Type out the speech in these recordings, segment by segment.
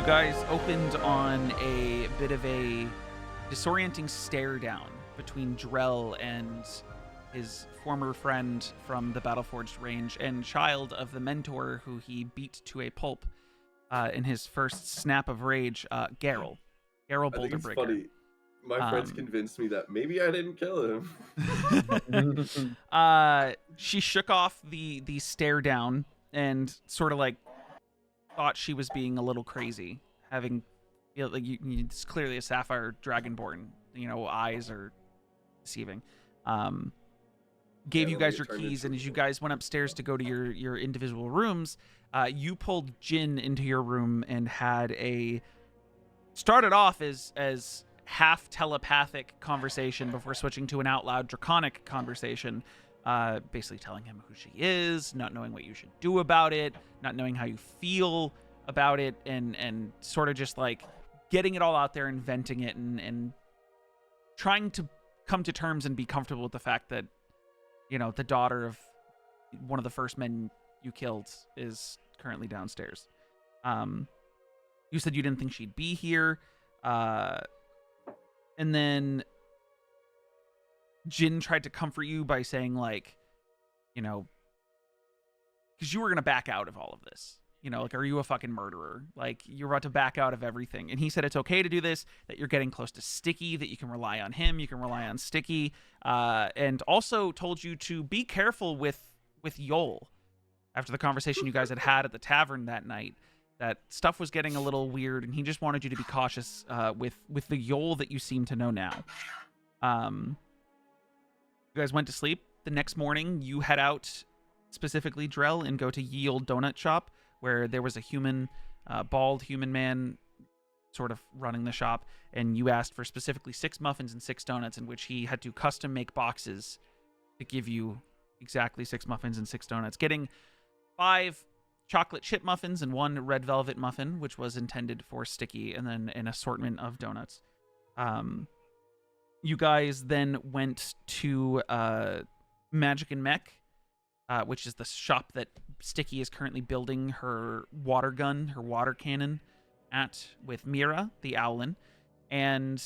You guys opened on a bit of a disorienting stare down between Drell and his former friend from the Battleforged range and child of the mentor who he beat to a pulp in his first snap of rage, Garrel. Garrel I think it's Boulderbreaker. funny. My friends convinced me that maybe I didn't kill him. She shook off the stare down and sort of like thought she was being a little crazy, having like it's clearly a sapphire dragonborn. Eyes are deceiving. Gave you guys your keys, and as you guys went upstairs to go to your individual rooms, you pulled Jin into your room and had started off as half telepathic conversation before switching to an out loud draconic conversation, basically telling him who she is, not knowing what you should do about it, not knowing how you feel about it, and sort of just like getting it all out there and venting it and trying to come to terms and be comfortable with the fact that the daughter of one of the first men you killed is currently downstairs. You said you didn't think she'd be here, and then Jin tried to comfort you by saying, like, because you were gonna back out of all of this. Like, are you a fucking murderer? Like, you're about to back out of everything. And he said it's okay to do this, that you're getting close to Sticky, that you can rely on him, you can rely on Sticky, and also told you to be careful with Yol. After the conversation you guys had at the tavern that night, that stuff was getting a little weird, and he just wanted you to be cautious with the Yol that you seem to know now. You guys went to sleep. The next morning, you head out, specifically Drell, and go to Ye Olde Donut Shop, where there was a bald human man sort of running the shop, and you asked for specifically 6 muffins and 6 donuts, in which he had to custom make boxes to give you exactly 6 muffins and 6 donuts, getting 5 chocolate chip muffins and 1 red velvet muffin, which was intended for Sticky, and then an assortment of donuts. You guys then went to Magic and Mech, which is the shop that Sticky is currently building her water gun, her water cannon at, with Mira, the Owlin. And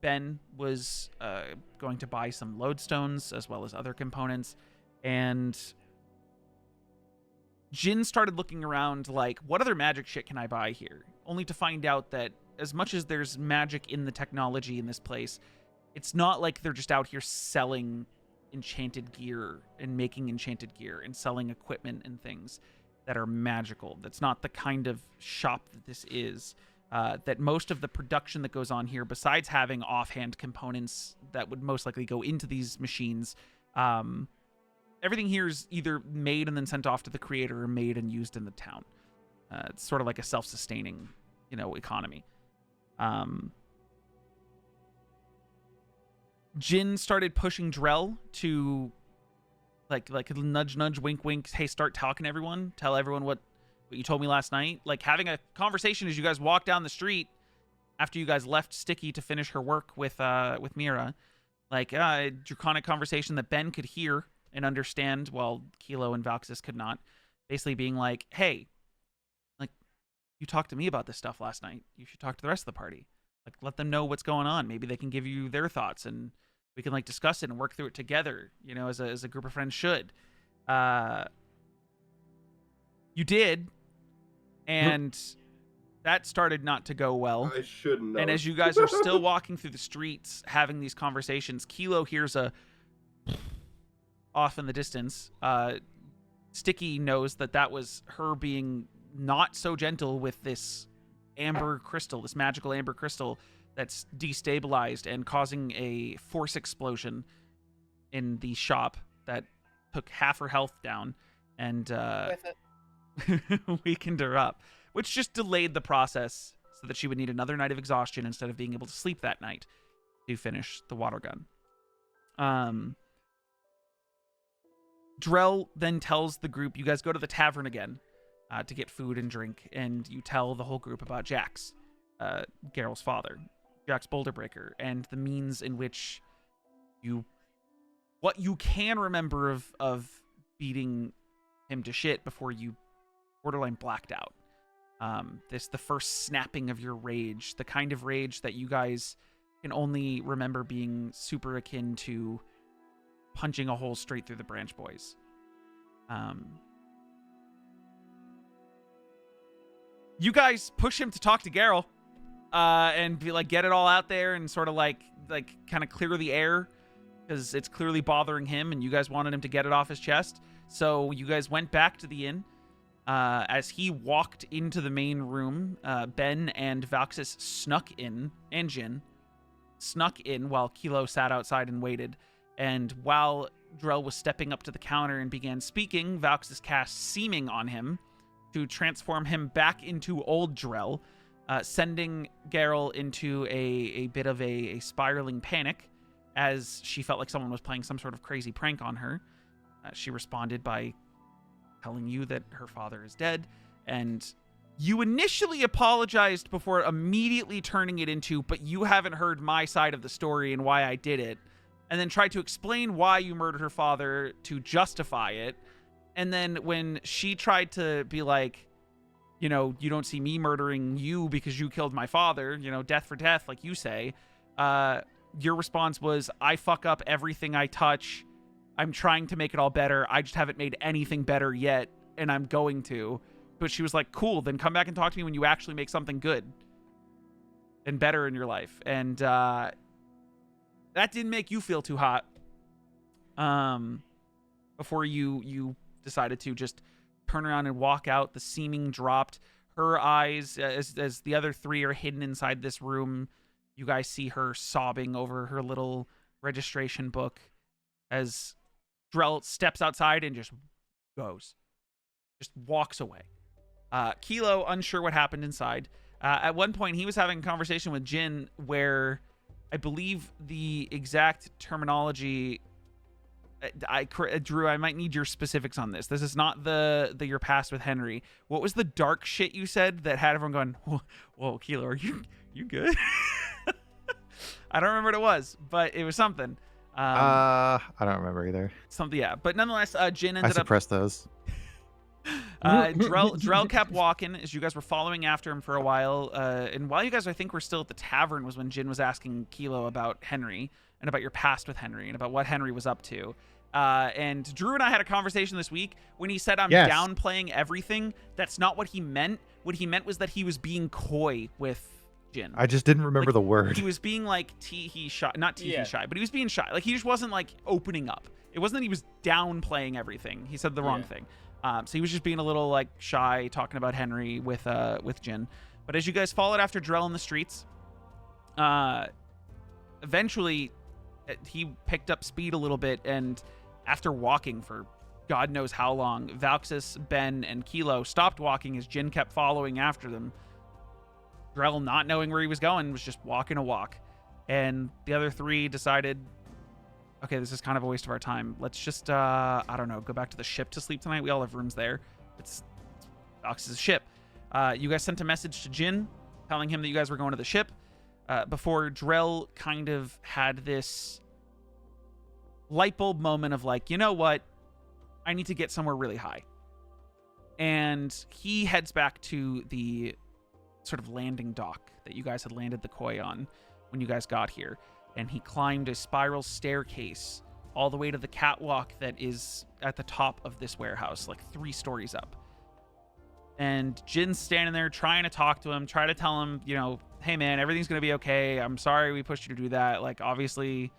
Ben was going to buy some lodestones as well as other components. And Jin started looking around like, what other magic shit can I buy here? Only to find out that as much as there's magic in the technology in this place, it's not like they're just out here selling enchanted gear and making enchanted gear and selling equipment and things that are magical. That's not the kind of shop that this is. That most of the production that goes on here, besides having offhand components that would most likely go into these machines, everything here is either made and then sent off to the creator or made and used in the town. It's sort of like a self-sustaining, economy. Jin started pushing Drell to like nudge, wink, wink. Hey, start talking to everyone. Tell everyone what you told me last night. Like having a conversation as you guys walk down the street after you guys left Sticky to finish her work with Mira. Like a draconic conversation that Ben could hear and understand, while Kelo and Valxis could not. Basically being like, hey, like, you talked to me about this stuff last night. You should talk to the rest of the party. Like, let them know what's going on. Maybe they can give you their thoughts, and we can, like, discuss it and work through it together, as a group of friends should. You did, and that started not to go well. I shouldn't know. And as you guys are still walking through the streets having these conversations, Kelo hears a off in the distance. Sticky knows that was her being not so gentle with this amber crystal, this magical amber crystal that's destabilized and causing a force explosion in the shop that took half her health down and weakened her up, which just delayed the process so that she would need another night of exhaustion instead of being able to sleep that night to finish the water gun. Drell then tells the group, you guys go to the tavern again to get food and drink, and you tell the whole group about Jax, Geralt's father, Jax Boulderbreaker, and the means in which what you can remember of beating him to shit before you borderline blacked out. The first snapping of your rage, the kind of rage that you guys can only remember being super akin to punching a hole straight through the branch boys. You guys push him to talk to Geralt, and be like, get it all out there and sort of like kind of clear the air, because it's clearly bothering him and you guys wanted him to get it off his chest. So you guys went back to the inn. As he walked into the main room, Ben and Valxis snuck in, and Jin snuck in while Kelo sat outside and waited. And while Drell was stepping up to the counter and began speaking, Valxis cast Seeming on him to transform him back into old Drell, sending Geralt into a bit of a spiraling panic as she felt like someone was playing some sort of crazy prank on her. She responded by telling you that her father is dead, and you initially apologized before immediately turning it into, but you haven't heard my side of the story and why I did it, and then tried to explain why you murdered her father to justify it. And then when she tried to be like, you know, you don't see me murdering you because you killed my father, you know, death for death, like you say, your response was, I fuck up everything I touch. I'm trying to make it all better. I just haven't made anything better yet, and I'm going to. But she was like, cool, then come back and talk to me when you actually make something good and better in your life. And that didn't make you feel too hot. Before you decided to just turn around and walk out. The Seeming dropped. Her eyes, as the other three are hidden inside this room, you guys see her sobbing over her little registration book as Drell steps outside and just walks away. Kelo, unsure what happened inside. At one point, he was having a conversation with Jin where I believe the exact terminology... Drew, I might need your specifics on this. This is not the your past with Henry. What was the dark shit you said that had everyone going, whoa, Kelo, are you good? I don't remember what it was, but it was something. I don't remember either. Something, yeah. But nonetheless, Jin ended up... I suppressed those. Drell kept walking as you guys were following after him for a while. And while you guys, I think, were still at the tavern was when Jin was asking Kelo about Henry and about your past with Henry and about what Henry was up to. And Drew and I had a conversation this week when he said I'm downplaying everything. That's not what he meant. What he meant was that he was being coy with Jin. I just didn't remember the word. He was being like shy, not shy, but he was being shy. Like he just wasn't like opening up. It wasn't that he was downplaying everything. He said the wrong thing. So he was just being a little like shy, talking about Henry with Jin. But as you guys followed after Drell in the streets, eventually he picked up speed a little bit, and after walking for God knows how long, Valxis, Ben, and Kelo stopped walking as Jin kept following after them. Drell, not knowing where he was going, was just walking a walk. And the other three decided, okay, this is kind of a waste of our time. Let's just, I don't know, go back to the ship to sleep tonight. We all have rooms there. It's Valxis' ship. You guys sent a message to Jin telling him that you guys were going to the ship before Drell kind of had this light bulb moment of like, you know what? I need to get somewhere really high. And he heads back to the sort of landing dock that you guys had landed the koi on when you guys got here. And he climbed a spiral staircase all the way to the catwalk that is at the top of this warehouse, like 3 stories up. And Jin's standing there trying to talk to him, try to tell him, you know, hey man, everything's going to be okay. I'm sorry we pushed you to do that. Like, obviously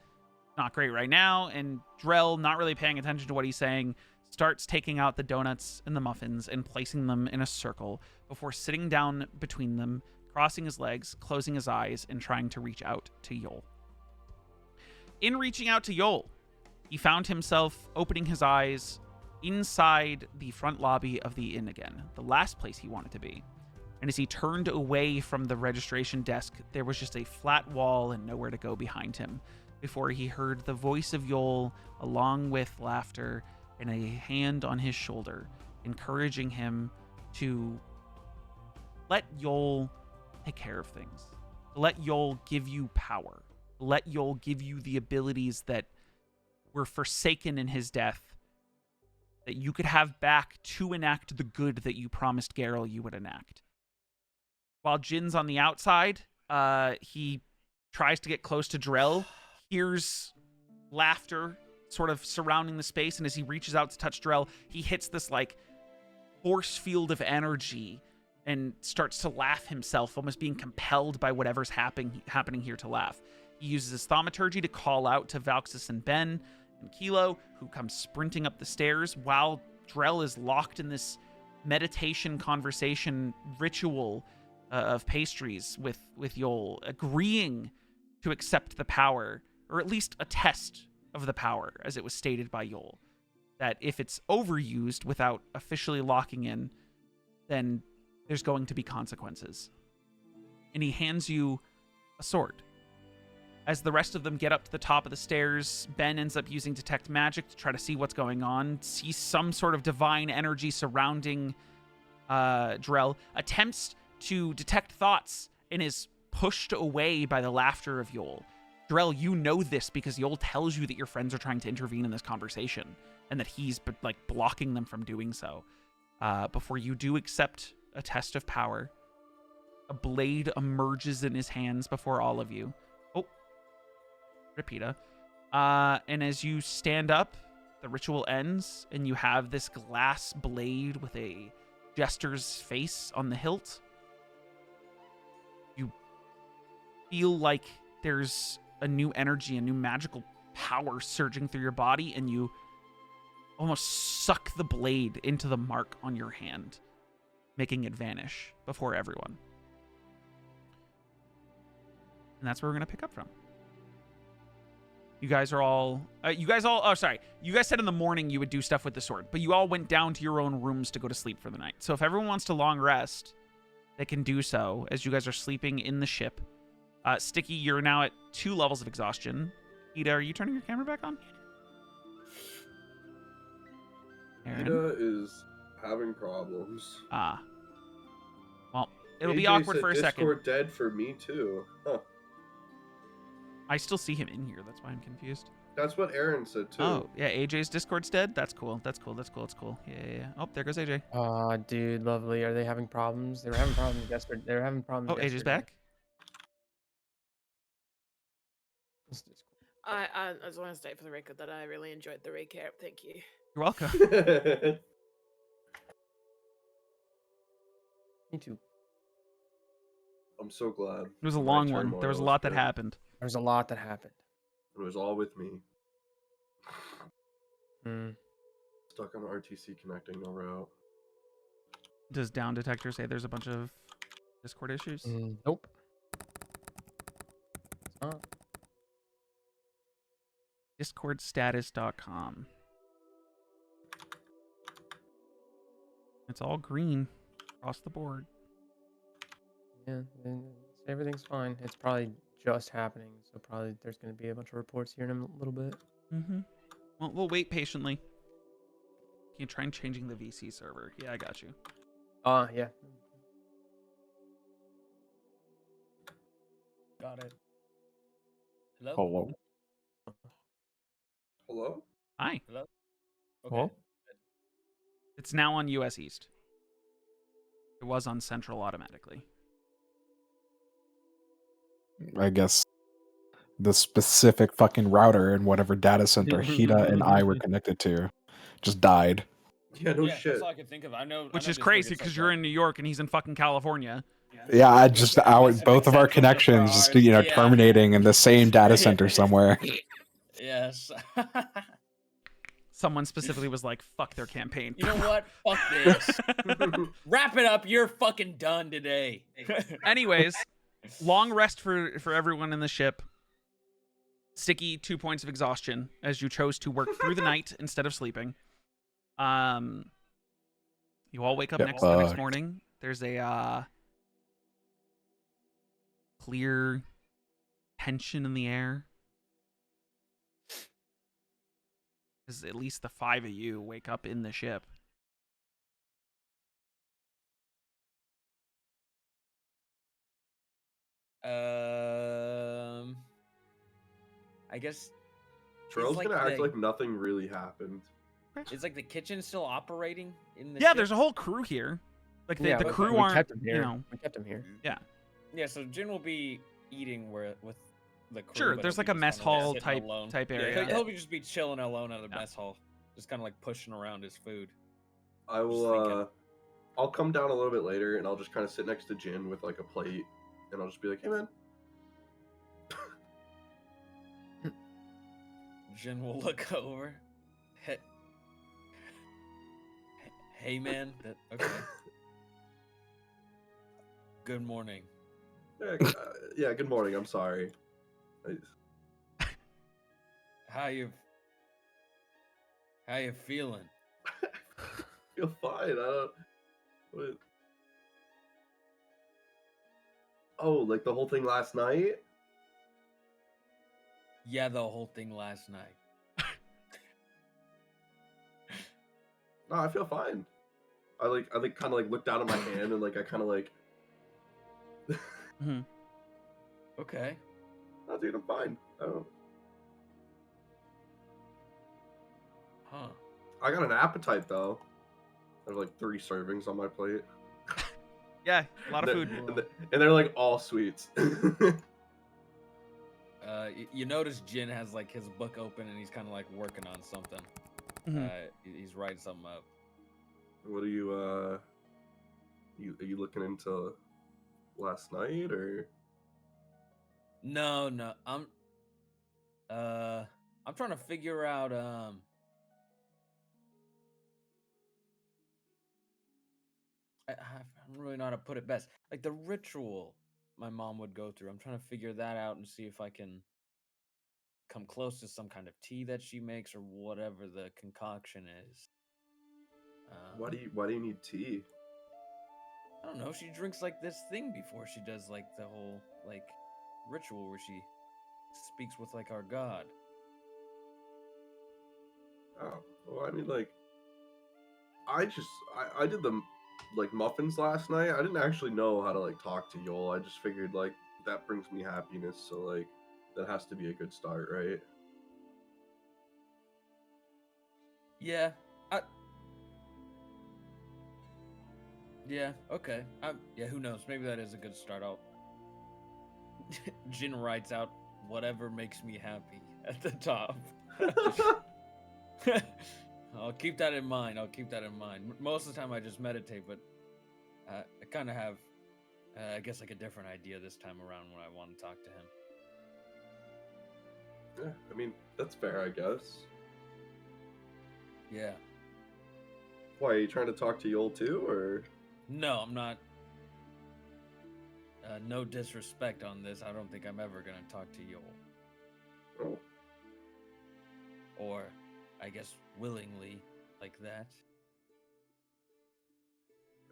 not great right now. And Drell, not really paying attention to what he's saying, starts taking out the donuts and the muffins and placing them in a circle before sitting down between them, crossing his legs, closing his eyes, and trying to reach out to Yol. In reaching out to Yol, he found himself opening his eyes inside the front lobby of the inn again, the last place he wanted to be. And as he turned away from the registration desk, there was just a flat wall and nowhere to go behind him before he heard the voice of Yol, along with laughter and a hand on his shoulder, encouraging him to let Yol take care of things. Let Yol give you power. Let Yol give you the abilities that were forsaken in his death, that you could have back to enact the good that you promised Geralt you would enact. while Jin's on the outside. He tries to get close to Drell, hears laughter sort of surrounding the space, and as he reaches out to touch Drell, he hits this like force field of energy and starts to laugh himself, almost being compelled by whatever's happening here to laugh. He uses his thaumaturgy to call out to Valxis and Ben and Kelo, who come sprinting up the stairs while Drell is locked in this meditation conversation ritual of pastries with Yol, agreeing to accept the power, or at least a test of the power, as it was stated by Yol, that if it's overused without officially locking in, then there's going to be consequences. And he hands you a sword. As the rest of them get up to the top of the stairs, Ben ends up using Detect Magic to try to see what's going on, sees some sort of divine energy surrounding Drell, attempts to detect thoughts, and is pushed away by the laughter of Yol. Drell, you know this because Yol tells you that your friends are trying to intervene in this conversation, and that he's like blocking them from doing so. Before you do accept a test of power, a blade emerges in his hands before all of you. Oh, Repeata. And as you stand up, the ritual ends, and you have this glass blade with a jester's face on the hilt. You feel like there's a new energy, a new magical power surging through your body, and you almost suck the blade into the mark on your hand, making it vanish before everyone. And that's where we're going to pick up from. You guys are all... oh, sorry. You guys said in the morning you would do stuff with the sword, but you all went down to your own rooms to go to sleep for the night. So if everyone wants to long rest, they can do so as you guys are sleeping in the ship. Sticky, you're now at 2 levels of exhaustion. Ida, are you turning your camera back on? Aaron? Ida is having problems. Well, it'll be AJ awkward said for a second. Discord dead for me too. Huh. I still see him in here. That's why I'm confused. That's what Aaron said too. Oh, yeah, AJ's Discord's dead? That's cool. That's cool. That's cool. That's cool. Yeah. Oh, there goes AJ. Aw, dude, lovely. Are they having problems? They were having problems yesterday. They were having problems Oh, AJ's yesterday. back? It's just cool. I just want to state for the record that I really enjoyed the recap. Thank you. You're welcome. Me too. I'm so glad. It was a My long one. turmoil There was a was lot that good. happened. There's a lot that happened. It was all with me. Hmm. Stuck on RTC connecting no route. Does Down Detector say there's a bunch of Discord issues? Nope. It's not. Discordstatus.com. It's all green across the board. Yeah, everything's fine. It's probably just happening, so probably there's going to be a bunch of reports here in a little bit. Mm-hmm. Well, we'll wait patiently. Can you try and changing the VC server? Yeah, I got you. Yeah. Got it. Hello? Hello. Hello? Hi. Hello? Hello? It's now on US East. It was on Central automatically. I guess the specific fucking router in whatever data center Hida and I were connected to just died. Yeah, no Yeah, shit. that's all I can think of. I know. Which I know is Discord crazy gets because like you're that. in New York and he's in fucking California. Yeah, I just both of our Central connections just Yeah. terminating in the same data center somewhere. Yes. Someone specifically was like, fuck their campaign. You know what? Fuck this. Wrap it up. You're fucking done today. Anyways, long rest for everyone in the ship. Sticky, 2 points of exhaustion as you chose to work through the night instead of sleeping. You all wake up the next fucked. morning. There's a clear tension in the air. As at least the 5 of you wake up in the ship. I guess Charles like gonna act the- like nothing really happened. is like the kitchen still operating in the Yeah, ship? there's a whole crew here. Like Yeah, the we- crew we aren't, kept him you here. know. We kept him here. Yeah, so Jin will be eating with the crew. Sure, but there's he'll like be a just mess kinda, like, hall sitting alone. type Yeah, area. he'll just be chilling alone at the Yeah. mess hall, just kind of like pushing around his food. I will. I'll come down a little bit later, and I'll just kind of sit next to Jin with like a plate, and I'll just be like, "Hey, man." Jin will look over. Hey, hey man. Okay. Good morning. Yeah. Good morning. I'm sorry. How you feeling? Feel fine. I don't. What? Oh, like the whole thing last night. Yeah, the whole thing last night. No, I feel fine. I kind of like look down at my hand and like I kind of like. Okay. Oh, dude, I'm fine. I don't. Huh. I got an appetite though. I have like 3 servings on my plate. Yeah, a lot of And food. they're- and they're like all sweets. You notice Jin has like his book open and he's kind of like working on something. Mhm. He's writing something up. What are you are you looking into last night or? No, I'm trying to figure out I don't really know how to put it best. Like the ritual my mom would go through. I'm trying to figure that out and see if I can come close to some kind of tea that she makes or whatever the concoction is. Why do you need tea? I don't know. She drinks like this thing before she does like the whole like ritual where she speaks with like our god. Oh, well, I mean, like, I did the like muffins last night. I didn't actually know how to like talk to Yol. I just figured like that brings me happiness, so like that has to be a good start, right? Yeah. Yeah, okay. Yeah, who knows? Maybe that is a good start. Jin writes out whatever makes me happy at the top. I'll keep that in mind. Most of the time I just meditate, but I kind of have, I guess, like a different idea this time around when I want to talk to him. Yeah, I mean that's fair, I guess. Yeah. Why are you trying to talk to Yol too, or? No, I'm not. No disrespect on this. I don't think I'm ever going to talk to Yol. Oh. Or, I guess, willingly, like that.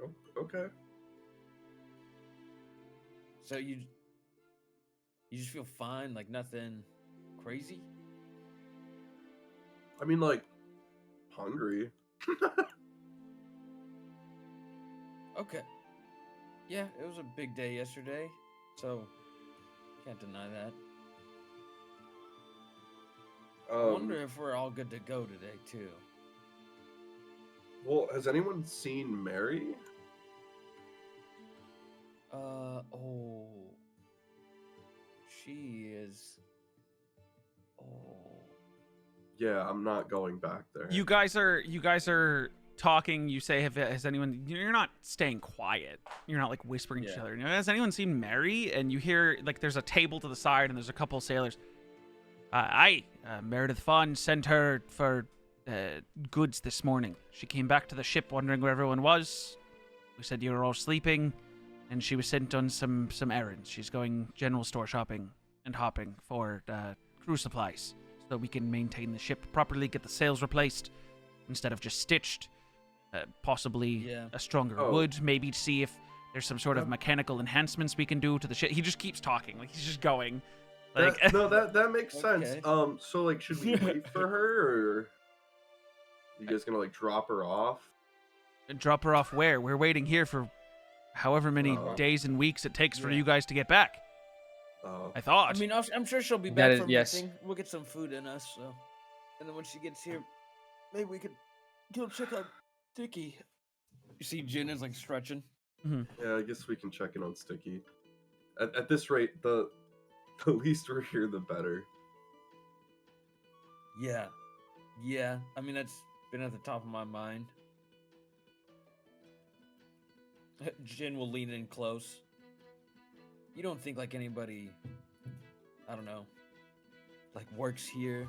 Oh, okay. So you just feel fine, like nothing crazy? I mean, like, hungry. Okay. Yeah, it was a big day yesterday, so can't deny that. I wonder if we're all good to go today, too. Well, has anyone seen Mary? Oh. She is... Oh. Yeah, I'm not going back there. You guys are talking. You say, has anyone? You're not staying quiet. You're not like whispering to each other. You know, has anyone seen Mary? And you hear like there's a table to the side and there's a couple sailors. Meredith Fawn sent her for goods this morning. She came back to the ship wondering where everyone was. We said you were all sleeping, and she was sent on some errands. She's going general store shopping and hopping for crew supplies so that we can maintain the ship properly, get the sails replaced instead of just stitched. Possibly a stronger wood, maybe to see if there's some sort of mechanical enhancements we can do to the ship. He just keeps talking, like he's just going. Like, that makes sense. Okay. So like, should we wait for her, or you guys gonna like drop her off? drop her off where? We're waiting here for however many days and weeks it takes for you guys to get back. I thought. I mean, I'm sure she'll be That back is- from yes. the thing. We'll get some food in us, so. And then when she gets here, maybe we could go check out Dickie. You see Jin is like stretching. Yeah, I guess we can check in on Sticky. At this rate, the least we're here, the better. Yeah. Yeah. I mean, that's been at the top of my mind. Jin will lean in close. You don't think like anybody, I don't know, like works here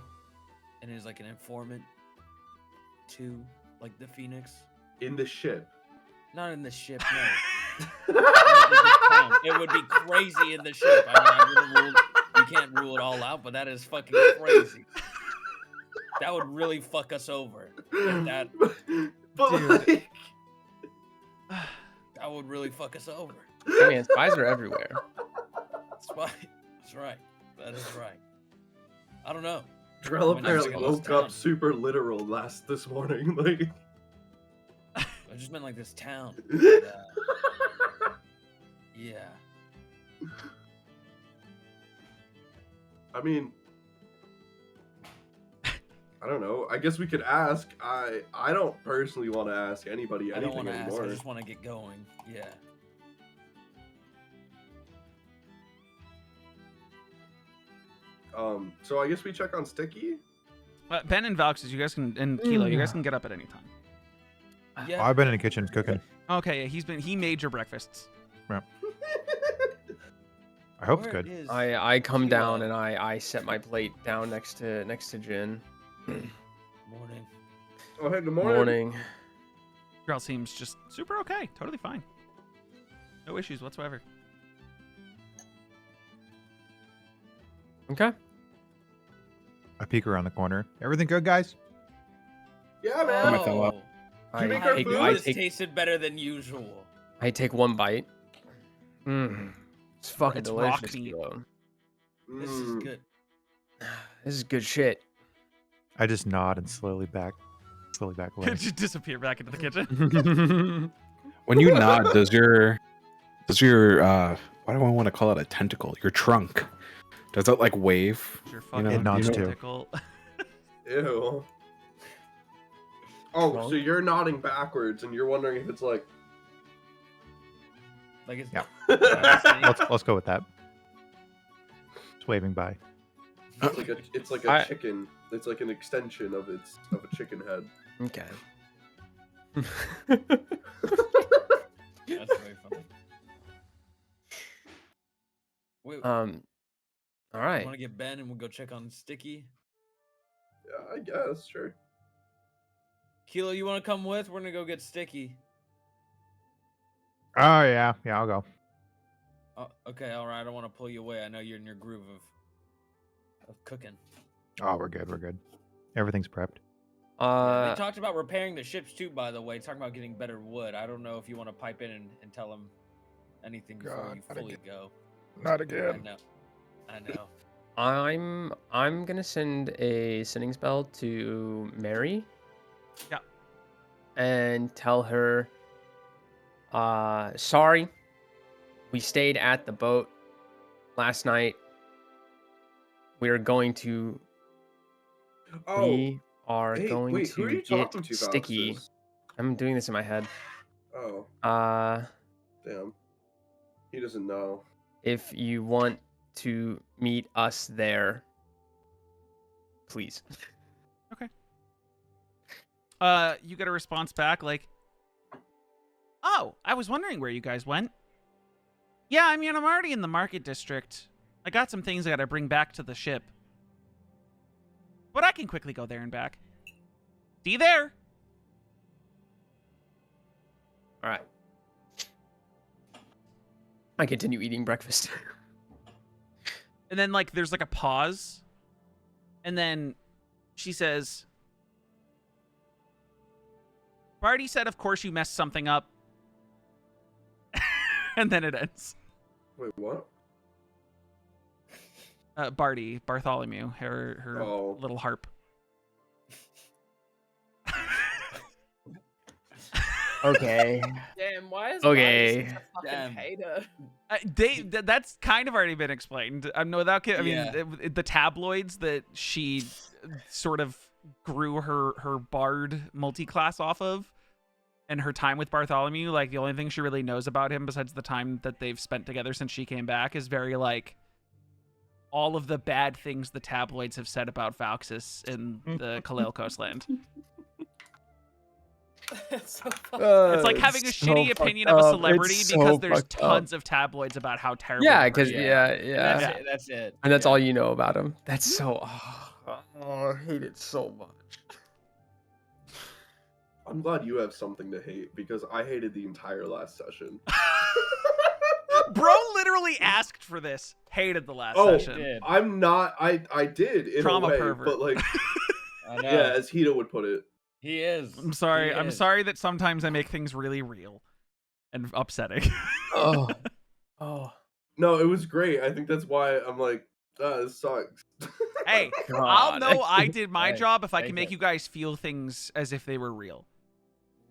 and is like an informant to like the Phoenix? In the ship. Not in the ship, no. Not in the town. It would be crazy in the ship. I mean, you can't rule it all out, but that is fucking crazy. That would really fuck us over. If that Like, that would really fuck us over. I mean, spies are everywhere. That's right. That is right. I don't know. Drell I mean, apparently that's like woke this up town. super literal this morning. Like, I just meant like this town. But, yeah. I mean, I don't know. I guess we could ask. I don't personally want to ask anybody I don't anything want to ask. anymore. I just want to get going. Yeah. So I guess we check on Sticky. Ben and Valks, you guys can, and Kelo, you guys can get up at any time. Yeah. I've been in the kitchen cooking. Okay, he made your breakfasts. I hope it's Where good. is I come down Kelo? and I set my plate down next to Jin. Morning. Oh, hey, good morning. Morning. Girl seems just super okay, totally fine. No issues whatsoever. Okay. I peek around the corner. Everything good, guys? Yeah, man. my thumb up. you make I our take, food? I This take tasted better than usual. I take one bite. It's fucking It's rock delicious, meat. Kilo. This is good. This is good shit. I just nod and slowly back away. Just disappear back into the kitchen. When you nod, does your why do I want to call it a tentacle? Your trunk. Does that like wave? Your You know, fucking it nods too. tentacle. Ew. Oh, Wrong? so you're nodding backwards, and you're wondering if it's like. Like it's Yeah. Yeah. Let's go with that. It's waving by. It's like a I- chicken. It's like an extension of a chicken head. Okay. That's very funny. Wait, All right. want to get Ben and we'll go check on Sticky? Yeah, I guess, sure. Kilo, you want to come with? We're gonna go get Sticky. Oh yeah, I'll go. Okay, all right. I don't want to pull you away. I know you're in your groove of cooking. Oh, we're good. Everything's prepped. They talked about repairing the ships too, by the way. Talking about getting better wood. I don't know if you want to pipe in and tell them anything before God, you not fully again. go. Not I know. I'm gonna send a sending spell to Mary. Yeah. And tell her, sorry, we stayed at the boat last night. We are going to. Oh, We are hey, going wait, who are to you get talking to, sticky. Valxis? I'm doing this in my head. Oh, damn. He doesn't know. If you want to meet us there, please. You get a response back like, "Oh, I was wondering where you guys went." Yeah, I mean, I'm already in the market district. I got some things I gotta bring back to the ship. But I can quickly go there and back. See you there. All right. I continue eating breakfast. And then, like, there's, like, a pause. And then she says, Barty said, of course you messed something up. And then it ends. Wait, what? Bartholomew, her Oh. little harp. Okay. Damn, why is Okay. Barney such a fucking Damn. hater? That's kind of already been explained. No, without kidding. I mean, Yeah. the tabloids that she sort of grew her bard multi-class off of and her time with Bartholomew, like the only thing she really knows about him besides the time that they've spent together since she came back is very like all of the bad things the tabloids have said about Valxis in the Kalel Coastland. It's so funny. It's like having a shitty opinion of a celebrity because there's tons of tabloids about how terrible. Yeah, the because person is. yeah. That's it. And that's Yeah. all you know about him. That's so. I hate it so much. I'm glad you have something to hate because I hated the entire last session. Bro literally asked for this. Hated the last Oh, session. Did. I'm not. I did in Trauma a way, pervert. but like, I know. yeah, as Hito would put it. He is. I'm sorry. He I'm is. sorry that sometimes I make things really real and upsetting. Oh. No, it was great. I think that's why I'm like, this sucks. Hey, I'll God. know I did my Hey, job if I take can make it. you guys feel things as if they were real.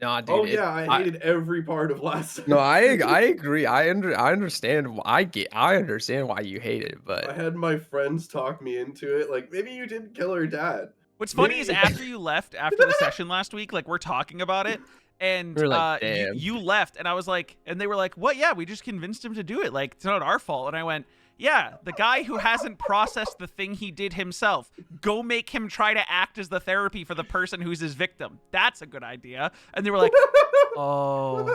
Nah, dude. Oh yeah, I hated every part of last session. No, I agree. I understand. I understand why you hate it, I but had my friends talk me into it. Like, maybe you didn't kill her dad. What's funny is Maybe- after you left after the session last week, like we're talking about it, and We're like, you, "Damn." you left, and I was like, and they were like, "What? Yeah, we just convinced him to do it. Like it's not our fault." And I went, "Yeah, the guy who hasn't processed the thing he did himself. Go make him try to act as the therapy for the person who's his victim. That's a good idea." And they were like, "Oh,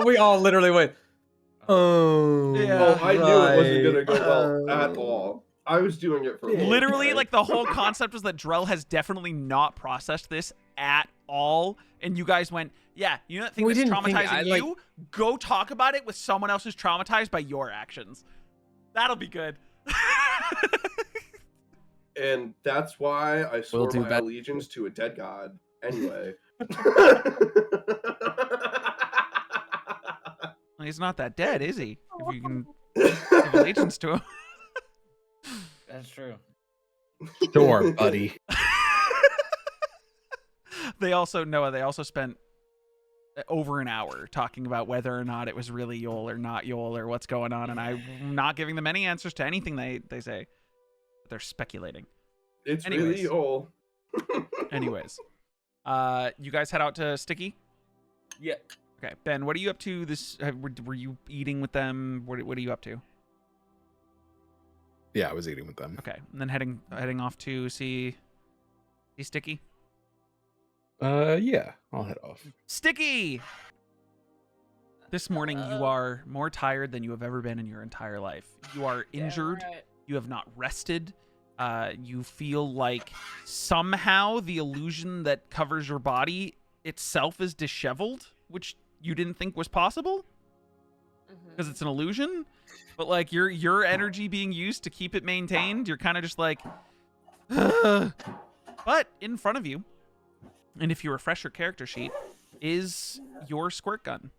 we all literally went. Oh, Yeah. Oh, I knew it wasn't gonna go well right. at all. I was doing it for Literally, right? like the whole concept was that Drell has definitely not processed this at all, and you guys went, "Yeah, you know that thing We that's didn't think- traumatizing I, like- you? Go talk about it with someone else who's traumatized by your actions. That'll be good." And that's why I swore do my better. allegiance to a dead god. Anyway. Well, he's not that dead, is he? If you can give allegiance to him. That's true. Sure, buddy. They also spent over an hour talking about whether or not it was really Yol or not Yol or what's going on, and I'm not giving them any answers to anything they say. They're speculating. It's Anyways. really all. Anyways, you guys head out to Sticky. Yeah. Okay, Ben, what are you up to? Were you eating with them? What are you up to? Yeah, I was eating with them. Okay, and then heading off to see Sticky. Yeah, I'll head off. Sticky. This morning you are more tired than you have ever been in your entire life. You are injured. Right. You have not rested. You feel like somehow the illusion that covers your body itself is disheveled, which you didn't think was possible because it's an illusion. But like your energy being used to keep it maintained, you're kind of just like, ugh. But in front of you, and if you refresh your character sheet, is your squirt gun.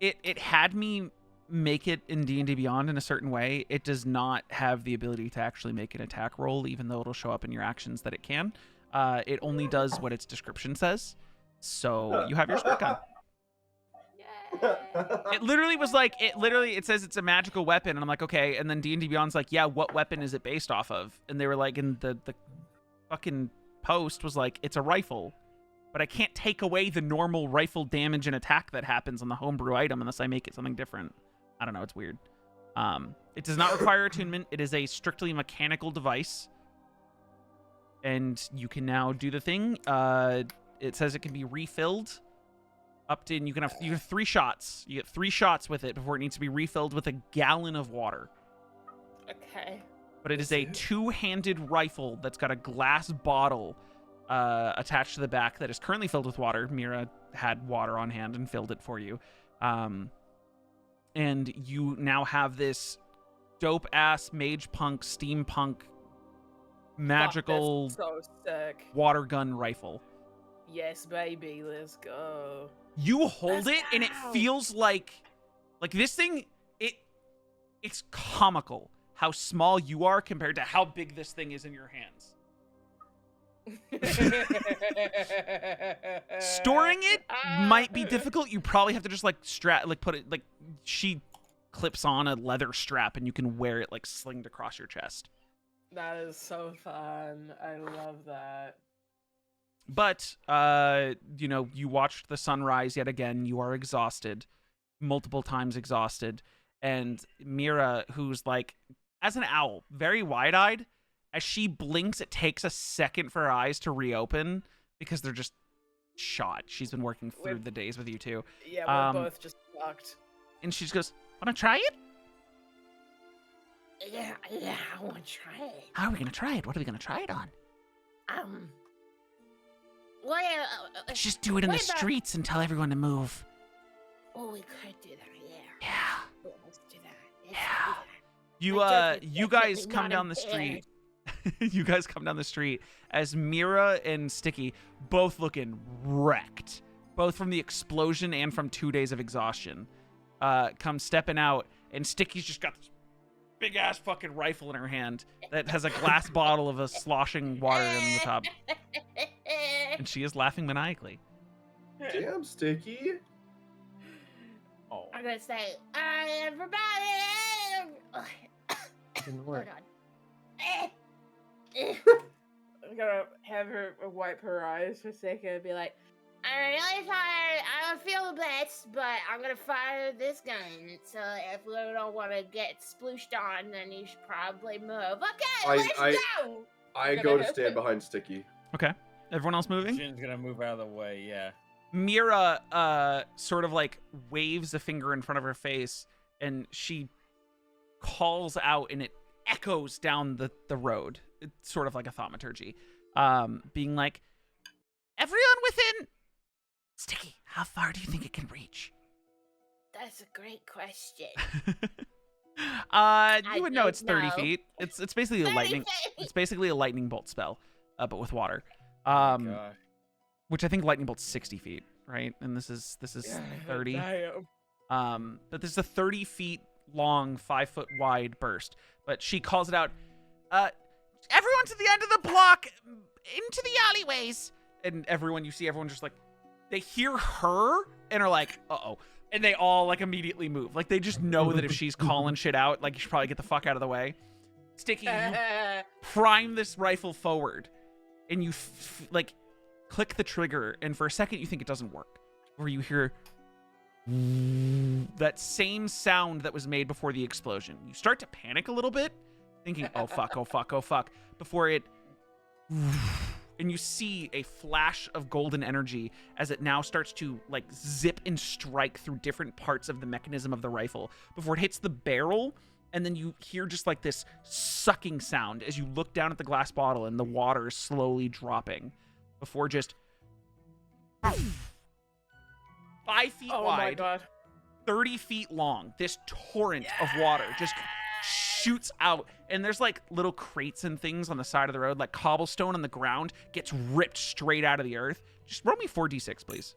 It had me make it in D&D Beyond in a certain way. It does not have the ability to actually make an attack roll, even though it'll show up in your actions that it can. It only does what its description says. So you have your squirt gun. It literally was like, it says it's a magical weapon, and I'm like, okay. And then D&D Beyond's like, yeah, what weapon is it based off of? And they were like, in the fucking post was like, it's a rifle. But I can't take away the normal rifle damage and attack that happens on the homebrew item unless I make it something different. I don't know, it's weird. It does not require attunement. It is a strictly mechanical device. And you can now do the thing. It says it can be refilled up to, and you have 3 shots. You get 3 shots with it before it needs to be refilled with a gallon of water. Okay. But it is a 2-handed rifle that's got a glass bottle attached to the back that is currently filled with water. Mira had water on hand and filled it for you. And you now have this dope-ass mage punk, steampunk, magical Fuck, that's so sick. water gun rifle. Yes, baby, let's go. You hold Let's it and it go. feels like this thing, it's comical how small you are compared to how big this thing is in your hands. Storing it might be difficult. You probably have to just put it she clips on a leather strap and you can wear it slinged across your chest. That is so fun. I love that. But you watched the sunrise yet again. You are exhausted, multiple times exhausted, and Mira, who's like, as an owl, very wide-eyed. As she blinks, it takes a second for her eyes to reopen because they're just shot. She's been working through the days with you two. Yeah, we're both just fucked. And she just goes, "Wanna try it?" Yeah, I want to try it. How are we gonna try it? What are we gonna try it on? Well, Let's just do it in the streets and tell everyone to move. Oh, we could do that, yeah. Yeah. Let's do that. Yeah. You guys come down the street. You guys come down the street as Mira and Sticky both looking wrecked, both from the explosion and from 2 days of exhaustion. Come stepping out, and Sticky's just got this big ass fucking rifle in her hand that has a glass bottle of a sloshing water in the top, and she is laughing maniacally. Damn, Sticky. Oh. I'm gonna say, everybody. Didn't work. Hold on. I'm gonna have her wipe her eyes for a second and be like, I'm really tired. I don't feel the best, but I'm gonna fire this gun. So if we don't want to get splooshed on, then you should probably move. Okay, let's go. I go to stand behind Sticky. Okay. Everyone else moving? Jin's gonna move out of the way, yeah. Mira sort of like waves a finger in front of her face, and she calls out, and it echoes down the road. It's sort of like a thaumaturgy, being like, "Everyone within." Sticky, how far do you think it can reach? That's a great question. You would know it's 30 know. feet. It's basically a 30 lightning. feet. It's basically a lightning bolt spell, but with water. God. Which I think lightning bolt's 60 feet, right? And this is 30. Damn. But this is a 30 feet long, 5 foot wide burst. But she calls it out. Everyone to the end of the block, into the alleyways. And everyone just like, they hear her and are like, uh-oh. And they all like immediately move. Like they just know that if she's calling shit out, like you should probably get the fuck out of the way. Sticky, you prime this rifle forward, and you like click the trigger, and for a second you think it doesn't work. Where you hear that same sound that was made before the explosion. You start to panic a little bit, thinking, oh fuck, oh fuck, oh fuck, before it, and you see a flash of golden energy as it now starts to like zip and strike through different parts of the mechanism of the rifle before it hits the barrel. And then you hear just like this sucking sound as you look down at the glass bottle, and the water is slowly dropping before just 5 feet Oh wide, my god. 30 feet long. This torrent of water just shoots out, and there's like little crates and things on the side of the road, like cobblestone on the ground gets ripped straight out of the earth. Just roll me 4d6, please.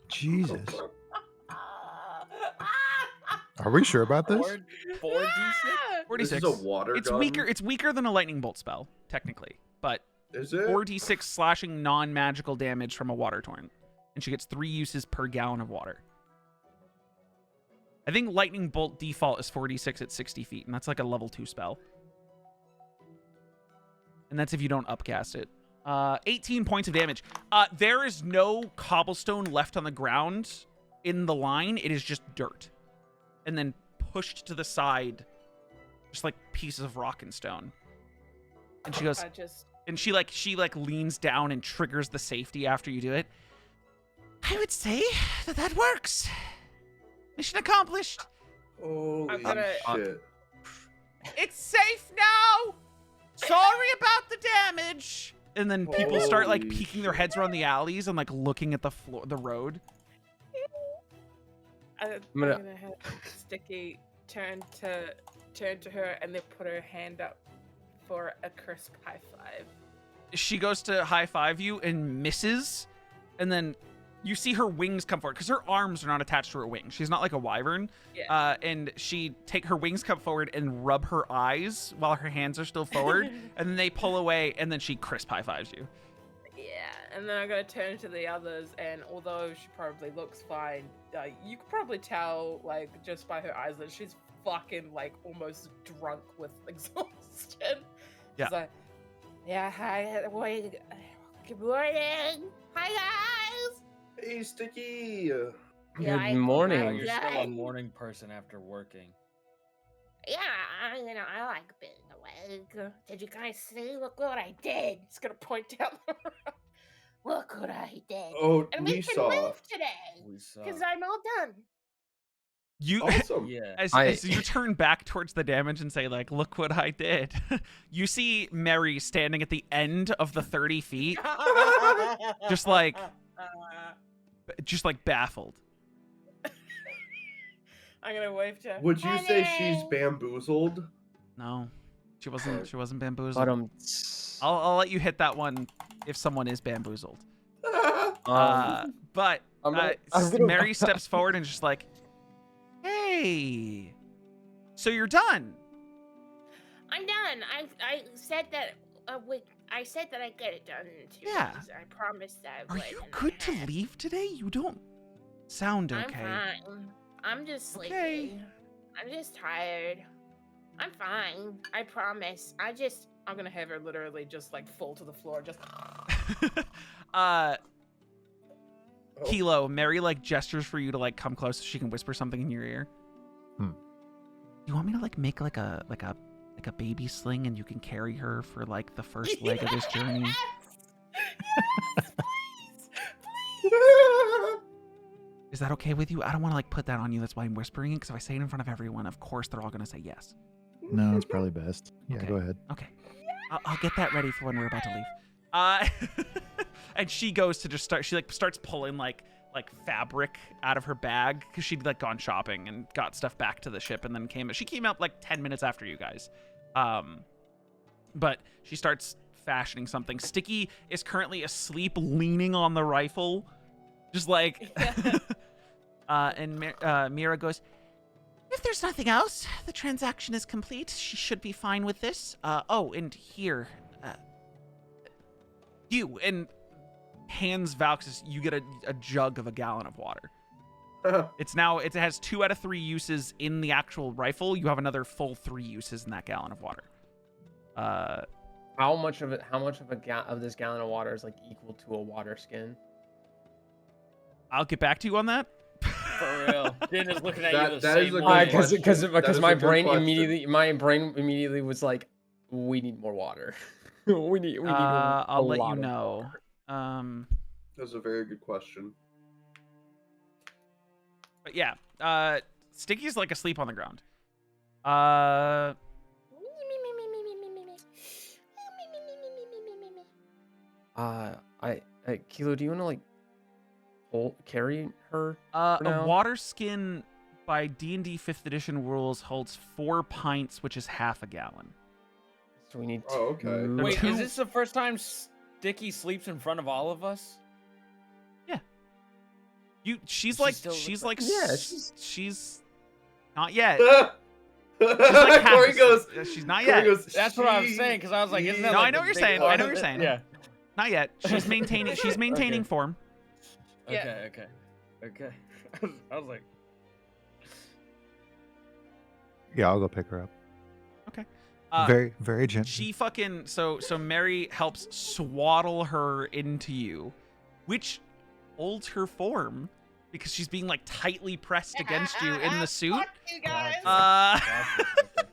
Jesus. Are we sure about this? 4d6? 4d6. This is a water It's gun? weaker. It's weaker than a lightning bolt spell, technically, but Is it? 4d6 slashing non-magical damage from a water torrent, and she gets 3 uses per gallon of water. I think lightning bolt default is 4d6 at 60 feet, and that's like a level 2 spell. And that's if you don't upcast it. 18 points of damage. There is no cobblestone left on the ground in the line. It is just dirt. And then pushed to the side, just like pieces of rock and stone. And she goes, and she leans down and triggers the safety after you do it. I would say that works. Mission accomplished. Holy shit. It's safe now. Sorry about the damage. And then people start like Holy peeking their heads around the alleys and like looking at the floor, the road. I'm gonna have Sticky turn to her and then put her hand up for a crisp high five. She goes to high five you and misses, and then you see her wings come forward because her arms are not attached to her wings. She's not like a wyvern. Yeah. And her wings come forward and rub her eyes while her hands are still forward, and then they pull away, and then she crisp high fives you. Yeah, and then I'm gonna turn to the others, and although she probably looks fine, you could probably tell, like, just by her eyes that she's fucking, like, almost drunk with exhaustion. Yeah. She's like, Yeah, hi. Wait. Good morning. Hi, guys. Hey, Sticky. Yeah, Good Oh, morning. you're still a Done. morning person after working. Yeah, I like being awake. Did you guys see? Look what I did. It's gonna point down the road. Look what I did. Oh, And we we can saw. leave today We saw. because I'm all done. You Awesome. Yeah. as you turn back towards the damage and say like, "Look what I did," you see Mary standing at the end of the 30 feet, just like baffled. I'm gonna wave to. Would you say she's Honey! bamboozled? No, she wasn't. She wasn't bamboozled. But I'll let you hit that one if someone is bamboozled. But I'm gonna- Mary steps forward and just like, "Hey, so you're done?" I'm done. I said that. I said that I'd get it done in 2 Yeah. days. I promised that. I Are would, you and I good to have. leave today? You don't sound okay. I'm fine. I'm just sleepy. Okay. I'm just tired. I'm fine. I promise. I'm gonna have her literally just like fall to the floor. Just. Kelo, Mary like gestures for you to like come close so she can whisper something in your ear. You want me to like make like a baby sling and you can carry her for like the first leg of this journey? Yes, please. Is that okay with you? I don't want to like put that on you. That's why I'm whispering it, because if I say it in front of everyone, of course they're all gonna say yes. No, it's probably best. Yeah, Okay. go ahead. Okay. I'll get that ready for when we're about to leave. And she goes to just start. She like starts pulling like fabric out of her bag because she'd like gone shopping and got stuff back to the ship and then came. She came out like 10 minutes after you guys. But she starts fashioning something. Sticky is currently asleep, leaning on the rifle, just like. And Mira goes, "If there's nothing else, the transaction is complete. She should be fine with this. Oh, and here, you," and hands Valxis, you get a jug of a gallon of water. It has 2 out of 3 uses in the actual rifle. You have another full 3 uses in that gallon of water. How much of this gallon of water is like equal to a water skin? I'll get back to you on that. For real. Din is looking at That- you the that is same a good way. question. Because That is my a good brain question. immediately was like, we need more water. we need I'll let you lot of know. water. That's a very good question. But yeah, Sticky's like asleep on the ground. Kilo, do you want to like carry her? A now? water skin by D&D 5th edition rules holds 4 pints, which is half a gallon. So we need. Oh, okay. two- They're Wait, two- is this the first time Sticky sleeps in front of all of us? She's She like still looks she's like- like Yeah, she's not yet. Corey like half goes. she's not Corey yet. goes, That's what I was saying, because I was like, isn't that No, like I know the what you're big saying. I part know of what you're it? saying. Yeah. Not yet. She's maintaining Okay. form. Yeah. Okay. I was like, Yeah, I'll go pick her up. Okay. Very, very gently. She fucking so Mary helps swaddle her into you, which holds her form because she's being like tightly pressed against you in the suit. Fuck you guys. okay.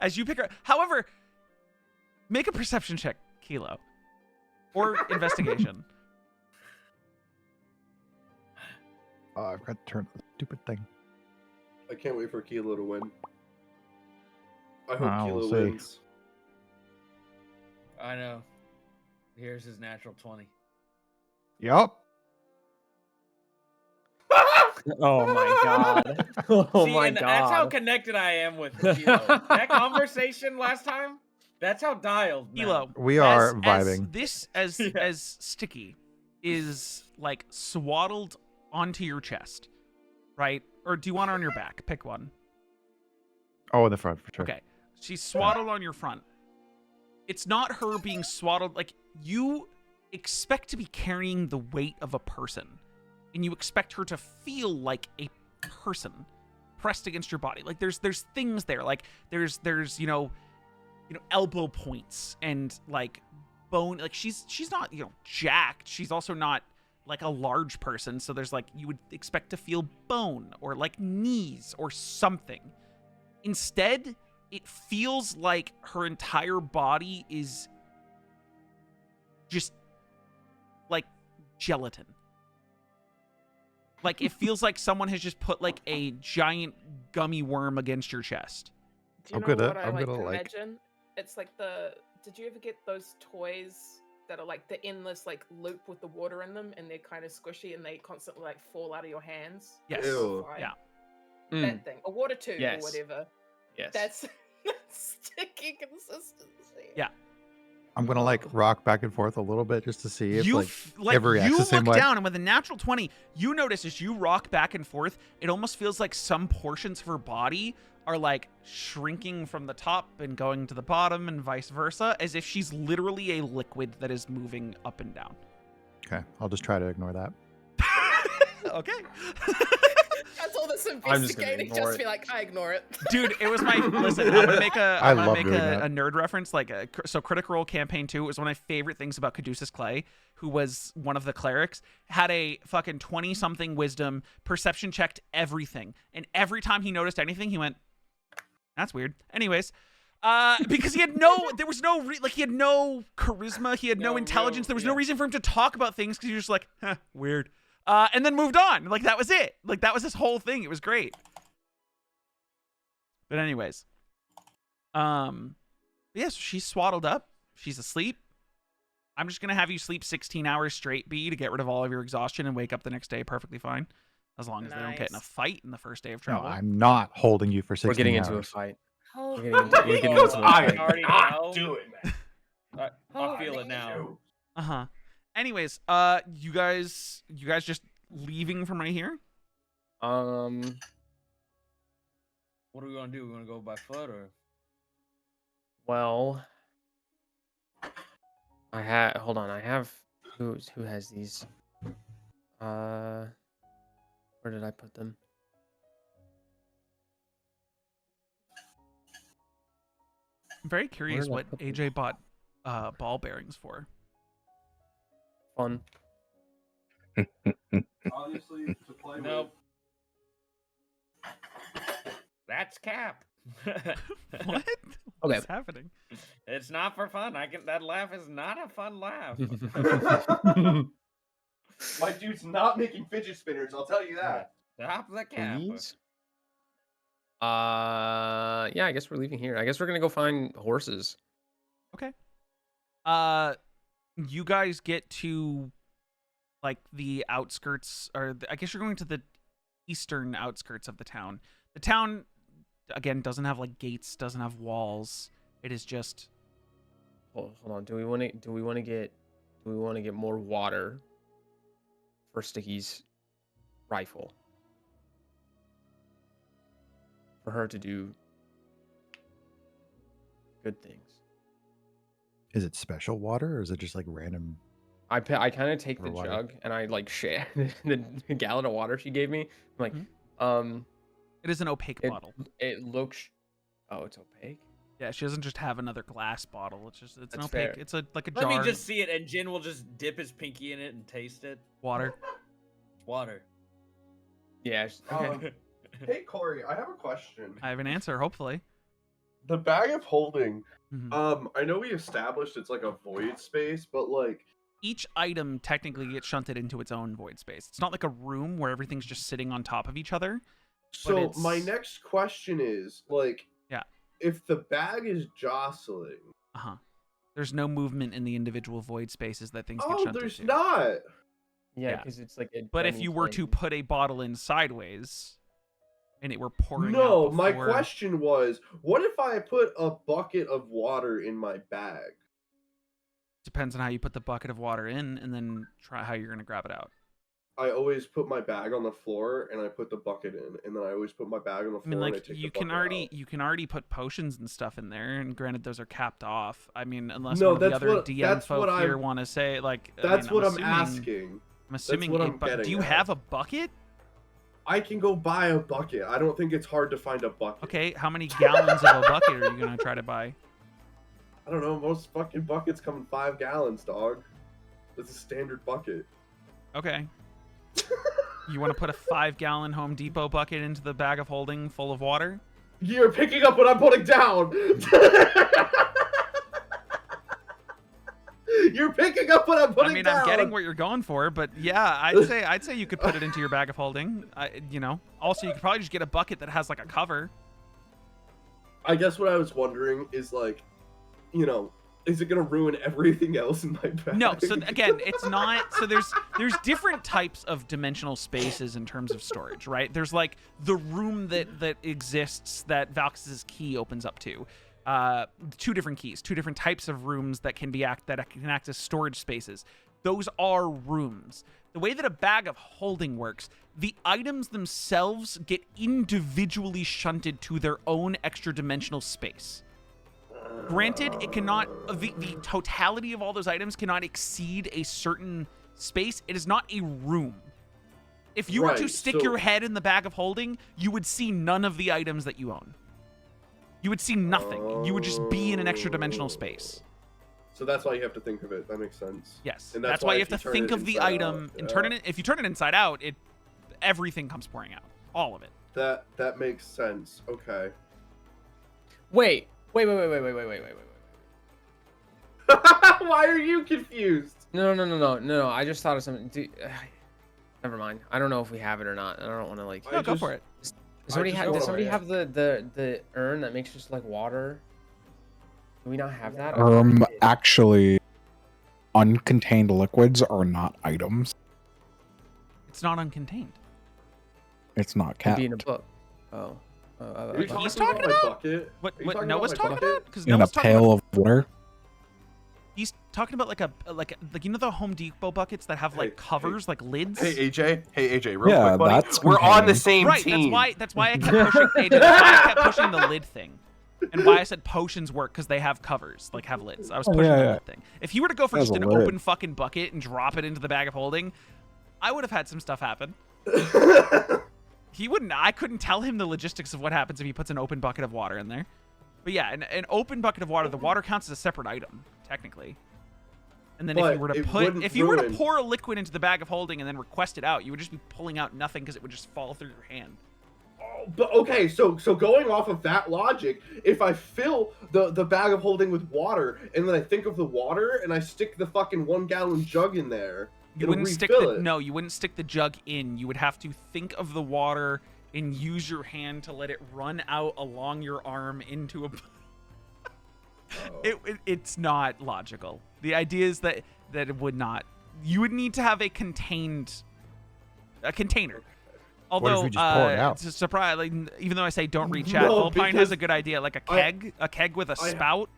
As you pick her. However, make a perception check, Kelo, or investigation. Oh, I've got to turn the stupid thing. I can't wait for Kilo to win. I hope Ah, Kilo we'll see. wins. I know. Here's his natural 20. Yup. Oh my god. Oh See, my and god. that's how connected I am with Kilo. That conversation last time, that's how dialed. now. Kelo, We are as vibing. This Yeah. as Sticky is like swaddled onto your chest, right? Or do you want her on your back? Pick one. Oh, in the front for sure. Okay. She's swaddled on your front. It's not her being swaddled. Like, you expect to be carrying the weight of a person. And you expect her to feel like a person pressed against your body. Like, there's things there. Like, there's elbow points and, like, bone. Like she's not, jacked. She's also not like a large person. So there's like, you would expect to feel bone or like knees or something. Instead, it feels like her entire body is just like gelatin. Like it feels like someone has just put like a giant gummy worm against your chest. Do you I'm know gonna- what I I'm like gonna, to like- imagine? It's like did you ever get those toys that are like the endless like loop with the water in them, and they're kind of squishy and they constantly like fall out of your hands? Yes. Ew. Fine. Yeah. That thing, a water tube Yes. or whatever. Yes. That's sticky consistency. Yeah. I'm gonna like rock back and forth a little bit just to see if like like it reacts you the same look way. down, and with a natural 20, you notice as you rock back and forth, it almost feels like some portions of her body are like shrinking from the top and going to the bottom and vice versa, as if she's literally a liquid that is moving up and down. Okay, I'll just try to ignore that. Okay. That's all the I'm just gonna sophisticated. ignore Just it. be like, I ignore it. Dude, it was my listen. I'm gonna make I love doing a that. nerd reference. So, Critical Role Campaign 2 was one of my favorite things about Caduceus Clay, who was one of the clerics. Had a fucking 20-something wisdom, perception checked everything, and every time he noticed anything, he went, "That's weird." Anyways, because he had he had no charisma, he had no No intelligence. real- There was no yeah. reason for him to talk about things because he was just like, "Huh, weird." And then moved on. Like that was it. Like that was his whole thing. It was great. But anyways, so she's swaddled up. She's asleep. I'm just gonna have you sleep 16 hours straight, B, to get rid of all of your exhaustion and wake up the next day perfectly fine, as long as they don't get in a Nice. fight in the first day of No, travel. I'm not holding you for 16 We're getting hours. into a fight. Oh, We're getting into, you're getting Oh, into a I fight. already not know. doing that. I feel it now. Uh-huh. Anyways, you guys just leaving from right here? What are we gonna do? We gonna go by foot or? Well, hold on. I have who has these? Where did I put them? I'm very curious did I what put them? AJ bought ball bearings for. Fun. Honestly, to play Nope. That's Cap. What? Okay. What's happening? It's not for fun. That laugh is not a fun laugh. with. My dude's not making fidget spinners, I'll tell you that. Stop the cap. Please. Yeah. I guess we're leaving here. I guess we're gonna go find horses. Okay. You guys get to like the outskirts, or I guess you're going to the eastern outskirts of the town. The town, again, doesn't have like gates, doesn't have walls. It is just Hold on. Do we want to get more water for Sticky's rifle? For her to do good things. Is it special water or is it just like random? I kind of take For the water. jug and I like share the gallon of water she gave me. I'm like, Mhm. it is an opaque it, bottle. it looks. Oh, it's opaque. Yeah, she doesn't just have another glass bottle. It's an That's opaque. fair. It's like a Let jar me just see it, and Jin will just dip his pinky in it and taste it. of water. It's water. Yeah. Um, hey Corey, I have a question. I have an answer, hopefully. The bag of holding, Mhm. I know we established it's like a void space, but like Each item technically gets shunted into its own void space. It's not like a room where everything's just sitting on top of each other. so my it's- next question is like Yeah. if the bag is jostling. Uh-huh. There's no movement in the individual void spaces that things get Oh, shunted there's to. not. Yeah, Yeah. because it's like. A But if dummy you were to thing. put a bottle in sideways and it were pouring No, out my before- question was, what if I put a bucket of water in my bag? Depends on how you put the bucket of water in and then try how you're going to grab it out. I always put my bag on the floor and I put the bucket in, and then I always put my bag on the floor I mean, and I like take you the can bucket already out. you can already put potions and stuff in there, and granted those are capped off. I mean, unless No, one of the that's other what- DM that's folk what here I'm- want to say, like That's I mean, what I'm assuming, asking. I'm assuming. what it- I'm but do getting you at. have a bucket? I can go buy a bucket. I don't think it's hard to find a bucket. Okay, how many gallons of a bucket are you gonna try to buy? I don't know. Most fucking buckets come in 5 gallons, dog. That's a standard bucket. Okay. You want to put a 5-gallon Home Depot bucket into the bag of holding full of water? You're picking up what I'm putting down. You're picking up what I'm putting down. I'm getting what you're going for, but yeah, I'd say you could put it into your bag of holding. You know. Also, you could probably just get a bucket that has like a cover. I guess what I was wondering is like, you know, is it gonna ruin everything else in my bag? No, so again, it's not. So there's different types of dimensional spaces in terms of storage, right? There's like the room that exists that Valkus's key opens up to. 2 different keys, 2 different types of rooms that can act as storage spaces. Those are rooms. The way that a bag of holding works, the items themselves get individually shunted to their own extra dimensional space. Granted, it cannot, the totality of all those items cannot exceed a certain space. It is not a room. If you were to stick your head in the bag of holding, you would see none of the items that you own. You would see nothing. You would just be in an extra dimensional space. So that's why you have to think of it. That makes sense. Yes. And That's why you have to think of the item and turn it. If you turn it inside out, everything comes pouring out. All of it. That makes sense. Okay. Wait. Why are you confused? No. I just thought of something. Never mind. I don't know if we have it or not. I don't want to like. No, go for it. Does somebody have the urn that makes just like water? Do we not have that? Actually, uncontained liquids are not items. It's not uncontained. It's not It'd capped. be in a book. Oh. He's talking about what Noah's talking about? Because In a Noah's talking pail of water. He's talking about like you know the Home Depot buckets that have like covers, like lids. Hey AJ, real Yeah, quick, buddy. that's We're on the contained. same Right, team. that's why I kept pushing AJ. That's why I kept pushing the lid thing, and why I said potions work because they have covers, like have lids. I was pushing the lid thing. If you were to go for That's just a an lid. open fucking bucket and drop it into the bag of holding, I would have had some stuff happen. He wouldn't. I couldn't tell him the logistics of what happens if he puts an open bucket of water in there. But yeah, an open bucket of water, the water counts as a separate item technically. And then But if you were to it pour a liquid into the bag of holding and then request it out, you would just be pulling out nothing because it would just fall through your hand. But okay, so going off of that logic, if I fill the bag of holding with water and then I think of the water and I stick the fucking 1-gallon jug in there, You wouldn't stick you wouldn't stick the jug in. You would have to think of the water and use your hand to let it run out along your arm into a. It's not logical. The idea is that it would not. You would need to have a container. Although, we just pour it out? it's a surprise. Like, even though I say don't reach No, out, Volpine has because a good idea, like a keg with a spout.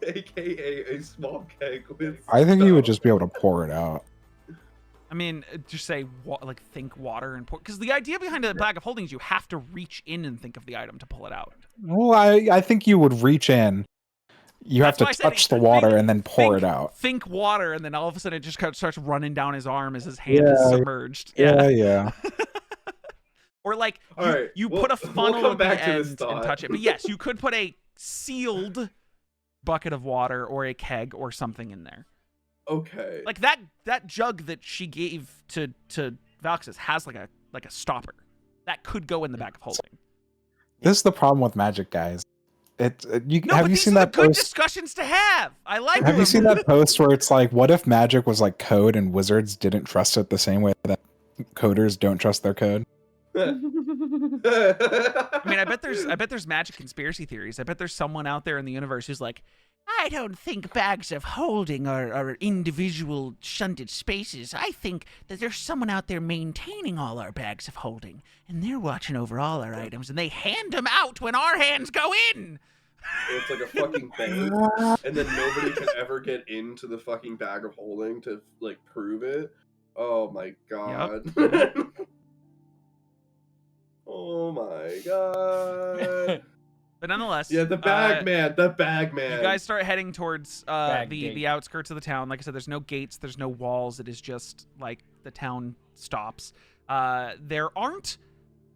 AKA a small keg with. I think you would stuff. just be able to pour it out. I mean, just say think water and pour. Because the idea behind a bag of holding is you have to reach in and think of the item to pull it out. Well, I think you would reach in. You have That's to why I said touch the water think- and then pour think- it out. Think water, and then all of a sudden it just kind of starts running down his arm as his hand is submerged. Yeah. Or like All you, right, you we'll- put a we'll funnel come at the back to this end thought. and touch it. But yes, you could put a sealed bucket of water or a keg or something in there. Okay. Like that jug that she gave to Valkus has like a stopper that could go in the bag of holding. This is the problem with Magic, guys. No, Have but you these seen are that the good post? discussions to have. I like Have you them. seen that post where it's like, what if Magic was like code and wizards didn't trust it the same way that coders don't trust their code? I mean, I bet there's Magic conspiracy theories. I bet there's someone out there in the universe who's like, I don't think bags of holding are individual shunted spaces. I think that there's someone out there maintaining all our bags of holding, and they're watching over all our items, and they hand them out when our hands go in. It's like a fucking bank, and then nobody can ever get into the fucking bag of holding to like prove it. Oh my god. Oh my god. But nonetheless, Yeah, the bag man. The bag man. you guys start heading towards Bag the gate. outskirts of the town. Like I said, there's no gates, there's no walls. It is just like the town stops. There aren't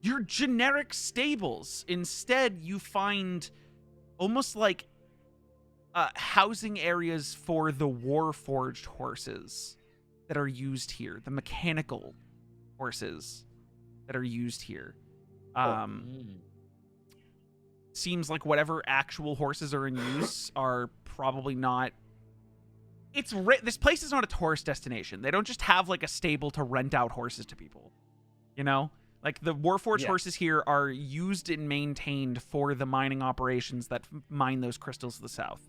your generic stables. Instead, you find almost like housing areas for the Warforged horses that are used here, the mechanical horses that are used here. Seems like whatever actual horses are in use are probably not. This place is not a tourist destination. They don't just have like a stable to rent out horses to people. You know, like the Warforged horses here are used and maintained for the mining operations that mine those crystals to the south.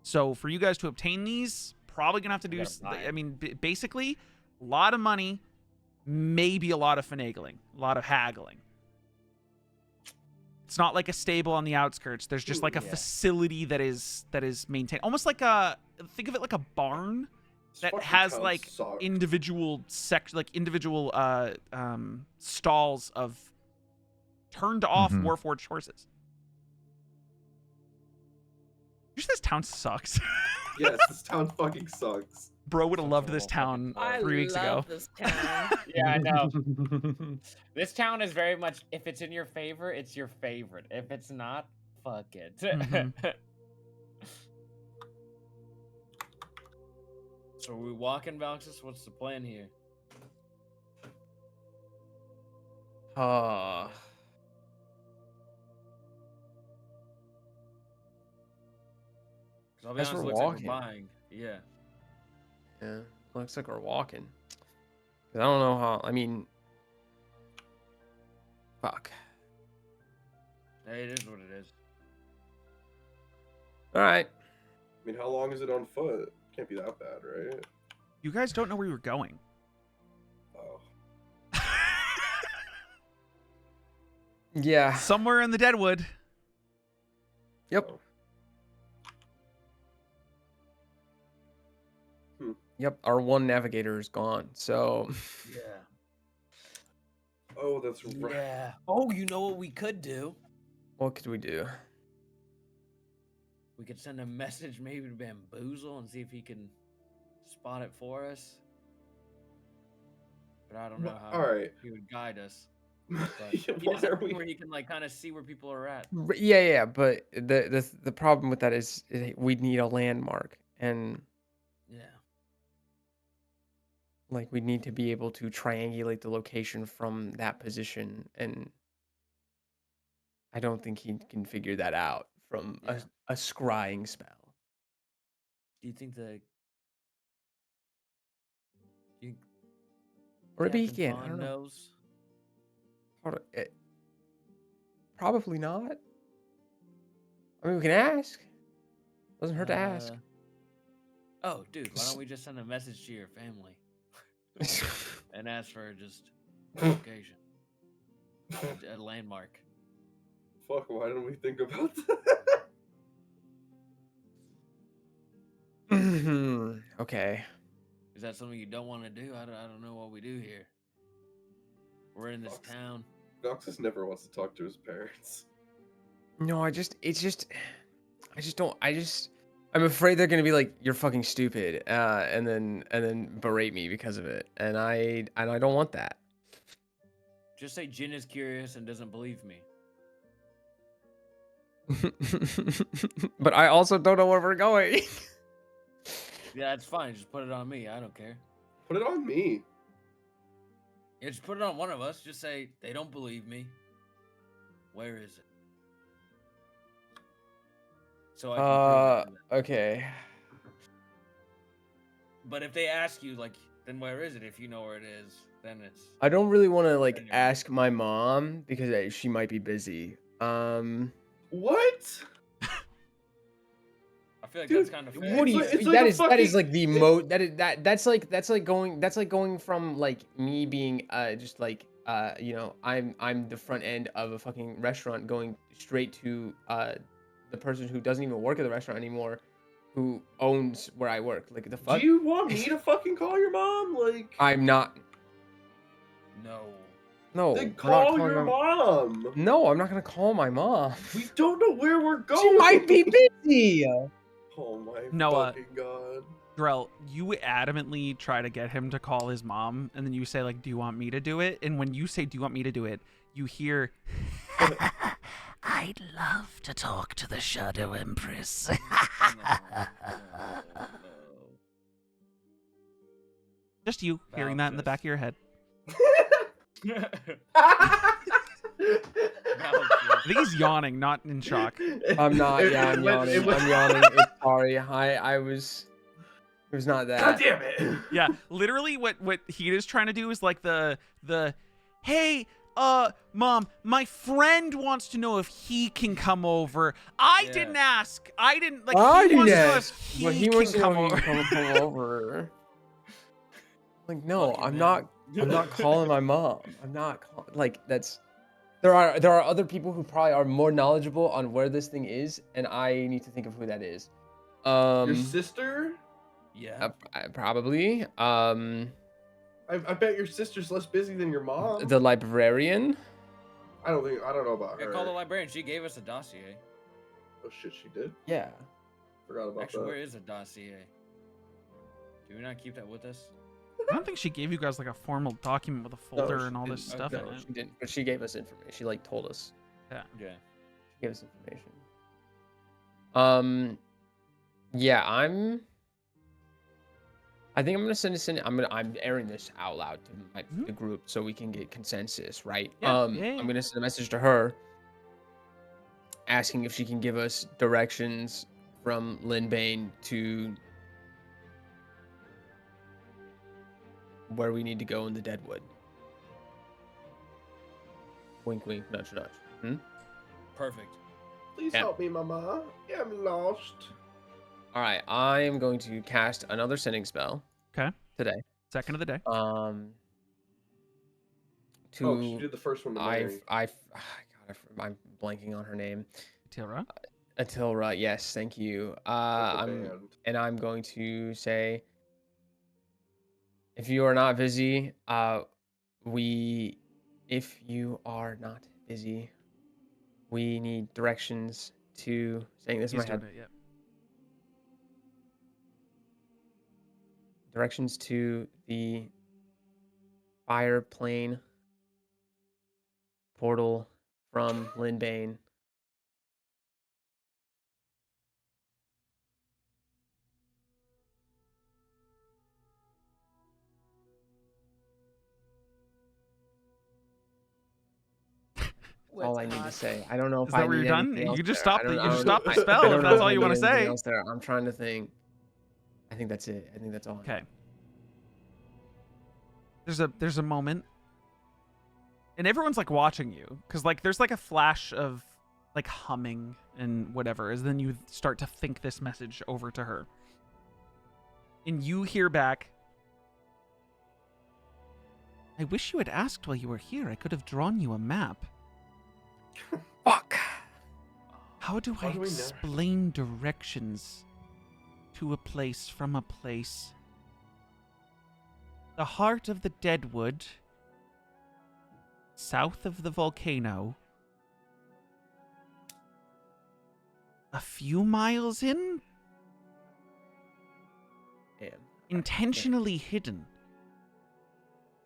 So for you guys to obtain these, probably gonna have to do. I mean, basically, a lot of money, maybe a lot of finagling, a lot of haggling. It's not like a stable on the outskirts. There's just like a facility that is maintained, almost like think of it like a barn that has like individual stalls of turned off Warforged horses. You said this town sucks. Yes, this town fucking sucks. Bro would have loved this town 3 weeks ago. This town. Yeah, I know. This town is very much, if it's in your favor, it's your favorite. If it's not, fuck it. So are we walking, Valxis? What's the plan here? I'll be honest, we're looks walking. like we're buying. Yeah. Yeah, looks like we're walking. 'Cause I don't know how. I mean, fuck. Hey, it is what it is. All right. I mean, how long is it on foot? Can't be that bad, right? You guys don't know where you're going. Oh. Yeah. Somewhere in the Deadwood. Yep. Yep. Our one navigator is gone. So. Yeah. Oh, that's right. Yeah. Oh, you know what we could do? What could we do? We could send a message maybe to Bamboozle and see if he can spot it for us. But I don't know how Alright. he would guide us. Yeah, But he why does are something we- where he can like kind of see where people are at. Yeah, but the problem with that is we'd need a landmark, and Yeah. like we need to be able to triangulate the location from that position, and I don't think he can figure that out from Yeah. a scrying spell. Do you think Or maybe he Captain can. I Vaughn don't know. knows? Probably not. I mean, we can ask. Doesn't hurt to ask. Oh, dude, why don't we just send a message to your family and ask for just a location, a landmark? Fuck, why didn't we think about that? Okay. Is that something you don't want to do? I don't know what we do here. We're in this Fuck. town. Noxus never wants to talk to his parents. No, I'm afraid they're gonna be like, you're fucking stupid, and then berate me because of it, and I don't want that. Just say Jin is curious and doesn't believe me. But I also don't know where we're going. Yeah, it's fine. Just put it on me. I don't care. Put it on me. Yeah, just put it on one of us. Just say they don't believe me. Where is it? So I can prove it to them. Okay. But if they ask you, like, then where is it? If you know where it is, then it's. I don't really want to like Anyway. ask my mom because she might be busy. What? I feel like Dude, that's kind of fair. What do you? It's like that a is like the that's like going from like me being just like you know, I'm the front end of a fucking restaurant going straight to the person who doesn't even work at the restaurant anymore, who owns where I work. Like the fuck. Do you want me to fucking call your mom? Like, I'm not. No. No. then we're not call calling your my- mom. No, I'm not gonna call my mom. We don't know where we're going. She might be busy. Oh my Noah. fucking god. Drell, you adamantly try to get him to call his mom, and then you say, like, do you want me to do it? And when you say, do you want me to do it, you hear, I'd love to talk to the Shadow Empress. No. Just you hearing that in the back of your head. I think he's yawning, not in shock. I'm not. Yeah, I'm yawning. I'm yawning. It's sorry. I was. It was not that. God damn it. Yeah, literally what he is trying to do is like the hey, Mom, my friend wants to know if he can come over. I didn't ask. I didn't like he wants to know if he wants can to come know if over. he can come over. Like, no, I'm not calling my mom. I'm not like that's. There are other people who probably are more knowledgeable on where this thing is, and I need to think of who that is. Your sister? Yeah. Probably. I bet your sister's less busy than your mom. The librarian. I don't know about I her. called the librarian. She gave us a dossier. Oh shit, she did. Yeah. Forgot about Actually, that. where is the dossier? Do we not keep that with us? I don't think she gave you guys like a formal document with a folder and all this stuff in No, it. she didn't. But she gave us information. She like told us. Yeah. Yeah. She gave us information. Yeah, I think I'm gonna send this in. I'm airing this out loud to the group so we can get consensus, right? Yeah, I'm gonna send a message to her asking if she can give us directions from Linbane to where we need to go in the Deadwood. Wink, wink, nudge, nudge. Perfect. Please Yeah. help me, Mama. Yeah, I'm lost. All right, I am going to cast another sending spell. Okay. Today. Second of the day. Oh, she did the first one to Mary. I'm blanking on her name. Tilra. Atilra, yes, thank you. I'm going to say, if you are not busy, we need directions to saying this in He's my head. doing it, yeah. Directions to the fire plane portal from Linbane. All I need to say. I don't know if Is that I where need you're done? anything else You just there. stop I the don't- you I just don't- stop the I spell don't if know that's if all I you need want to anything say. else there. I'm trying to think. I think that's it. I think that's all. Okay. There's a moment, and everyone's like watching you because like there's like a flash of like humming and whatever, as then you start to think this message over to her, and you hear back. I wish you had asked while you were here. I could have drawn you a map. Fuck. How do I do we know? explain directions to a place from a place? The heart of the Deadwood, south of the volcano, a few miles in, Damn. intentionally hidden.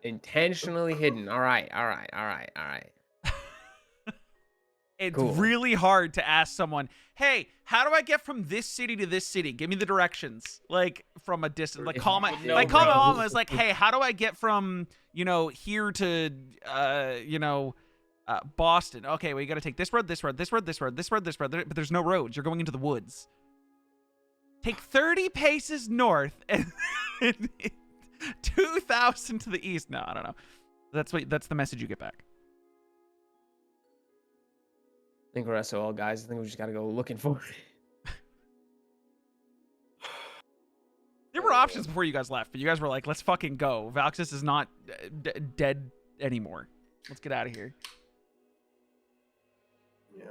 Intentionally hidden. All right. It's Cool. really hard to ask someone, hey, how do I get from this city to this city? Give me the directions. Like from a distance. Like If call you my would know like call my roads. mom is like, hey, how do I get from, here to Boston? Okay, well you gotta take this road, this road, this road, this road, this road, this road, but there's no roads. You're going into the woods. Take 30 paces north and 2,000 to the east. No, I don't know. That's the message you get back. I think we're SOL guys. I think we just gotta go looking for it. There were options before you guys left, but you guys were like, let's fucking go. Valxis is not dead anymore. Let's get out of here. Yeah.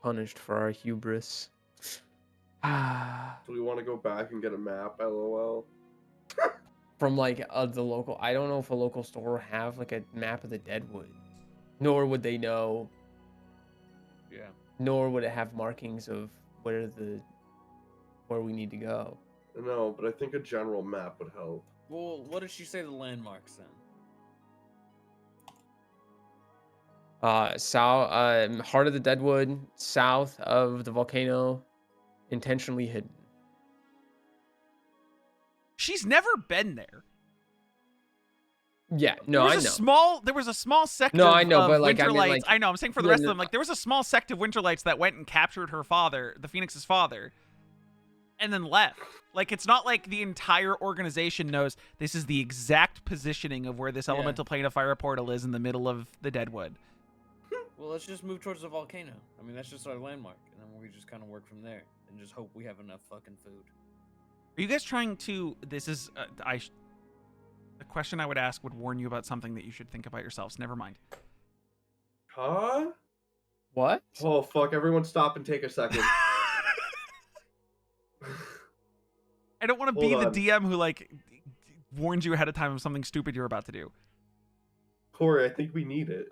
Punished for our hubris. Do we want to go back and get a map? LOL. From like the local, I don't know if a local store will have like a map of the Deadwood, nor would they know. Yeah. Nor would it have markings of where we need to go. No, but I think a general map would help. Well, what did she say the landmarks then? South, Heart of the Deadwood, south of the volcano, intentionally hidden. She's never been there. Yeah, no, I know. There was a small sect No, of, I know, of but, like, Winter I mean, Lights. like, I know. I'm saying for the yeah, rest of no, them, like there was a small sect of Winter Lights that went and captured her father, the Phoenix's father, and then left. Like it's not like the entire organization knows this is the exact positioning of where this elemental plane of fire portal is in the middle of the Deadwood. Well, let's just move towards the volcano. I mean, that's just our landmark, and then we just kind of work from there, and just hope we have enough fucking food. Are you guys trying to? This is the question I would ask would warn you about something that you should think about yourselves. Never mind. Huh? What? Oh fuck! Everyone, stop and take a second. I don't want to be Hold the on. DM who like warns you ahead of time of something stupid you're about to do. Corey, I think we need it.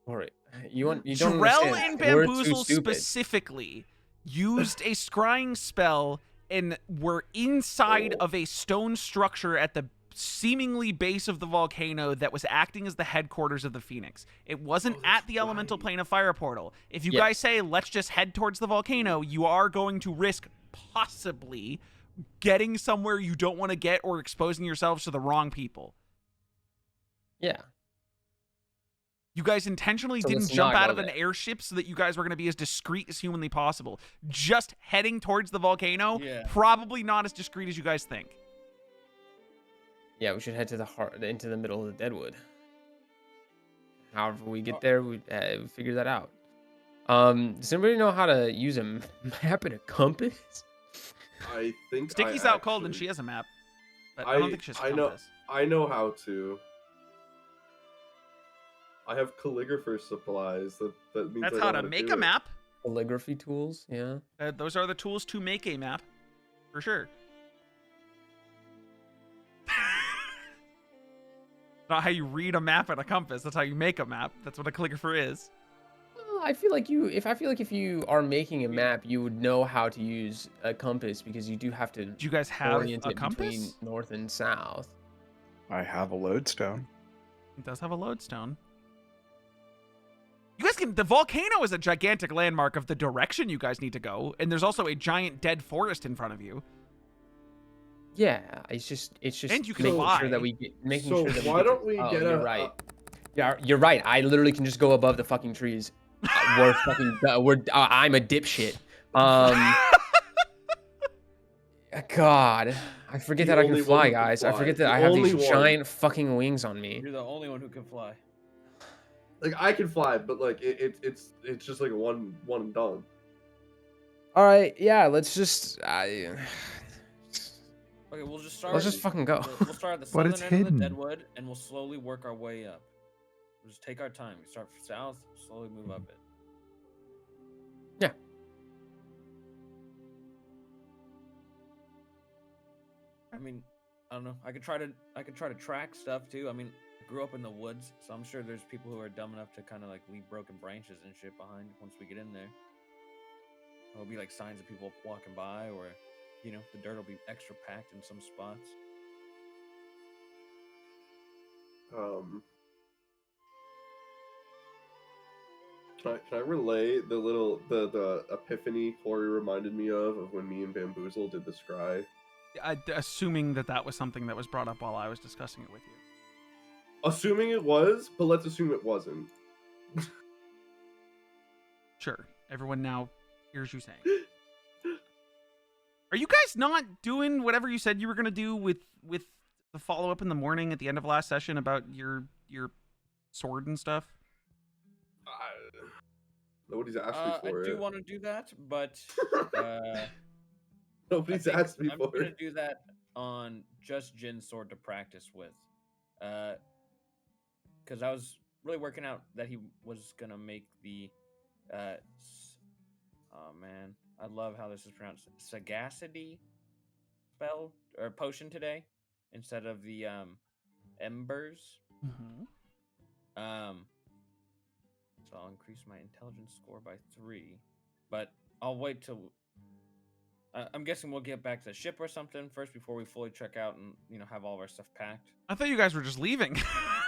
All right, you don't Jarell understand. and We're too Bamboozle stupid. specifically used a scrying spell and were inside of a stone structure at the seemingly base of the volcano that was acting as the headquarters of the Phoenix. It wasn't at the elemental plane of fire portal. If you guys say, let's just head towards the volcano, you are going to risk possibly getting somewhere you don't want to get or exposing yourselves to the wrong people. Yeah. You guys intentionally So didn't let's jump not out go of an there. airship so that you guys were going to be as discreet as humanly possible. Just heading towards the volcano, Yeah. probably not as discreet as you guys think. Yeah, we should head to the heart, into the middle of the Deadwood. However we get there, we figure that out. Does anybody know how to use a map and a compass? I think Sticky's I out cold and actually- she has a map. But I don't think she has a I know. compass. I know how to. I have calligrapher supplies. That means That's I how know to to make do a it. map. Calligraphy tools, yeah. Those are the tools to make a map, for sure. Not how you read a map and a compass. That's how you make a map. That's what a calligrapher is. I feel like if you are making a map, you would know how to use a compass because you do have to Do you guys have orient a it between compass? north and south. I have a lodestone. It does have a lodestone. You guys can. The volcano is a gigantic landmark of the direction you guys need to go, and there's also a giant dead forest in front of you. Yeah, it's just And you can making fly. sure that we get making So sure that why we get don't we get you're a- right. Yeah, you're right. I literally can just go above the fucking trees. We're fucking. I'm a dipshit. God, I forget The that I can only one fly, who can guys. I fly. forget that The I have these only one. giant fucking wings on me. You're the only one who can fly. Like I can fly, but like it's just like a one and done. All right, yeah. Let's just. Okay, we'll just start. Let's just fucking go. We'll start at the But southern it's end of hidden. the Deadwood, and we'll slowly work our way up. We'll just take our time. We start south, slowly move up it. Yeah. I mean, I don't know. I could try to track stuff too. I mean, I grew up in the woods, so I'm sure there's people who are dumb enough to kind of like leave broken branches and shit behind once we get in there. There'll be like signs of people walking by, or you know, the dirt will be extra packed in some spots. Can I relay the epiphany Corey reminded me of when me and Bamboozle did the scry? Assuming that was something that was brought up while I was discussing it with you. Assuming it was, but let's assume it wasn't. Sure. Everyone now hears you saying. Are you guys not doing whatever you said you were gonna do with the follow up in the morning at the end of last session about your sword and stuff? Nobody's asked me I for do it. want to do that, but Nobody's I think asked me I'm for gonna it. do that on just Jin's sword to practice with, because I was really working out that he was gonna make the, oh man, I love how this is pronounced, sagacity spell or potion today instead of the embers. Mm-hmm. So I'll increase my intelligence score by 3, but I'll wait till I'm guessing we'll get back to the ship or something first before we fully check out and have all of our stuff packed. I thought you guys were just leaving.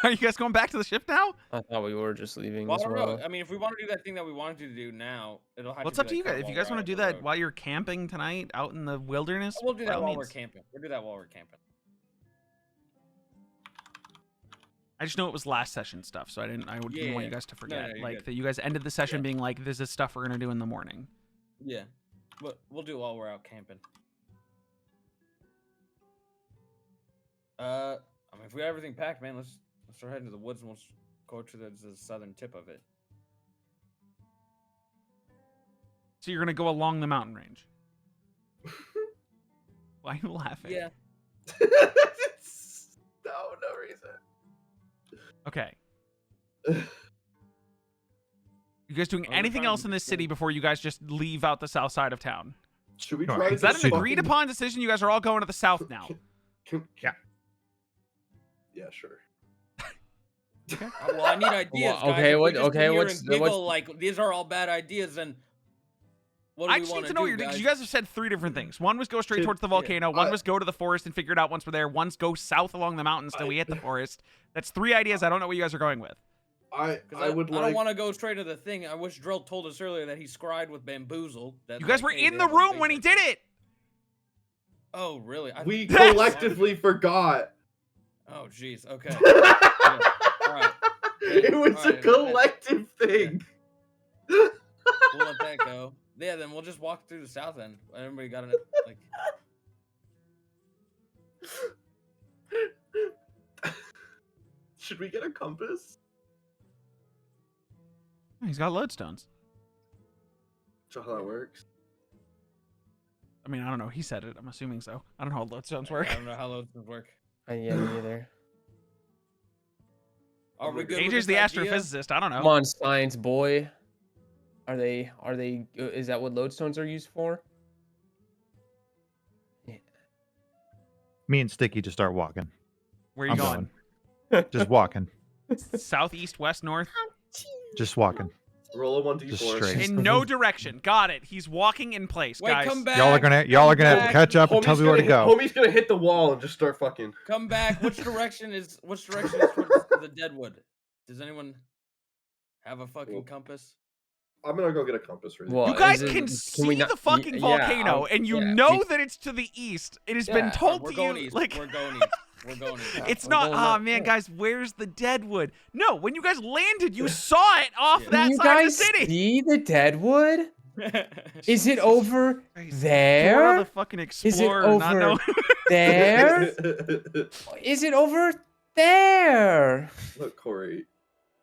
Are you guys going back to the ship now? I thought we were just leaving Well, I as don't well. know. I mean, if we want to do that thing that we wanted to do now, it'll have What's to up be to you like, guys? kinda If you while guys we're want to out do on the that road. while you're camping tonight out in the wilderness, We'll do by that all while we're means. camping. We'll do that while we're camping. I just know it was last session stuff, so I didn't want you Yeah. guys to No, forget. you're Like good. that you guys ended the session Yeah. being like, "This is stuff we're gonna do in the morning." Yeah, but we'll do it while we're out camping. I mean, if we have everything packed, man, let's start heading to the woods and we'll go to the southern tip of it. So you're gonna go along the mountain range. Why are you laughing? Yeah. No reason. Okay. You guys doing Well, we're anything trying else to in be this city cool. before you guys just leave out the south side of town? Should we No, try to Is that get an a agreed fucking- upon decision? You guys are all going to the south now. Yeah. Yeah, sure. Well, I need ideas, Well, guys. okay, If we what- just sit okay, here what's and the- what's- giggle like these are all bad ideas, then what do I we just want need to know what do, you're doing. guys? You guys have said 3 different things. One was go straight Dude, towards the yeah. volcano. One I- was go to the forest and figure it out once we're there. One's go south along the mountains till we hit the forest. That's 3 ideas. I don't know what you guys are going with. I 'Cause would I like. don't want to go straight to the thing. I wish Drill told us earlier that he scried with bamboozle. That, You guys like, were hey, in they the have a room base when he right did there. it. Oh, really? We That's- collectively forgot. Oh, jeez. Okay. Yeah. All right. It was All a right, collective thing. We'll let that go. Yeah, then we'll just walk through the south end. Everybody got it. Like, Should we get a compass? He's got lodestones. Is that how that works? I mean, I don't know. He said it. I'm assuming so. I don't know how lodestones work. I don't know how those things work. Yeah, me neither. Are we good? with AJ's this the idea? astrophysicist. I don't know. Come on, science boy. Are they? Is that what lodestones are used for? Me and Sticky just start walking. Where are you I'm going? Just walking. Southeast, west, north? Just walking. Roll a 1d4. Just straight. In no direction. Got it. He's walking in place, Wait, guys. come back. Y'all are gonna have to back. catch up and tell me where to go. Homie's gonna hit the wall and just start fucking. Come back. Which direction is towards the Deadwood? Does anyone have a fucking Well, compass? I'm gonna go get a compass for you. Well, You guys is it- can we see not- the fucking yeah, volcano, and you yeah, know that it's to the east. It has been Yeah, told We're to going you, east. like, We're going east. We're going east. it's we're not. going Ah, up, man, yeah. guys, where's the Deadwood? No, when you guys landed, you saw it off Yeah. that you side of the guys city. see the Deadwood? Is it over Christ. Florida there? the fucking explorer, not over know. There? Is it over there? Look, Corey,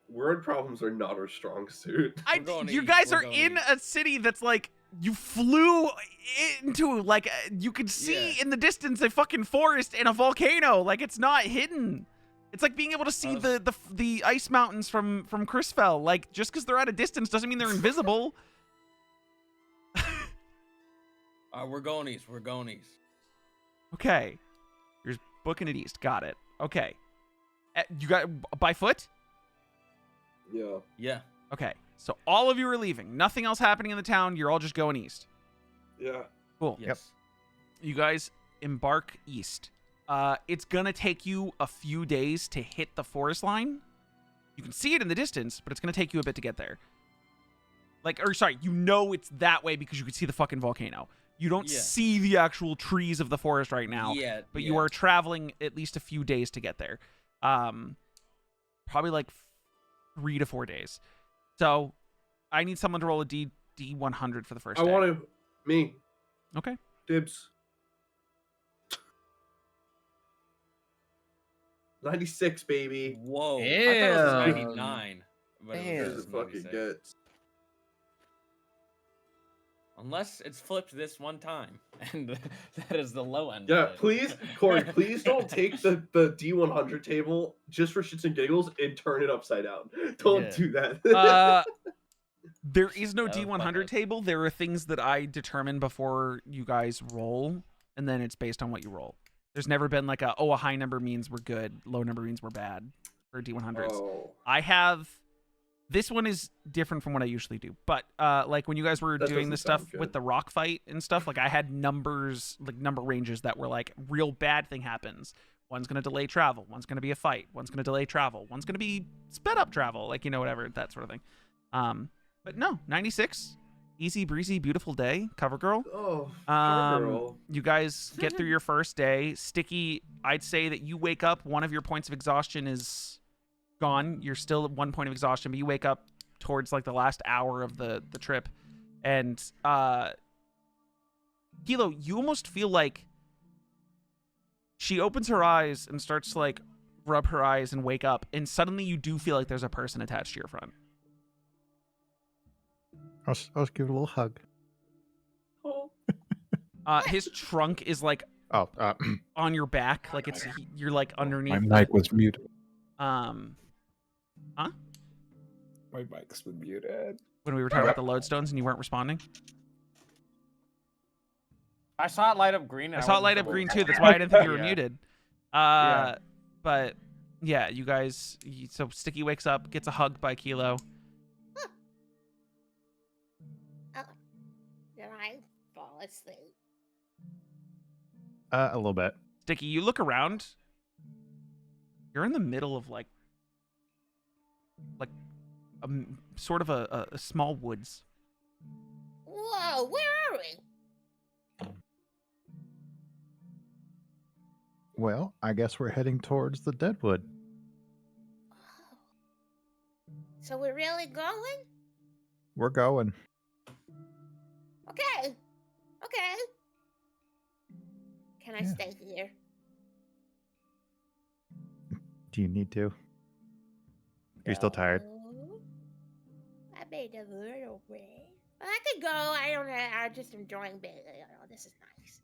word problems are not our strong suit. We're going You east, guys we're are going in east. a city that's like you flew into, like you could see Yeah. in the distance a fucking forest and a volcano. Like it's not hidden. It's like being able to see was- the ice mountains from Chrisfell. Like just because they're at a distance doesn't mean they're invisible. We're going east. We're going east. Okay, you're booking it east. Got it. Okay, you got by foot. Yeah. Yeah. Okay, so all of you are leaving. Nothing else happening in the town. You're all just going east. Yeah. Cool. Yes. You guys embark east. It's gonna take you a few days to hit the forest line. You can see it in the distance, but it's gonna take you a bit to get there. You know it's that way because you can see the fucking volcano. You don't Yeah. see the actual trees of the forest right now, Yeah. but you are traveling at least a few days to get there. Probably like 3 to 4 days. So I need someone to roll a D100 for the first I day. want to. Me. Okay. Dibs. 96, baby. Whoa. I thought it was Damn. 99. But it Damn. was As it fucking 96. gets. Unless it's flipped this one time, and that is the low end. Yeah, of it. please, Corey, please don't take the D100 table just for shits and giggles and turn it upside down. Don't Yeah. do that. There is no That was D100 pointless. table. There are things that I determine before you guys roll, and then it's based on what you roll. There's never been like a high number means we're good, low number means we're bad for D100s. Oh. I have This one is different from what I usually do, but like when you guys were That doing the doesn't sound stuff with good. the rock fight and stuff, like I had numbers, like number ranges that were like real bad thing happens. One's gonna delay travel. One's gonna be a fight. One's gonna delay travel. One's gonna be sped up travel. Like whatever that sort of thing. But no, 96, easy breezy, beautiful day. Cover girl. Oh, girl. You guys get through your first day. Sticky, I'd say that you wake up. One of your points of exhaustion is gone. You're still at 1 point of exhaustion, but you wake up towards like the last hour of the trip, and Kelo, you almost feel like she opens her eyes and starts to like rub her eyes and wake up, and suddenly you do feel like there's a person attached to your front. I'll just give it a little hug. Oh. His trunk is like Oh, on your back, like you're like underneath. My mic was muted. Huh? My mic's been muted. When we were talking about the lodestones and you weren't responding. I saw it light up green. I And saw it wasn't light up sure green what too. was That's going why I didn't think you were on. muted. Yeah. But yeah, you guys. So Sticky wakes up, gets a hug by Kelo. Did I fall asleep? a little bit. Sticky, you look around. You're in the middle of like a sort of a small woods. Whoa, where are we? Well, I guess we're heading towards the Deadwood. So we're really going? We're going. Okay. Okay. Can I Yeah. stay here? Do you need to? Are you still tired? No. I made a little bit. Well, I could go. I don't know. I'm just enjoying being. Oh, this is nice.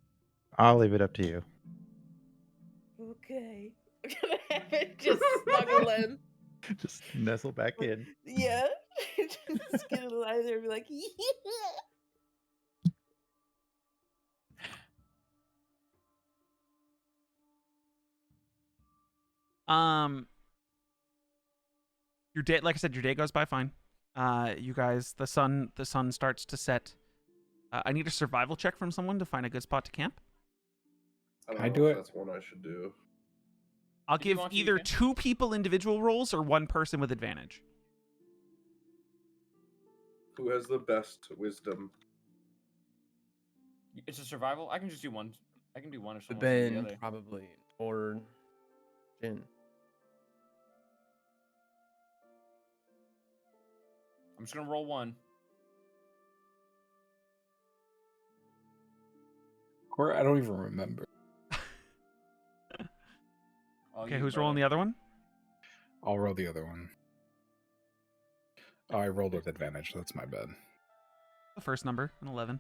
I'll leave it up to you. Okay. I'm gonna have it just snuggle in. Just nestle back in. Yeah. Just gonna lie there and be like, yeah. Your day, like I said, your day goes by fine. You guys, the sun starts to set. I need a survival check from someone to find a good spot to camp. I I don't do know if it? that's one I should do. I'll If you give want to, you either can. 2 people individual rolls or 1 person with advantage. Who has the best wisdom? It's a survival. I can just do one. I can do one if someone wants to do the Ben other. probably or Jin. I'm just gonna roll one. Or I don't even remember. Okay, who's rolling the other one? I'll roll the other one. Oh, I rolled with advantage. That's my bad. The first number, an 11.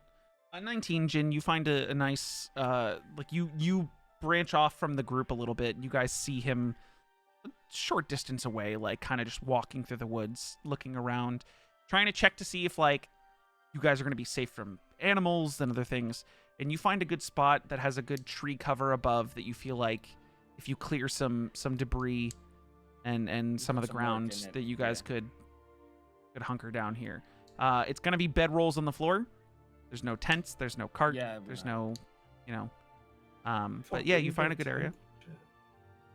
19, Jin, you find a nice, like you branch off from the group a little bit. You guys see him a short distance away, like kind of just walking through the woods, looking around, trying to check to see if like you guys are going to be safe from animals and other things. And you find a good spot that has a good tree cover above that you feel like if you clear some debris and some of put the some work ground in it, that you guys yeah. could hunker down here. It's going to be bedrolls on the floor. There's no tents. There's no cart. Yeah, There's we're no, but yeah, you find a good area.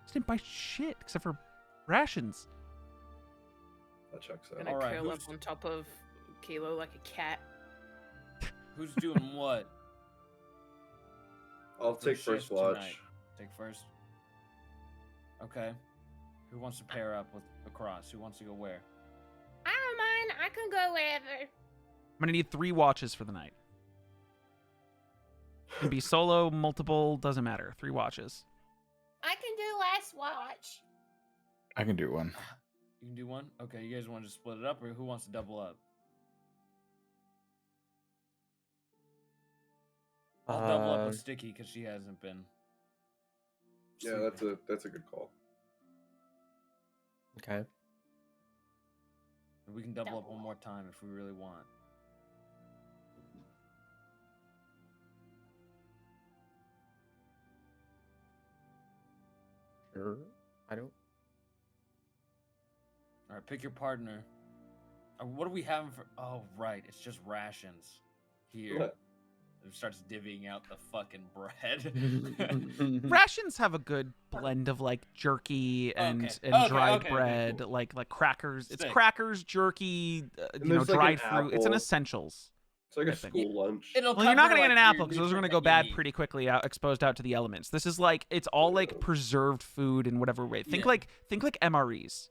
Just didn't buy shit except for rations. That checks out. Gonna Alright, curl up who's- on top of Kelo like a cat. Who's doing what? I'll for take first shift watch. tonight? Take first. Okay. Who wants to pair up with across? Who wants to go where? I don't mind. I can go wherever. I'm gonna need 3 watches for the night. It can be solo, multiple, doesn't matter. 3 watches. I can do last watch. I can do one. You can do one? Okay, you guys want to just split it up, or who wants to double up? I'll double up with Sticky because she hasn't been. Yeah, sleeping. that's a good call. Okay. We can double up Double one more time if we really want. Sure. I don't. All right, pick your partner. What do we have for? Oh, right. It's just rations here. What? It starts divvying out the fucking bread. Rations have a good blend of like jerky and Okay, and okay, dried okay, bread, cool. like crackers. It's Sick. crackers, jerky, And you know, there's, like, dried an fruit. It's an apple. essentials. It's like a I think. school lunch. It'll Well, you're not cover, gonna get like, an your apple because those are gonna nutrients go that you bad need. pretty quickly, exposed out to the elements. This is like it's all like preserved food in whatever way. Think Yeah. like MREs.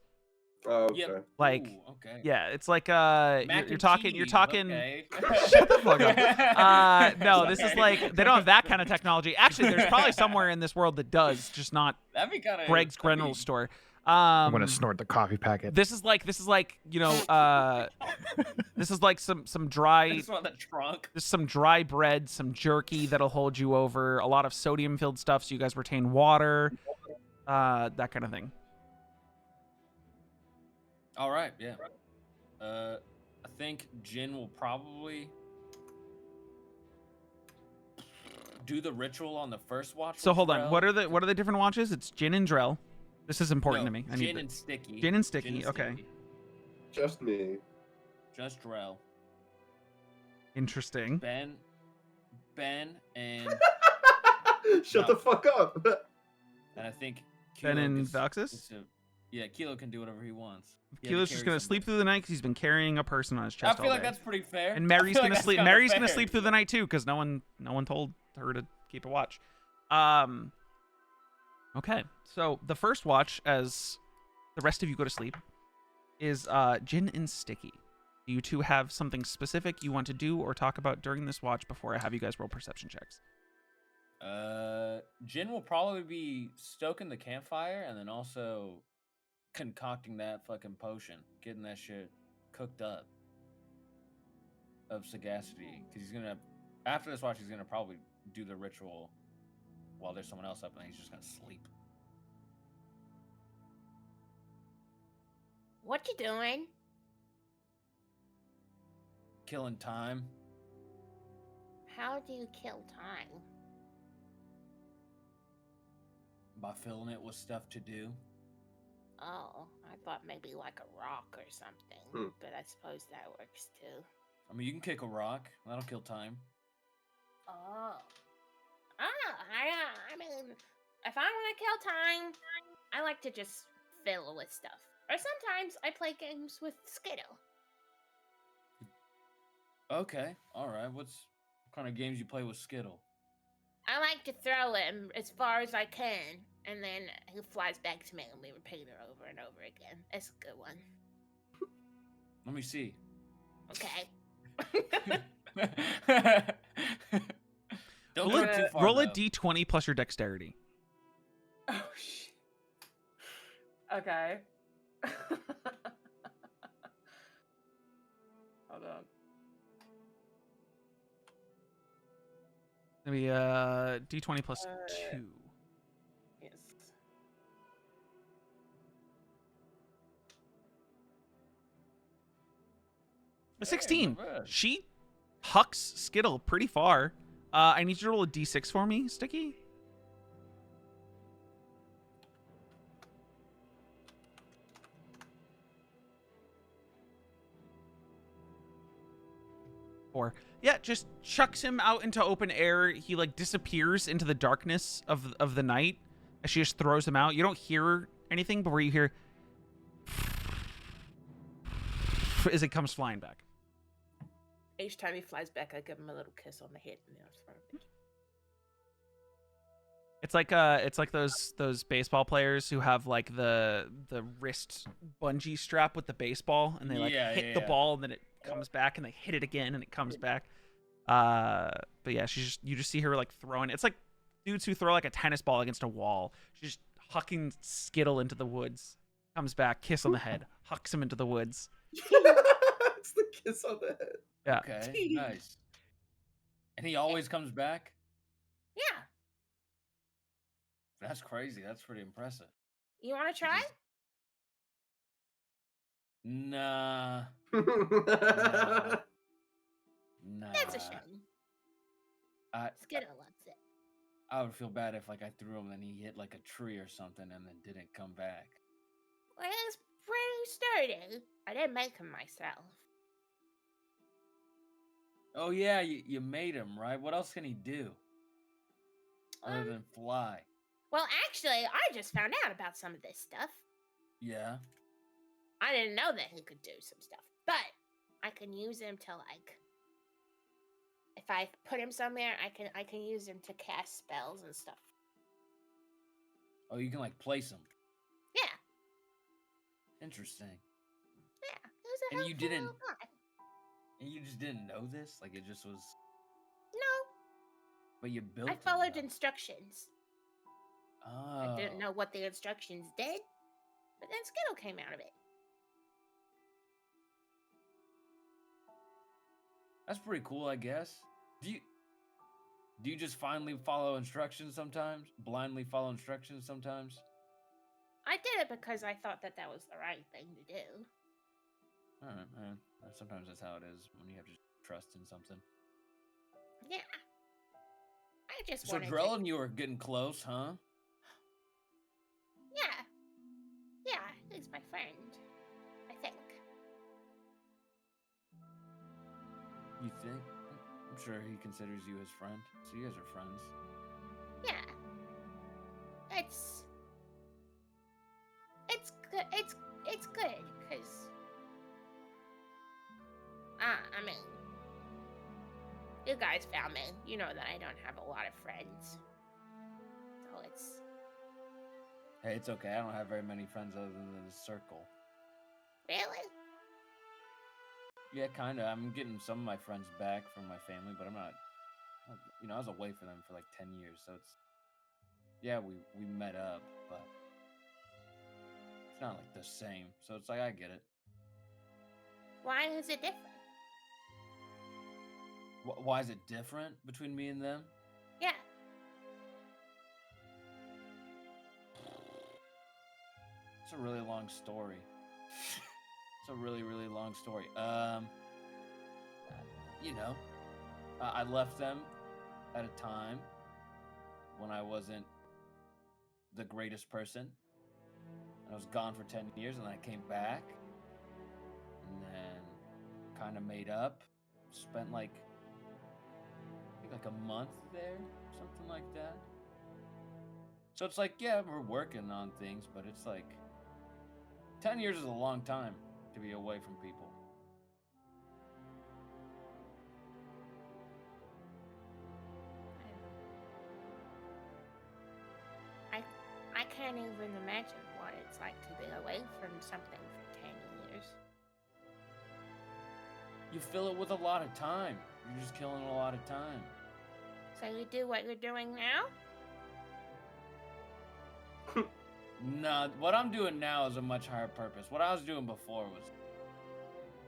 Oh, okay. Yep. Like, Ooh, okay. yeah, it's like Mac you're and talking cheese, okay. Shut the fuck up. No, this is Okay. like they don't have that kind of technology. Actually, there's probably somewhere in this world that does, just not That'd be kind of Greg's General Store. I'm gonna snort the coffee packet. This is like you know this is like some I dry just want the trunk. there's some dry bread, some jerky that'll hold you over, a lot of sodium filled stuff so you guys retain water, that kind of thing. All right, yeah. I think Jin will probably do the ritual on the first watch. So with hold on, Drell. what are the different watches? It's Jin and Drell. This is important No, to me. I Jin need and Sticky. Jin and Sticky, okay. Just me. Just Drell. Interesting. Ben and Shut No. the fuck up. I think Ben Kelo and gets- Valxis? gets to- yeah, Kelo can do whatever he wants. He had to Keelo's just carry gonna sleep somebody. through the night because he's been carrying a person on his I chest feel all like day. that's pretty fair. And I Mary's feel like gonna that's sleep. kinda Mary's gonna fair. sleep through the night too because no one told her to keep a watch. Okay, so the first watch, as the rest of you go to sleep, is Jin and Sticky. Do you two have something specific you want to do or talk about during this watch before I have you guys roll perception checks? Jin will probably be stoking the campfire and then also concocting that fucking potion, getting that shit cooked up of sagacity. Because he's gonna, after this watch, he's gonna probably do the ritual while there's someone else up, and he's just gonna sleep. What you doing? Killing time. How do you kill time? By filling it with stuff to do. Oh, I thought maybe like a rock or something, but I suppose that works too. I mean, you can kick a rock. That'll kill time. Oh. I mean, if I want to kill time, I like to just fill with stuff. Or sometimes I play games with Skittle. Okay, all right. What kind of games you play with Skittle? I like to throw him as far as I can, and then he flies back to me and we repeat it over and over again. It's a good one. Let me see. Okay. Don't Roll go too far. roll a though. d20 plus your dexterity. Oh shit. Okay. Hold on. Maybe d20 plus 2. Yes. A 16. not bad. She hucks Skittle pretty far. I need you to roll a d6 for me, Sticky. Four. Yeah, just chucks him out into open air. He like disappears into the darkness of the night as she just throws him out. You don't hear anything, but where you hear as it comes flying back. Each time he flies back, I give him a little kiss on the head and then I throw him. It's like those baseball players who have like the wrist bungee strap with the baseball and they like hit the ball and then it comes back and they hit it again and it comes back. But yeah, you just see her like throwing. It's like dudes who throw like a tennis ball against a wall. She's just hucking Skittle into the woods. Comes back, kiss on the head, hucks him into the woods. It's the kiss on the head. Yeah. Okay, nice. And he always comes back? Yeah. That's crazy. That's pretty impressive. You want to try? Nah. Nah. Nah. That's a shame. Skittle loves it. I would feel bad if like I threw him and he hit like a tree or something and then didn't come back. Well, it's pretty sturdy. I didn't make him myself. Oh yeah, you made him, right? What else can he do other than fly? Well, actually, I just found out about some of this stuff. Yeah. I didn't know that he could do some stuff, but I can use him to like. If I put him somewhere, I can use him to cast spells and stuff. Oh, you can like place him. Yeah, Interesting. yeah. He was a And you helpful didn't- little guy. And you just didn't know this? Like it just was. No, But you built. I him, followed though. instructions. Oh. I didn't know what the instructions did, but then Skittle came out of it. That's pretty cool, I guess. Do you just finally follow instructions sometimes? Blindly follow instructions sometimes? I did it because I thought that was the right thing to do. Alright, man. Sometimes that's how it is when you have to trust in something. Yeah. I just So wanted Drell to... and you are getting close, huh? Yeah. Yeah, he's my friend. I think. You think? I'm sure he considers you his friend. So you guys are friends. Yeah. It's good. It's good because I mean, you guys found me. You know that I don't have a lot of friends, so it's Hey, it's okay. I don't have very many friends other than the circle. really. Yeah, kind of. I'm getting some of my friends back from my family, but I'm not. I was away from them for like 10 years, so it's. Yeah, we met up, but it's not like the same. So it's like I get it. Why is it different? Why is it different between me and them? Yeah. It's a really long story. It's a really, really long story. I left them at a time when I wasn't the greatest person. I was gone for 10 years, and then I came back, and then kind of made up. Spent like a month there, something like that. So it's like, yeah, we're working on things, but it's like 10 years is a long time to be away from people. I can't even imagine what it's like to be away from something for 10 years. You fill it with a lot of time. You're just killing a lot of time. So you do what you're doing now? No, what I'm doing now is a much higher purpose. What I was doing before was,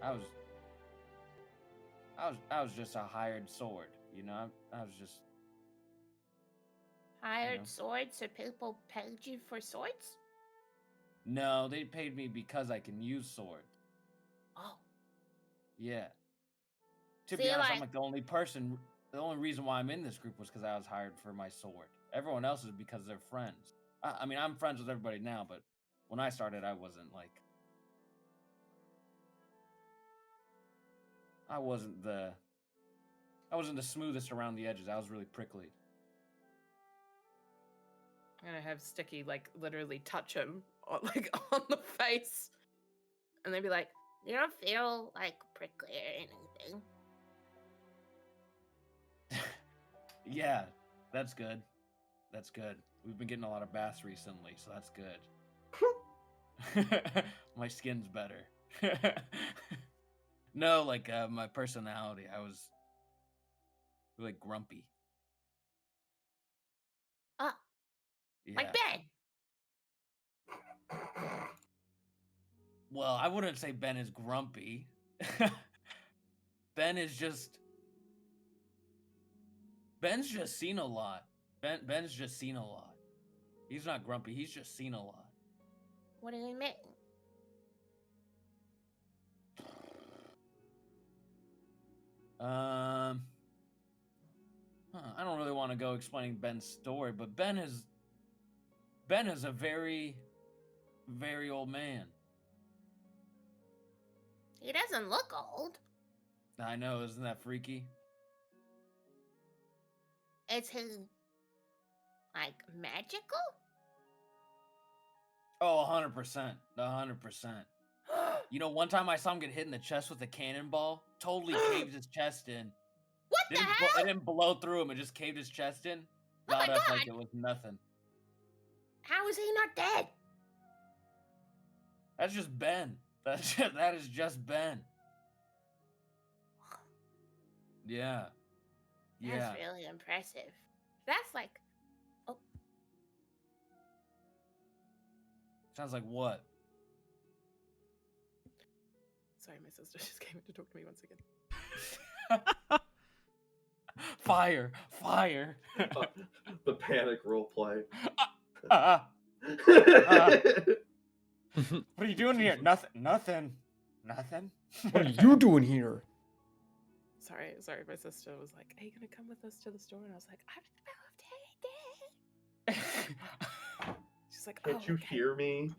I was just a hired sword. I was just Hired swords so people paid you for swords? no. They paid me because I can use swords. Oh. Yeah. To See, be honest, I'm like- like the only person. The only reason why I'm in this group was because I was hired for my sword. Everyone else is because they're friends. I mean, I'm friends with everybody now, but when I started, I wasn't like. I wasn't the smoothest around the edges. I was really prickly. I'm gonna have Sticky like literally touch him on, on the face, and they'd be like, You don't feel like prickly or anything. Yeah, that's good. That's good. We've been getting a lot of baths recently, so that's good. My skin's better. No, like my personality. I was really grumpy. Oh. Yeah. Like Ben. Well, I wouldn't say Ben is grumpy. Ben's just seen a lot. Ben's just seen a lot. He's not grumpy. He's just seen a lot. What do you mean? I don't really want to go explaining Ben's story, but Ben is a very, very old man. He doesn't look old. I know, isn't that freaky? Is he like magical? Oh, 100%. 100%. You know, one time I saw him get hit in the chest with a cannonball. Totally caved his chest in. What the hell? It didn't blow through him. It just caved his chest in. Oh my Got up like God. it was nothing. How is he not dead? That's just Ben. That is just Ben. Yeah. Yeah. That's really impressive. That's like, Sounds like what? Sorry, my sister just came in to talk to me once again. Fire! Fire! The panic role play. What are you doing here? Nothing. What are you doing here? Sorry, my sister was like, "Are you gonna come with us to the store?" And I was like, "I'm in the middle of day." She's like, Can't "Oh, you okay." hear me?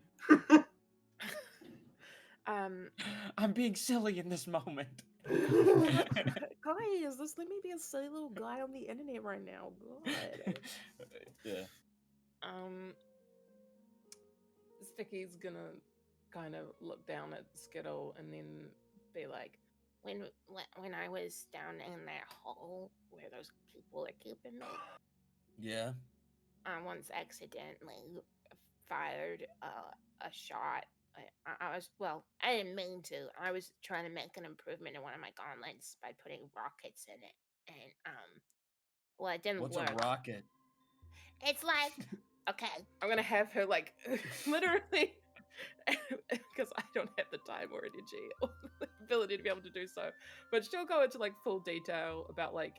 I'm being silly in this moment. Guys, just let me be a silly little guy on the internet right now. God. Yeah. Sticky's gonna kind of look down at Skittle and then be like, when I was down in that hole where those people are keeping me, Yeah. I once accidentally fired a shot. I didn't mean to. I was trying to make an improvement in one of my gauntlets by putting rockets in it, and it didn't What's work. a rocket? It's like, okay, I'm gonna have her like literally, because I don't have the time or energy or the ability to be able to do so, but she'll go into like full detail about like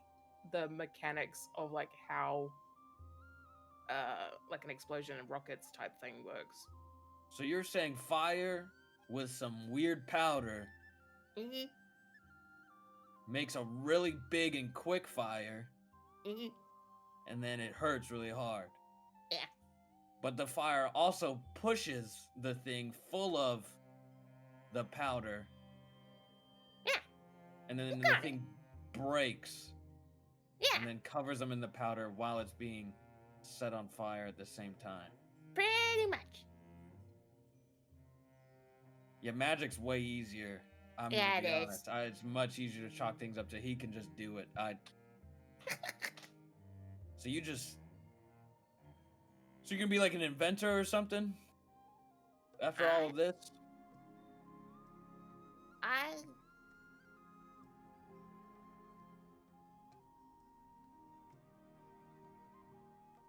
the mechanics of like how like an explosion and rockets type thing works. So you're saying fire with some weird powder mhm, makes a really big and quick fire, mhm, and then it hurts really hard. Yeah. But the fire also pushes the thing full of the powder. Yeah. And then You the got it. thing breaks yeah, and then covers them in the powder while it's being set on fire at the same time. pretty much. Yeah, magic's way easier. I'm Yeah, gonna be it is. honest. It's much easier to chalk things up to he can just do it. So you can be like an inventor or something? After all of this?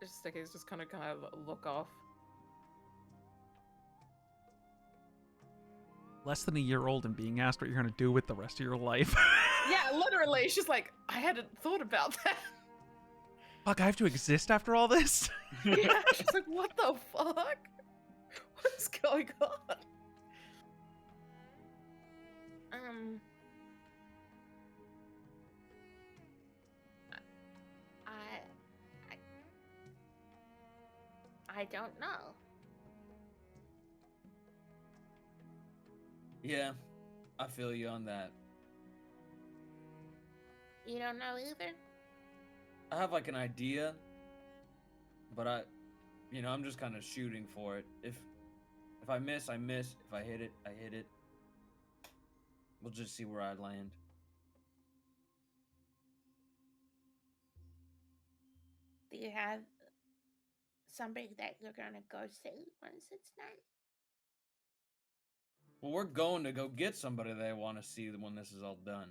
Sticky's just kind of look off. Less than a year old and being asked what you're gonna do with the rest of your life. Yeah, literally. She's like, I hadn't thought about that. Fuck, I have to exist after all this? Yeah, she's like, what the fuck? What's going on? I don't know. Yeah, I feel you on that. You don't know either? I have like an idea, but I'm just kind of shooting for it. If I miss, I miss. If I hit it, I hit it. We'll just see where I land. Do you have somebody that you're gonna go see once it's done? Well, we're going to go get somebody that I want to see when this is all done.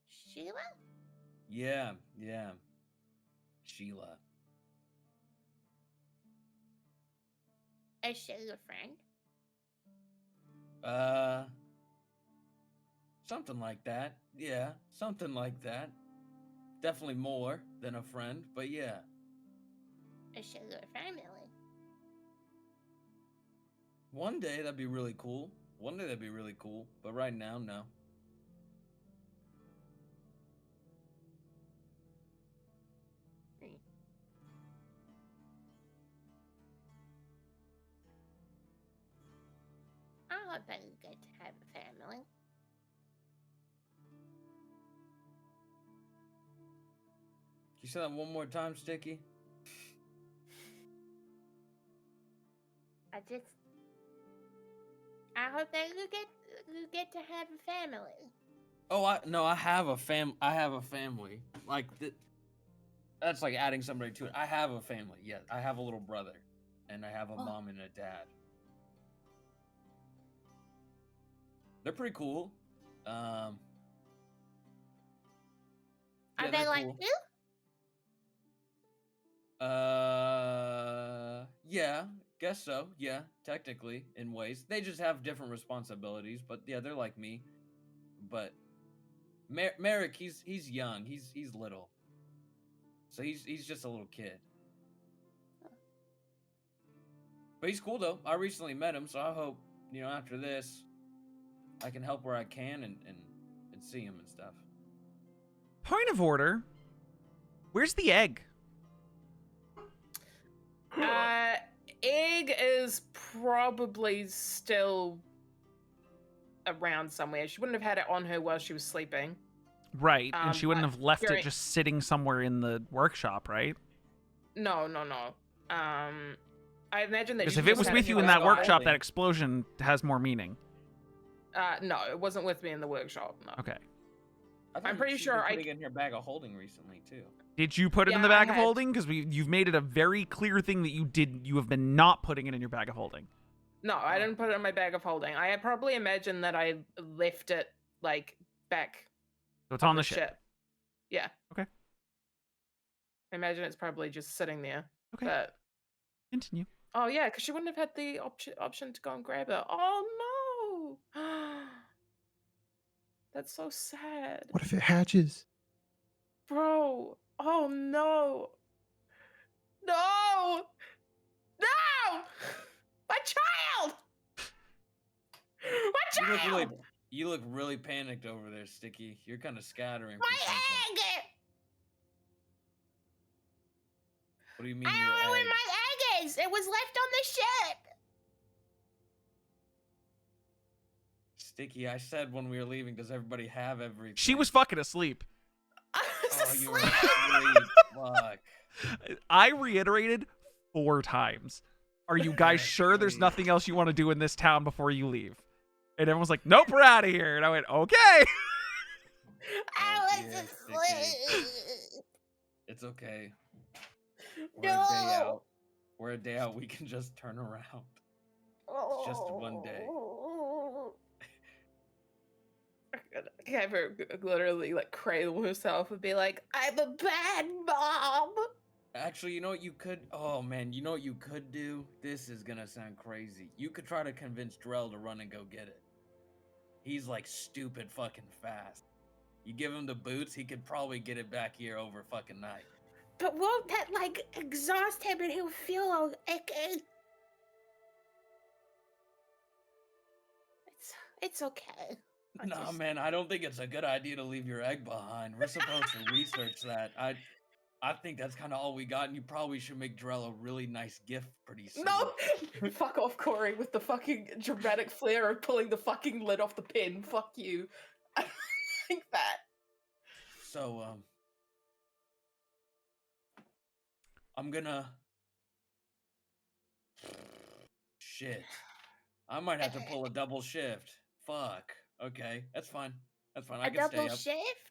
Sheila? Yeah. Sheila. Is she your friend? Something like that. Yeah, something like that. Definitely more than a friend, but yeah. Is she your family? One day that'd be really cool. But right now, no. hope that you get to have a family. Can you say that one more time, Sticky? I hope that you get to have a family. Oh, I have a family. Like that's like adding somebody to it. I have a family. Yeah, I have a little brother, and I have a mom and a dad. They're pretty cool. Are Yeah, they they're like cool. you? Yeah, guess so. Yeah, technically, in ways. They just have different responsibilities, but yeah, they're like me. But Merrick, he's young. He's little. So he's just a little kid. But he's cool though. I recently met him, so I hope, after this I can help where I can and see him and stuff. Point of order. Where's the egg? Egg is probably still around somewhere. She wouldn't have had it on her while she was sleeping. Right, and she wouldn't but have left during- it just sitting somewhere in the workshop, right? No. I imagine that Because she if it just was had with you in in the that bag. workshop, that explosion has more meaning. No, it wasn't with me in the workshop. No. Okay. I'm pretty she's sure been I- putting it in her bag of holding recently too. Did you put it in Yeah, the bag I of had- holding? Because you've made it a very clear thing that you have been not putting it in your bag of holding. No, I didn't put it in my bag of holding. I had probably imagined that I left it like back So it's on the ship. ship. Yeah. Okay. I imagine it's probably just sitting there. Okay. But Continue. oh yeah, because she wouldn't have had the option to go and grab it. Oh no! That's so sad, What if it hatches? bro. Oh no! No! No! My child! My child! You look really panicked over there, Sticky. You're kind of scattering. My for something. egg! What do you mean I your don't know where egg? my egg is. It was left on the ship. Sticky, I said when we were leaving, does everybody have everything? She was fucking asleep. I was Oh, you were asleep. asleep. Fuck. I reiterated 4 times. Are you guys sure there's nothing else you want to do in this town before you leave? And everyone's like, nope, we're out of here. And I went, okay. I Oh, was dear, asleep. It's okay. We're a day No. out. We're a day out. We can just turn around. It's just one day. Ever literally like cradle herself and be like, I'm a bad mom. Actually, you know what you could? Oh man, you know what you could do? This is gonna sound crazy. You could try to convince Drell to run and go get it. He's like stupid fucking fast. You give him the boots, he could probably get it back here over fucking night. But won't that like exhaust him and he'll feel all icky? It's okay. Nah, man, I don't think it's a good idea to leave your egg behind. We're supposed to research that. I think that's kind of all we got, and you probably should make Drell a really nice gift pretty soon. No! Fuck off, Corey, with the fucking dramatic flair of pulling the fucking lid off the pen. Fuck you. I don't think that. So, I'm gonna... Shit. I might have to pull a double shift. Fuck. Okay, that's fine. That's fine. I A can stay double up. shift?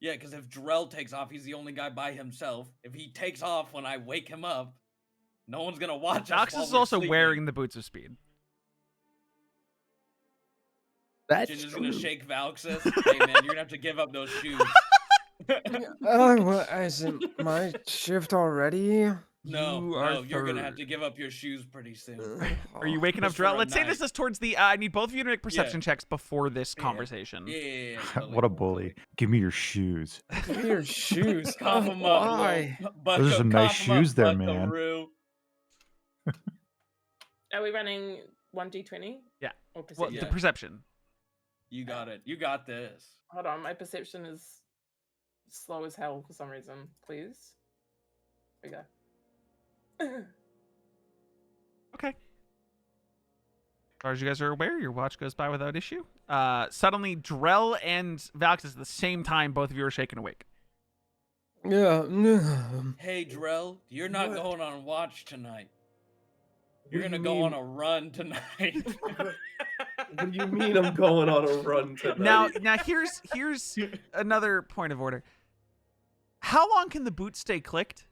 Yeah, because if Drell takes off, he's the only guy by himself. If he takes off when I wake him up, no one's gonna watch us. Nox while is we're also sleeping. wearing the boots of speed. That's Ginger's gonna true. shake Valxis. Hey man, you're gonna have to give up those shoes. Oh, what? Is it my shift already? You're gonna have to give up your shoes pretty soon. Are you waking up Just for Drell? a Let's say this night. is towards the. I need both of you to make perception checks before this Yeah. conversation. Yeah. What a bully. Give me your shoes. Give me your shoes. Cough him up. Why? Those are some nice shoes there, man. Are we running 1d20? Yeah. Or Well, perception? the Yeah. perception. You got it. You got this. Hold on, my perception is slow as hell for some reason. Please. There we go. Okay. far as you guys are aware, your watch goes by without issue. Suddenly, Drell and Valks at the same time, both of you are shaken awake. Yeah. Hey, Drell, you're not What? going on watch tonight. You're What do gonna you go on mean? a run tonight. What do you mean I'm going on a run tonight? Now here's another point of order. How long can the boot stay clicked?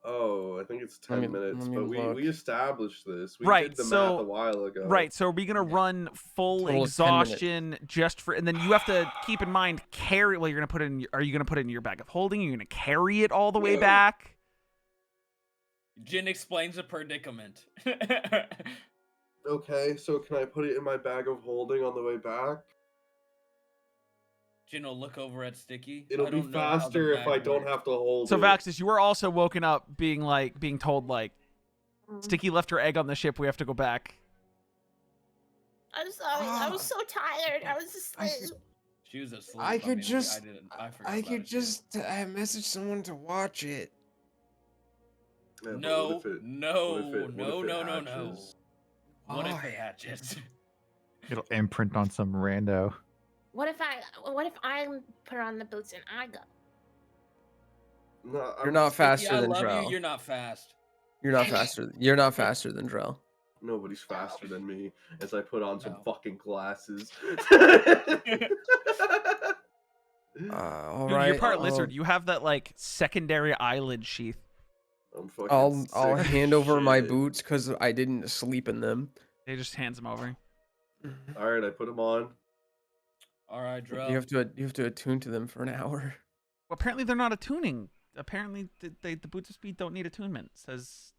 Oh, I think it's 10 Let me- minutes, let me but look. we established this. We Right, did the so- math a while ago. Right, so are we gonna run full Total of 10 minutes. exhaustion just for, and then you have to keep in mind carry. Well, you're gonna put it in. Are you gonna put it in your bag of holding? Are you gonna carry it all the way back? Jin explains the predicament. Okay, so can I put it in my bag of holding on the way back? Jin will look over at Sticky. It'll I be don't know how the faster if bag I don't works. have to hold So it. Vaxis, you were also woken up being told Sticky left her egg on the ship. We have to go back. I'm sorry. I was so tired. I was asleep. She was asleep. I could mean, just, I didn't. I forgot I about could it, too. just message someone to watch it. Yeah, but No, what if it- no, what if it no. hatches? What if Why? it hatches? It'll imprint on some rando. What if I put on the boots and I go? No, You're I'm- not faster Sticky, I than love Drell. you. You're not fast. You're not faster. You're not faster than Drell. Nobody's faster than me as I put on some No. fucking glasses. All Dude, right. you're part lizard. You have that secondary eyelid sheath. I'm fucking I'll sick hand of over my shit. boots because I didn't sleep in them. They just hands them over. All right, I put them on. All right, Drell. You have to attune to them for an hour. Well, apparently they're not attuning. Apparently the boots of speed don't need attunement. It says.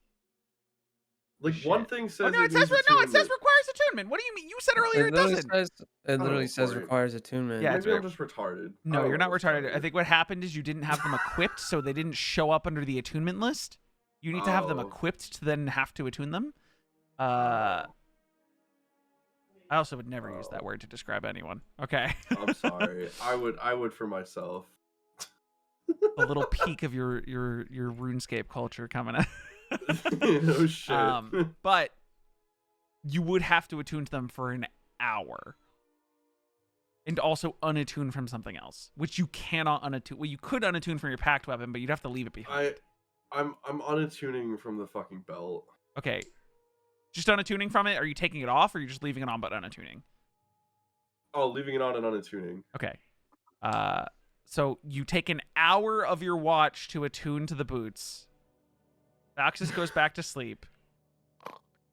Like Shit. one thing says Oh no! It says needs no. It says attunement. requires attunement. What do you mean? You said earlier it doesn't. It literally Oh, says Corey. requires attunement. Yeah, it's Maybe I'm weird. just retarded. I No, don't you're not know what's retarded. I happening. think what happened is you didn't have them equipped, so they didn't show up under the attunement list. You need to have them Oh. equipped to then have to attune them. I also would never use that Oh. word to describe anyone. Okay. I'm sorry. I would for myself. A little peek of your RuneScape culture coming out. No shit. But you would have to attune to them for an hour. And also unattune from something else, which you cannot unattune. Well, you could unattune from your packed weapon, but you'd have to leave it behind. I'm unattuning from the fucking belt. Okay. Just unattuning from it? Are you taking it off, or are you just leaving it on but unattuning? Oh, leaving it on and unattuning. Okay. So you take an hour of your watch to attune to the boots. Vaxis goes back to sleep.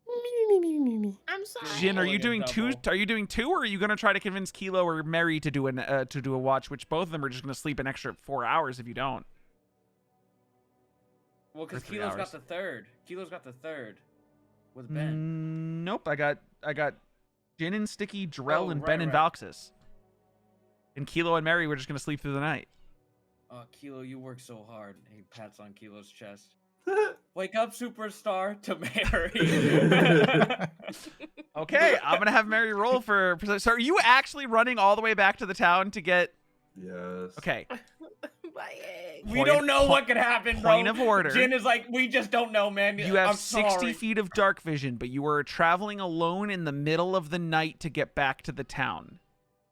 I'm sorry. Jin, are you Pulling doing a two? double. Are you doing two, or are you gonna try to convince Kelo or Mary to do a watch? Which both of them are just gonna sleep an extra 4 hours if you don't. Well, because 3 Kilo's hours. got the third. Kilo's got the third with Ben. Nope. I got Jin and Sticky, Drell, Oh, and right, Ben and right. Valxis. And Kelo and Mary were just gonna sleep through the night. Oh, Kilo, you work so hard. He pats on Kilo's chest. Wake up, superstar, to Mary. Okay, I'm gonna have Mary roll for. So, are you actually running all the way back to the town to get? Yes. Okay. My egg. We don't know what could happen, bro. Point of order. Jin is like, we just don't know, man. You have I'm 60 sorry. feet of dark vision, but you are traveling alone in the middle of the night to get back to the town,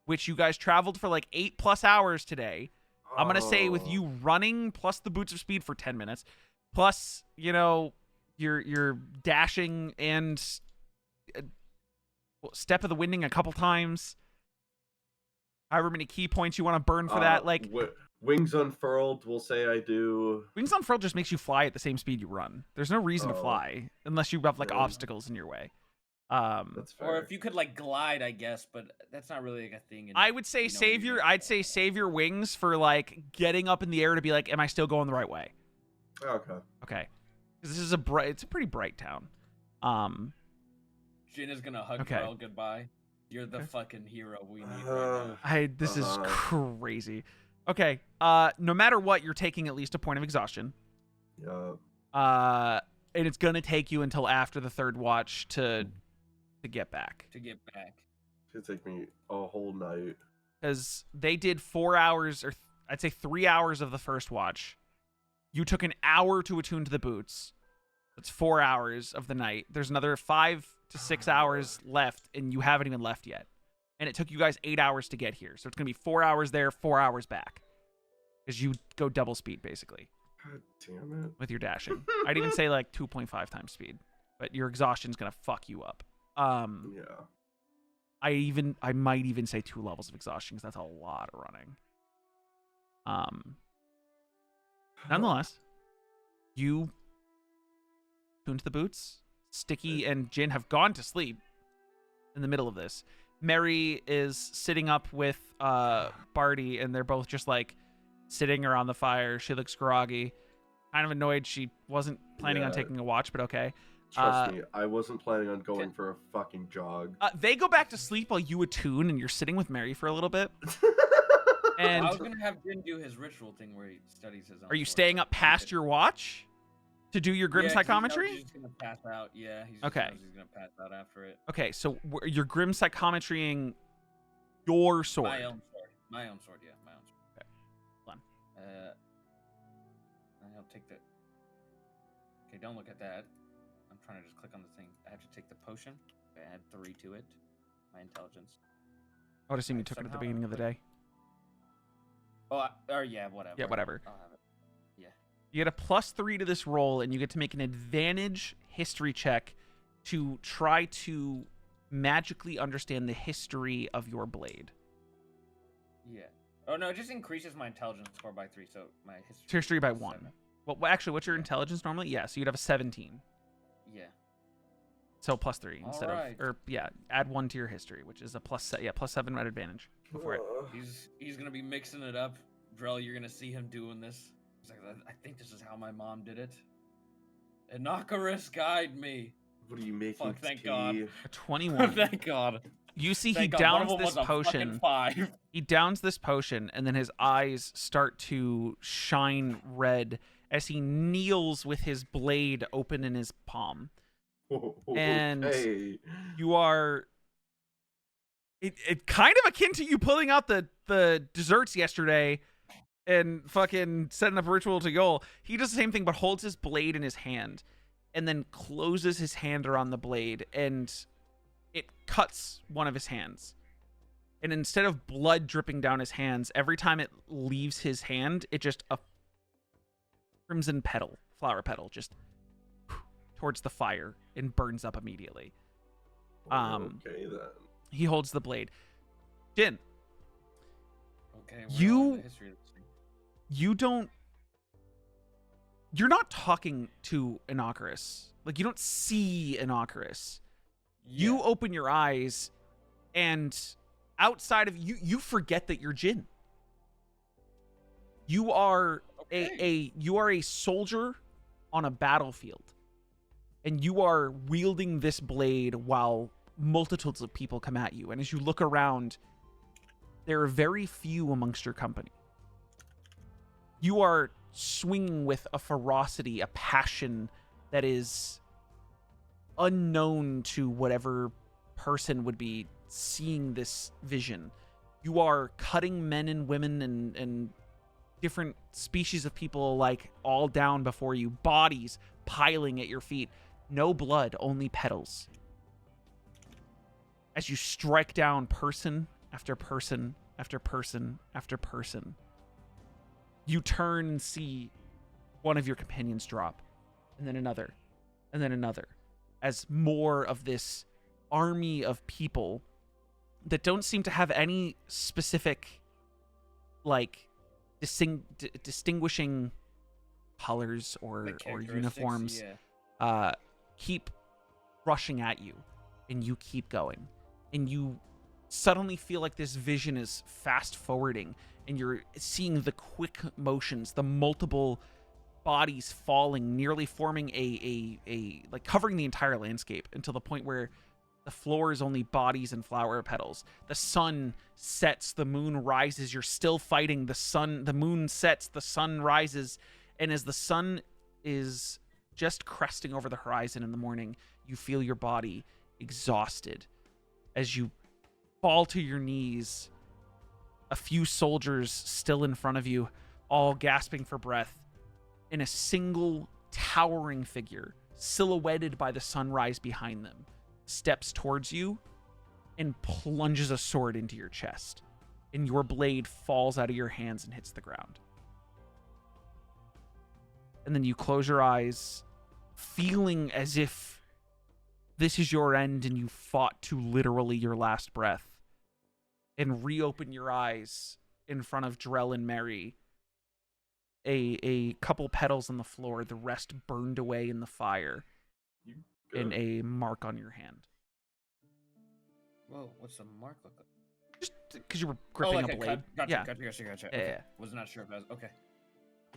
which you guys traveled for like 8+ hours today. I'm gonna say with Oh. you running plus the boots of speed for 10 minutes, plus your dashing and step of the winding a couple times. However many key points you want to burn for that, like wings unfurled. We'll say I do. wings unfurled just makes you fly at the same speed you run. There's no reason to Oh. fly unless you have like Really? obstacles in your way. That's fair. Or if you could like glide, I guess, but that's not really like a thing. I would say save your wings for like getting up in the air to be like, am I still going the right way? Okay. Okay, because this is it's a pretty bright town. Jin is gonna hug Okay. Drell goodbye. You're the Okay. fucking hero we need right now. This is Uh-huh. crazy. Okay, no matter what, you're taking at least a point of exhaustion. Yeah. And it's gonna take you until after the third watch to get back, To get back. It's gonna take me a whole night. because they did 4 hours, or I'd say 3 hours of the first watch. You took an hour to attune to the boots. It's 4 hours of the night. There's another 5 to 6 hours left, and you haven't even left yet. And it took you guys 8 hours to get here. So it's going to be 4 hours there, 4 hours back. Because you go double speed, basically. God damn it. With your dashing. I'd even say like 2.5 times speed. But your exhaustion's going to fuck you up. Yeah. I might even say 2 levels of exhaustion, because that's a lot of running. Nonetheless, you tune to the boots. Sticky and Jin have gone to sleep in the middle of this. Mary is sitting up with Barty, and they're both just like sitting around the fire. She looks groggy, kind of annoyed. She wasn't planning on taking a watch, but okay. Trust me, I wasn't planning on going for a fucking jog. They go back to sleep while you attune, and you're sitting with Mary for a little bit. And I was gonna have Jin do his ritual thing where he studies his own. Are you sword. staying up past your watch to do your grim Yeah, 'cause he knows psychometry? He's gonna pass out. Yeah, he's Okay. He's gonna pass out after it. Okay, so you're grim psychometrying your sword. My own sword. My own sword. Yeah, my own sword. Okay. Hold on. And I'll take the. Okay, don't look at that. I'm trying to just click on the thing. I have to take the potion. I add 3 to it. My intelligence. I would assume you took it at the Somehow beginning of the day. Oh, or yeah, whatever. Yeah, whatever. I'll have it. Yeah. You get a +3 to this roll, and you get to make an advantage history check to try to magically understand the history of your blade. Yeah. Oh no, it just increases my intelligence score by 3, so my History by is 1. 7. Well, actually, what's your intelligence normally? Yeah, so you'd have a 17. Yeah. So +3 instead Alright. of, or yeah, add 1 to your history, which is a +7 at advantage. Go for it. He's gonna be mixing it up. Drell, you're gonna see him doing this. He's like, I think this is how my mom did it. Inocarus guide me. What are you making? Fuck, thank tea? God. A 21. Thank God. You see, he Thank God. One of downs them this was a fucking potion. 5. He downs this potion, and then his eyes start to shine red as he kneels with his blade open in his palm. And Okay. you are it kind of akin to you pulling out the desserts yesterday and fucking setting up a ritual to go. He does the same thing, but holds his blade in his hand and then closes his hand around the blade, and it cuts one of his hands. And instead of blood dripping down his hands, every time it leaves his hand, it just a crimson petal, flower petal, just towards the fire and burns up immediately. Okay then. He holds the blade. Jin, Okay. You you're not talking to Inocarus. Like, you don't see Inocarus. You open your eyes, and outside of you forget that you're Jin. You are you are a soldier on a battlefield, and you are wielding this blade while multitudes of people come at you. And as you look around, there are very few amongst your company. You are swinging with a ferocity, a passion that is unknown to whatever person would be seeing this vision. You are cutting men and women and different species of people alike all down before you, bodies piling at your feet. No blood, only petals. As you strike down person after person after person after person, you turn and see one of your companions drop, and then another, and then another, as more of this army of people that don't seem to have any specific, like, distinguishing colors or uniforms, keep rushing at you, and you keep going, and you suddenly feel like this vision is fast forwarding, and you're seeing the quick motions, the multiple bodies falling, nearly forming a like covering the entire landscape until the point where the floor is only bodies and flower petals. The sun sets, the moon rises, you're still fighting. The moon sets, the sun rises, and as the sun is just cresting over the horizon in the morning, you feel your body exhausted as you fall to your knees. A few soldiers still in front of you, all gasping for breath, and a single towering figure silhouetted by the sunrise behind them, steps towards you and plunges a sword into your chest. And your blade falls out of your hands and hits the ground. And then you close your eyes, feeling as if this is your end and you fought to literally your last breath. And reopen your eyes in front of Drell and Mary. A couple petals on the floor, the rest burned away in the fire. And a mark on your hand. Whoa, what's the mark look like? Just because you were gripping a blade. Gotcha. Yeah. Okay. Was not sure if I was okay.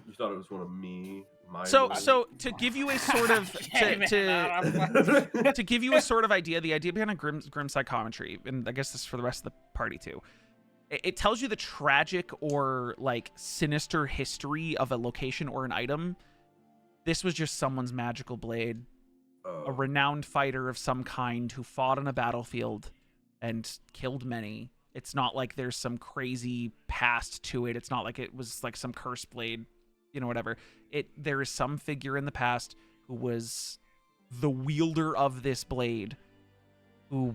You thought it was one of me. So to give you a sort of to give you a sort of idea, the idea behind a grim psychometry, and I guess this is for the rest of the party too. It tells you the tragic or like sinister history of a location or an item. This was just someone's magical blade, a renowned fighter of some kind who fought on a battlefield and killed many. It's not like there's some crazy past to it. It's not like it was like some cursed blade, whatever. There is some figure in the past who was the wielder of this blade who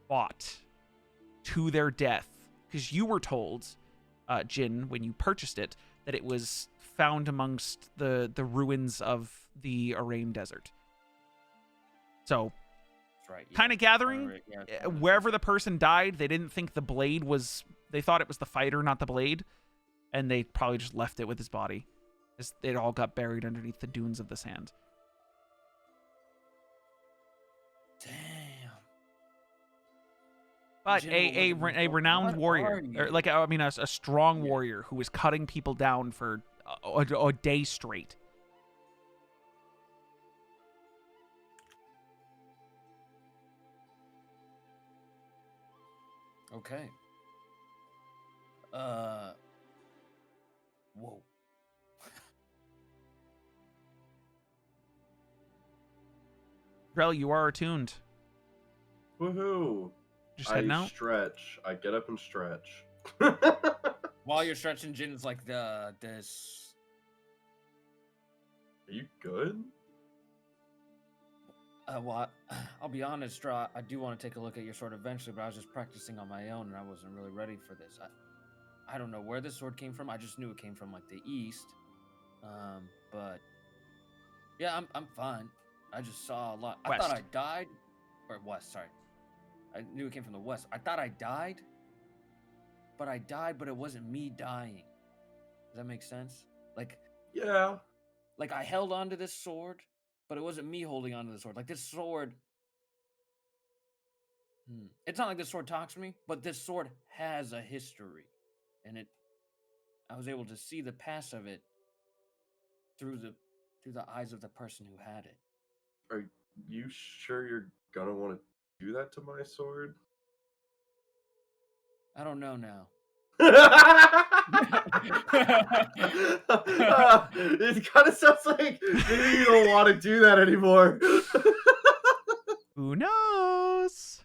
fought to their death. Because you were told, Jin, when you purchased it, that it was found amongst the ruins of the Arain Desert. So, right, yeah. kind of gathering, wherever the person died, they didn't think the blade was... They thought it was the fighter, not the blade. And they probably just left it with his body. It all got buried underneath the dunes of the sand. Damn. But a renowned warrior, or like a strong warrior who was cutting people down for a day straight. Okay. Whoa. Drell, you are attuned. Woohoo! Just heading out. I stretch. I get up and stretch. While you're stretching, Jin's like this. Are you good? Well, I'll be honest, Draw. I do want to take a look at your sword eventually, but I was just practicing on my own, and I wasn't really ready for this. I don't know where this sword came from. I just knew it came from like the east. But yeah, I'm fine. I just saw a lot. I thought I died, or west. Sorry, I knew it came from the west. I thought I died, but it wasn't me dying. Does that make sense? Like, yeah. Like I held onto this sword, but it wasn't me holding onto the sword. Like this sword. It's not like this sword talks to me, but this sword has a history. And I was able to see the past of it through the eyes of the person who had it. Are you sure you're gonna want to do that to my sword? I don't know now. It kind of sounds like maybe you don't want to do that anymore. Who knows?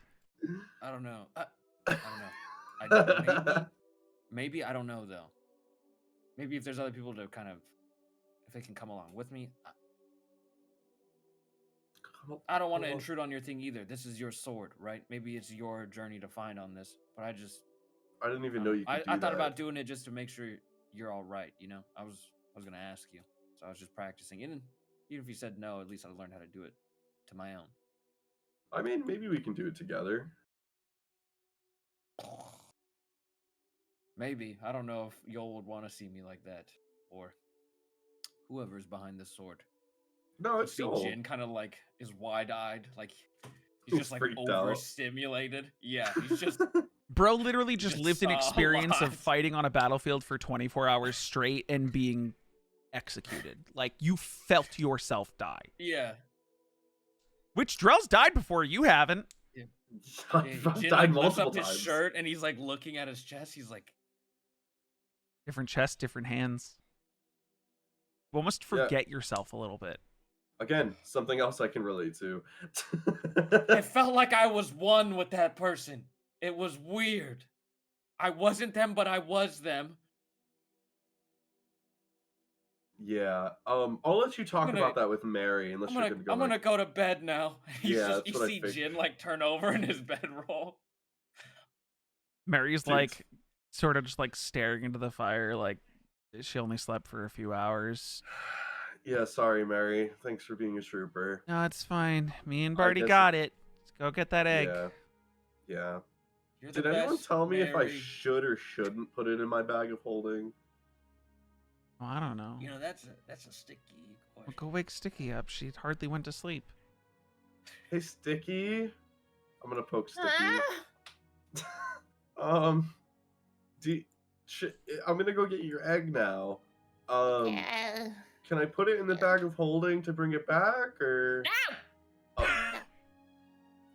I don't know. I don't know. Maybe I don't know though. Maybe if there's other people to kind of, if they can come along with me. I don't want to intrude on your thing either. This is your sword, right? Maybe it's your journey to find on this, but I didn't even know you could do I thought that. about doing it just to make sure you're all right, I was going to ask you. So I was just practicing. And even if you said no, at least I learned how to do it to my own. I mean, maybe we can do it together. Maybe. I don't know if Yol would want to see me like that, or whoever's behind this sword. No, it's Yol. Jin kind of like is wide-eyed, like he's just like overstimulated. Yeah, he's just. Bro literally just lived an saw a experience of lot. fighting on a battlefield for 24 hours straight and being executed. Like, you felt yourself die. Yeah. Which Drell's died before, you haven't. Yeah. I've Jin died like, lifts multiple up his times. shirt and he's like looking at his chest. He's like, Different chest, different hands. You almost forget yourself a little bit. Again, something else I can relate to. it felt like I was one with that person. It was weird. I wasn't them, but I was them. Yeah. I'll let you talk gonna- about that with Mary, unless you're I'm gonna go to bed now. Yeah, You that's what I see figured. Jin like turn over in his bedroll. Mary's Dude. like sort of just like staring into the fire, like she only slept for a few hours. Yeah, sorry, Mary. Thanks for being a trooper. No, it's fine. Me and I Barty guess got it. Let's go get that egg. Yeah. Yeah. You're the Did anyone best, tell me if I Mary. should or shouldn't put it in my bag of holding? Well, I don't know. You know that's a sticky Well, question. go wake Sticky up. She hardly went to sleep. Hey, Sticky. I'm gonna poke Sticky. Ah, I'm gonna go get your egg now. yeah. Can I put it in the bag of holding to bring it back, or? No! Oh,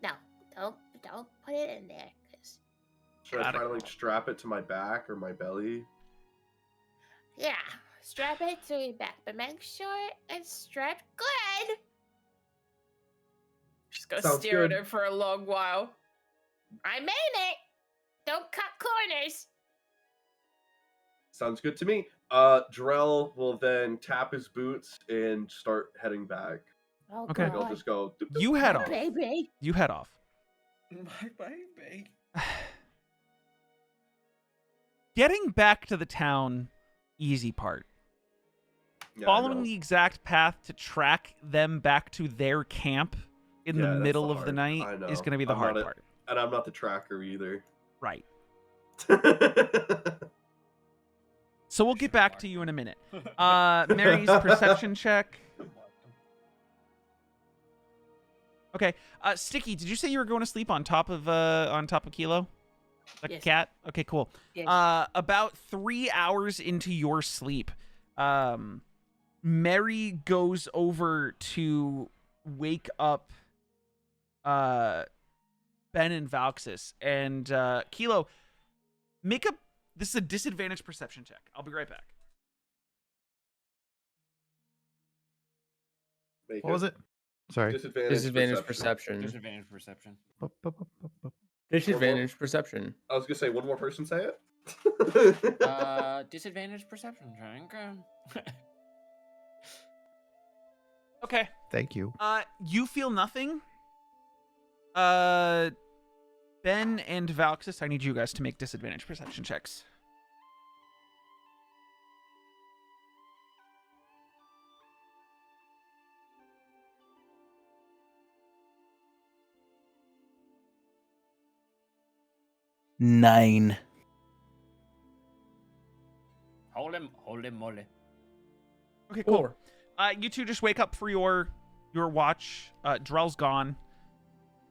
No, don't put it in there, cause should I Gotta try to go. like strap it to my back or my belly? yeah, strap it to your back, but make sure it's strapped good. Just gonna Sounds stare good. at her for a long while. I mean it. Don't cut corners. Sounds good to me. Drell will then tap his boots and start heading back. Oh, Okay. Like, I'll God. just go. doop, doop. You head Oh, off. baby. You head off. My baby. Getting back to the town, easy part. Yeah, I Following know. the exact path to track them back to their camp in Yeah, the that's middle the of the hard- night I is know. going to be the I'm hard not a- part. And I'm not the tracker either. Right. So we'll get back to you in a minute. Mary's perception check. Okay. Sticky, did you say you were going to sleep on top of Kelo? Like a Yes. cat? Okay, cool. Yes. About 3 hours into your sleep, Mary goes over to wake up Ben and Valxis. And Kelo, this is a disadvantage perception check. I'll be right back. Make What was it? Sorry. Disadvantage perception. Disadvantage perception. Bup, bup, bup, bup, bup. Disadvantage perception. I was gonna say, one more person say it. Disadvantage perception check. Okay. Thank you. You feel nothing. Ben and Valxis, I need you guys to make disadvantage perception checks. Nine. Hold him, moly. Okay, cool. 4. You two just wake up for your watch. Drell's gone.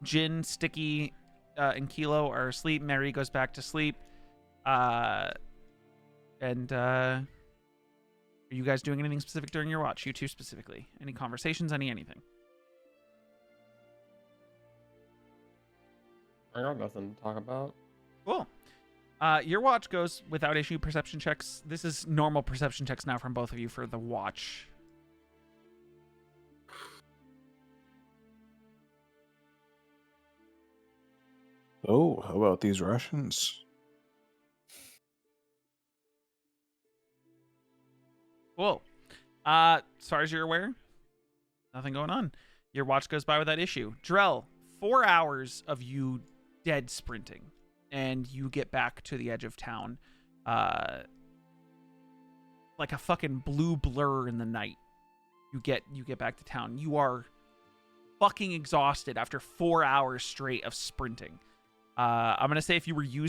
Jin, Sticky, and Kelo are asleep. Mary goes back to sleep. Are you guys doing anything specific during your watch? You two specifically. Any conversations? Anything? I got nothing to talk about. Cool. Your watch goes without issue. Perception checks. This is normal perception checks now from both of you for the watch. Oh, how about these Russians? Cool. As far as you're aware, nothing going on. Your watch goes by without issue. Drell, 4 hours of you dead sprinting, and you get back to the edge of town, like a fucking blue blur in the night. You get back to town. You are fucking exhausted after 4 hours straight of sprinting. I'm gonna say if you were you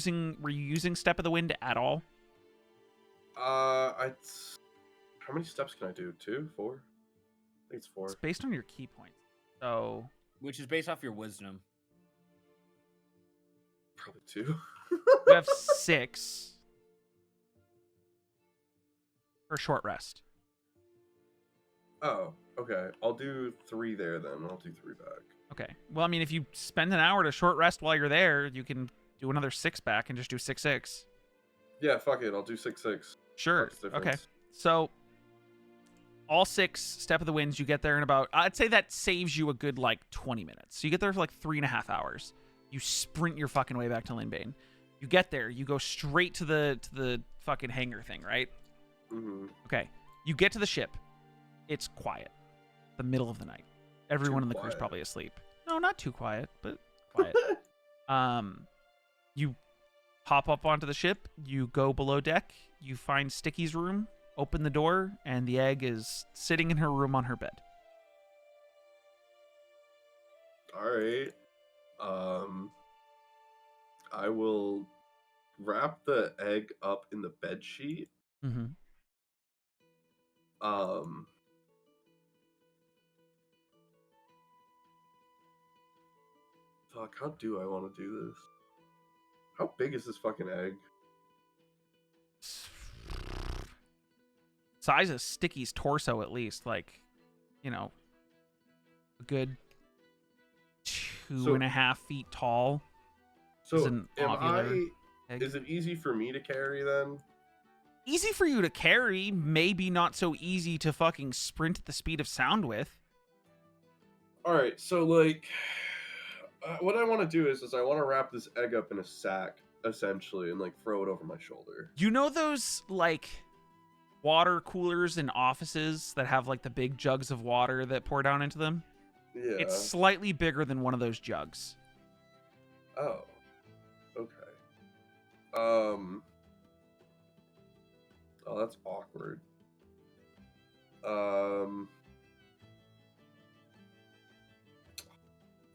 using Step of the Wind at all? How many steps can I do? 2, 4? I think it's 4. It's based on your key points. So Which is based off your wisdom. Probably 2. you have 6 for short rest. Oh, okay. I'll do 3 there then. I'll do 3 back. Okay. Well, I mean, if you spend an hour to short rest while you're there, you can do another 6 back and just do 6-6. Yeah, fuck it. I'll do 6-6. Sure. That's the Okay. difference. So all 6 Step of the Winds, you get there in about, I'd say that saves you a good like 20 minutes. So you get there for like 3.5 hours. You sprint your fucking way back to Linbane. You get there, you go straight to the fucking hangar thing, right? Mm-hmm. Okay. You get to the ship. It's quiet. The middle of the night. Everyone in the crew's quiet. probably asleep. No, not too quiet, but quiet. You hop up onto the ship. You go below deck. You find Sticky's room. Open the door, and the egg is sitting in her room on her bed. All right. I will wrap the egg up in the bed sheet. Mm-hmm. Fuck, how do I want to do this? How big is this fucking egg? Size of Sticky's torso, at least. Like, you know, a good 2.5 feet tall. So, an ovular egg. is it easy for me to carry then? Easy for you to carry, maybe not so easy to fucking sprint at the speed of sound with. Alright, so, like, what I want to do is I want to wrap this egg up in a sack, essentially, and, like, throw it over my shoulder. You know those, like, water coolers in offices that have, like, the big jugs of water that pour down into them? Yeah. It's slightly bigger than one of those jugs. Oh. Okay. Oh, that's awkward.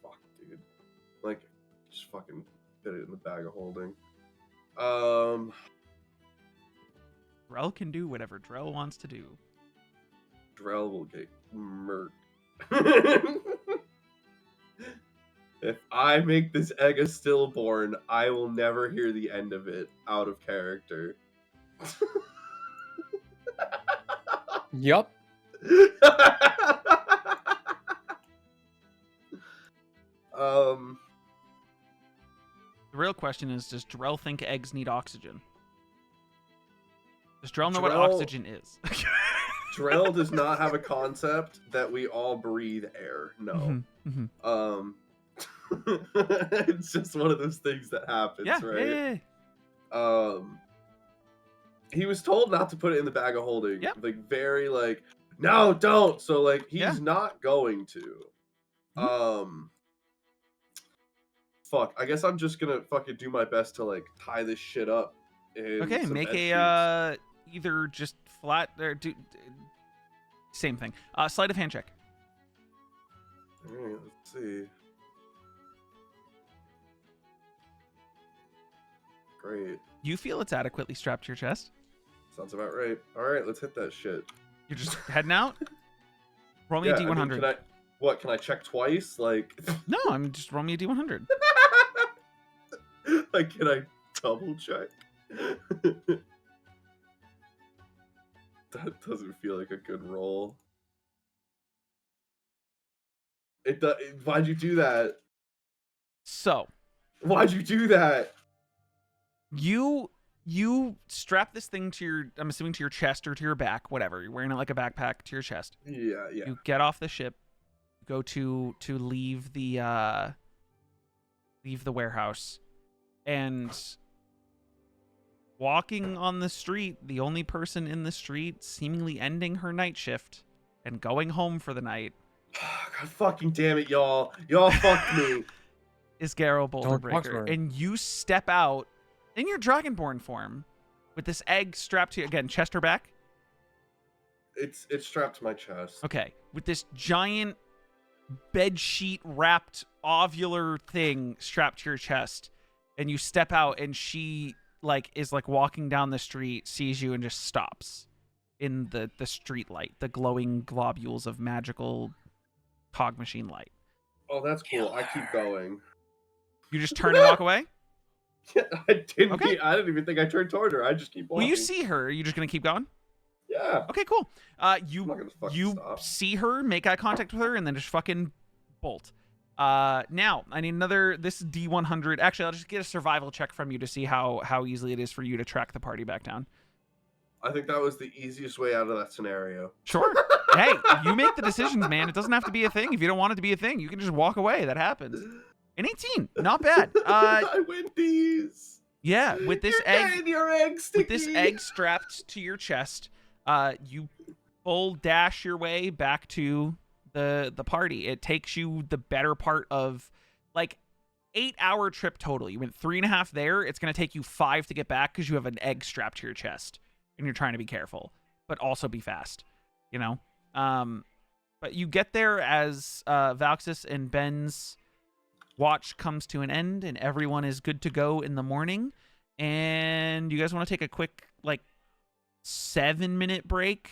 Fuck, dude. Like, just fucking put it in the bag of holding. Drell can do whatever Drell wants to do. Drell will get murked. If I make this egg a stillborn, I will never hear the end of it out of character. Yup. The real question is, does Drell think eggs need oxygen? Does Drell know what Drell- oxygen is? Drell does not have a concept that we all breathe air. No. Mhm, mhm. It's just one of those things that happens, Yeah, right? yeah. He was told not to put it in the bag of holding. Yep. Like, very, like, no, don't. So, like, he's Yeah. not going to. Fuck. I guess I'm just gonna fucking do my best to, like, tie this shit up. In Okay, some make bed a sheets. either just flat or same thing. Sleight of hand check. Alright, let's see. Great. You feel it's adequately strapped to your chest. Sounds about right. Alright, let's hit that shit. You're just heading out. Roll me Yeah, a I mean, D100. can I check twice? Like, No, I'm just roll me a D100. like, can I double check? That doesn't feel like a good roll. Why'd you do that? So Why'd you do that? you strap this thing to your, I'm assuming, to your chest or to your back, whatever. You're wearing it like a backpack to your chest. Yeah. You get off the ship, go to leave the warehouse, and walking on the street, the only person in the street seemingly ending her night shift and going home for the night God fucking damn it, y'all. Y'all fucked me. is Garrow talk Boulderbreaker. to her. And you step out in your Dragonborn form with this egg strapped to you, again, chest or back? It's strapped to my chest. Okay, with this giant bed sheet wrapped ovular thing strapped to your chest, and you step out, and she is walking down the street, sees you, and just stops in the street light, the glowing globules of magical cog machine light. Oh, that's cool. I keep going. You just turn and walk away. I didn't. Okay. I didn't even think I turned toward her. I just keep walking. Well, you see her. Are you just gonna keep going? Yeah. Okay, cool. I'm not You gonna fucking stop. see her, make eye contact with her, and then just fucking bolt. Now I need this D100. Actually, I'll just get a survival check from you to see how easily it is for you to track the party back down. I think that was the easiest way out of that scenario. Sure. Hey, you make the decisions, man. It doesn't have to be a thing. If you don't want it to be a thing, you can just walk away. That happens. An 18, not bad. I win these. Yeah, with this You're egg. getting your egg, With this Sticky. egg strapped to your chest, you full dash your way back to the party. It takes you the better part of like 8-hour trip total. You went 3.5 there. It's going to take you 5 to get back because you have an egg strapped to your chest and you're trying to be careful, but also be fast, you know? But you get there as Valxis and Ben's watch comes to an end and everyone is good to go in the morning. And you guys want to take a quick, like, 7-minute break,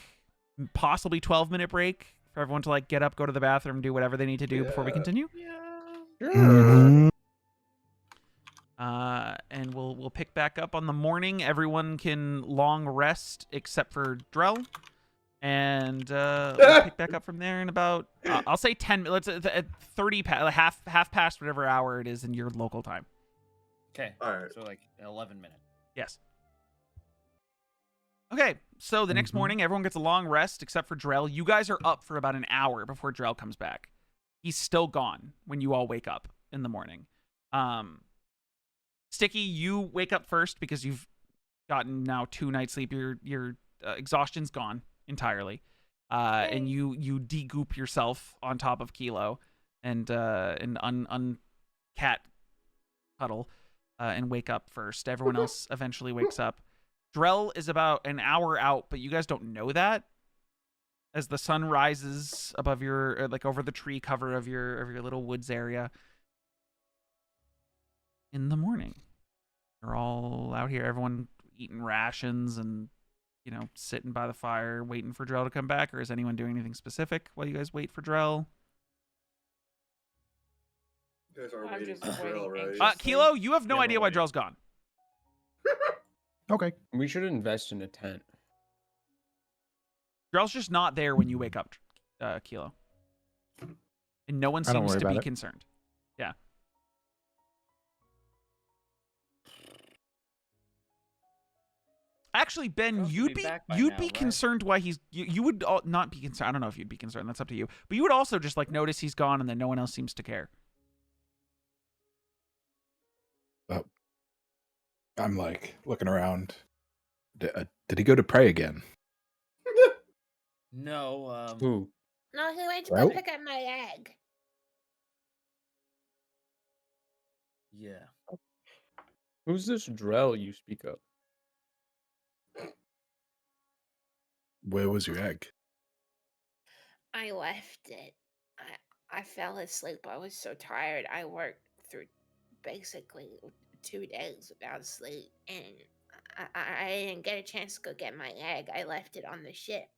possibly 12-minute break for everyone to, like, get up, go to the bathroom, do whatever they need to do before we continue? Mhm. And we'll pick back up on the morning. Everyone can long rest except for Drell. And we'll pick back up from there in about, I'll say 10 minutes, at 30, half past whatever hour it is in your local time. Okay. All right. So like 11 minutes. Yes. Okay, so the next morning, everyone gets a long rest except for Drell. You guys are up for about an hour before Drell comes back. He's still gone when you all wake up in the morning. Sticky, you wake up first because you've gotten now 2 nights sleep. Your exhaustion's gone entirely, and you de-goop yourself on top of Kelo and cat cuddle and wake up first. Everyone else eventually wakes up. Drell is about an hour out, but you guys don't know that. As the sun rises above your, like, over the tree cover of your little woods area in the morning. You're all out here, everyone eating rations and, you know, sitting by the fire waiting for Drell to come back, or is anyone doing anything specific while you guys wait for Drell? You guys are I'm waiting just for waiting Drill, right? anxiously. Kelo, you have no Yeah, we're idea why waiting. Drell's gone. Okay. We should invest in a tent. Drell's just not there when you wake up, Kelo. And no one I don't seems worry to be about it. concerned. Yeah. Actually, Ben, Drell should you'd be be back by you'd now, be right? concerned why he's you would not be concerned. I don't know if you'd be concerned. That's up to you. But you would also just like notice he's gone and then no one else seems to care. I'm like looking around. Did he go to pray again? No, Who? No, he went to Well- go pick up my egg. yeah. Who's this Drell you speak of? Where was your egg? I left it. I fell asleep. I was so tired. I worked through basically 2 days without sleep, and I didn't get a chance to go get my egg. I left it on the ship.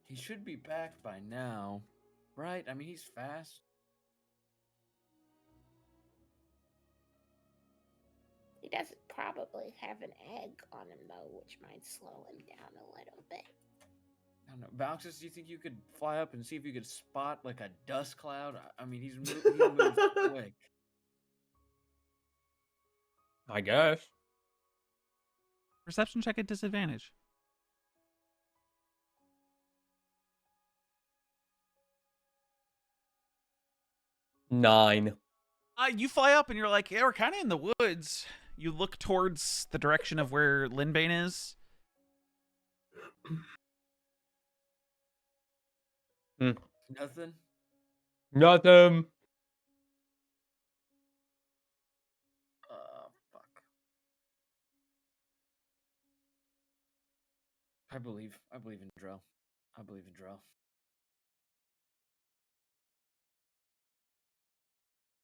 He should be back by now, right? I mean, he's fast. He doesn't probably have an egg on him though, which might slow him down a little bit. I don't know. Valxis, do you think you could fly up and see if you could spot like a dust cloud? I mean, he moves quick. I guess. Perception check at disadvantage. Nine. You fly up and you're like, yeah, we're kind of in the woods. You look towards the direction of where Linbane is. Nothing. Nothing. Fuck. I believe in Drell. I believe in Drell.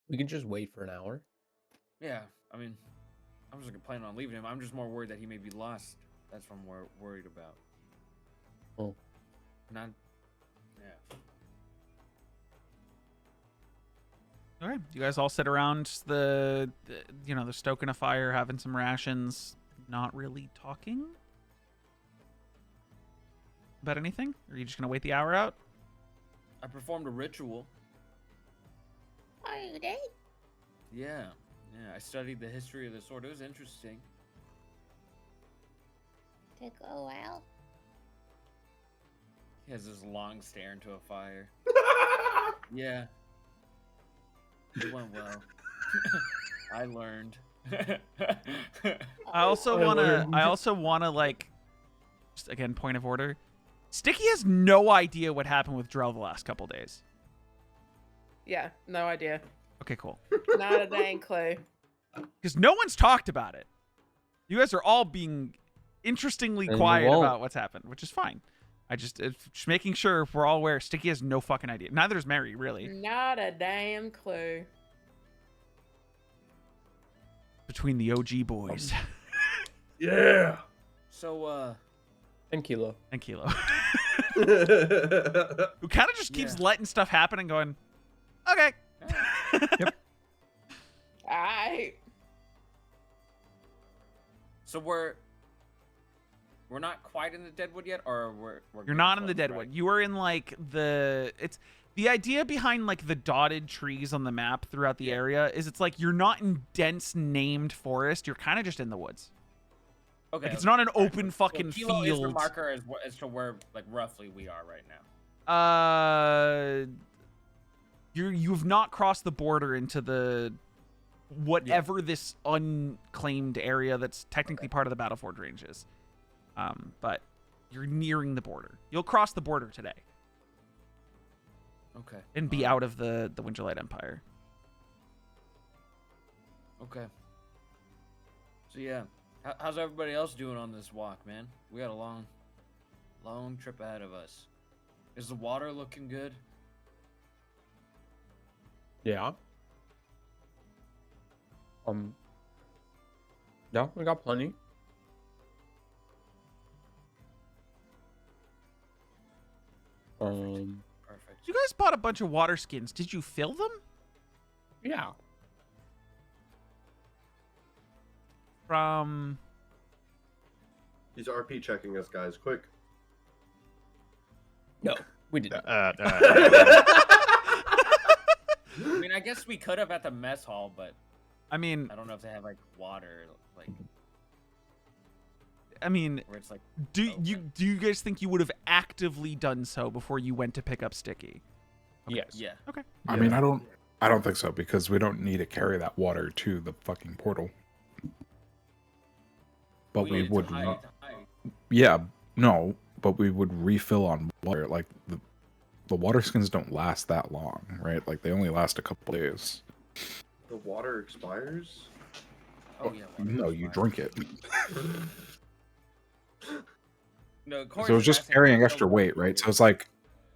We can just wait for an hour. Yeah, I mean, I wasn't planning on leaving him. I'm just more worried that he may be lost. That's what I'm worried about. Oh. Not. Yeah. All right, you guys all sit around the they're stoking a fire, having some rations, not really talking about anything. Or are you just gonna wait the hour out? I performed a ritual. Oh, you did? Yeah. Yeah, I studied the history of the sword. It was interesting. Did it go well? He has this long stare into a fire. Yeah. It went well. I learned. I also learned. wanna like, just again, point of order. Sticky has no idea what happened with Drell the last couple days. Yeah, no idea. Okay, cool. Not a dang clue. Because no one's talked about it. You guys are all being interestingly And you quiet won't. about what's happened, which is fine. It's just making sure we're all aware. Sticky has no fucking idea. Neither does Mary, really. Not a damn clue. Between the OG boys Yeah. So, And Kelo. and Kelo, who kind of just keeps letting stuff happen and going, okay. I so we're not quite in the Deadwood yet, or we're You're getting not in the close, Deadwood. right? You are in like it's the idea behind like the dotted trees on the map throughout the area is it's like you're not in dense named forest. You're kind of just in the woods. Okay. Like it's okay. not an Alright, open so fucking Kilo is the field. marker as to where like roughly we are right now. You've not crossed the border into the whatever this unclaimed area that's technically part of the Battleforge range is. But you're nearing the border. You'll cross the border today Okay. and be out of the Winterlight Empire. Okay. So yeah, how's everybody else doing on this walk, man? We got a long trip ahead of us. Is the water looking good? Yeah. Yeah, we got plenty. Perfect. You guys bought a bunch of water skins. Did you fill them? Yeah. From He's RP checking us, guys. Quick. No, we didn't. I mean, I guess we could have at the mess hall, but I mean, I don't know if they have like water, like where it's like. do you guys think you would have actively done so before you went to pick up Sticky? Yes. Yeah. Okay. I mean, I don't think so because we don't need to carry that water to the fucking portal. But we need to would, hide. yeah, no, but we would refill on water. Like the water skins don't last that long, right? Like they only last a couple days. The water expires? Oh yeah. No, you drink it. No, So it's just carrying extra weight, right? So it's like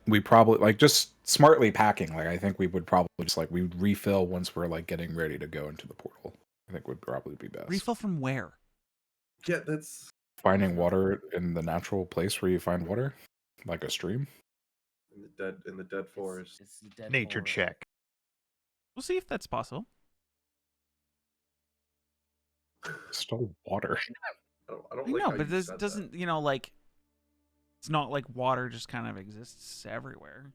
we probably like just smartly packing. Like I think we would probably just like we would refill once we're like getting ready to go into the portal. I think would probably be best. Refill from where? Yeah, that's Finding water in the natural place where you find water, like a stream. in the dead forest. It's the dead Nature forest. check. We'll see if that's possible. Still water. I don't I like know, how but you this said that. doesn't, like, it's not like water just kind of exists everywhere.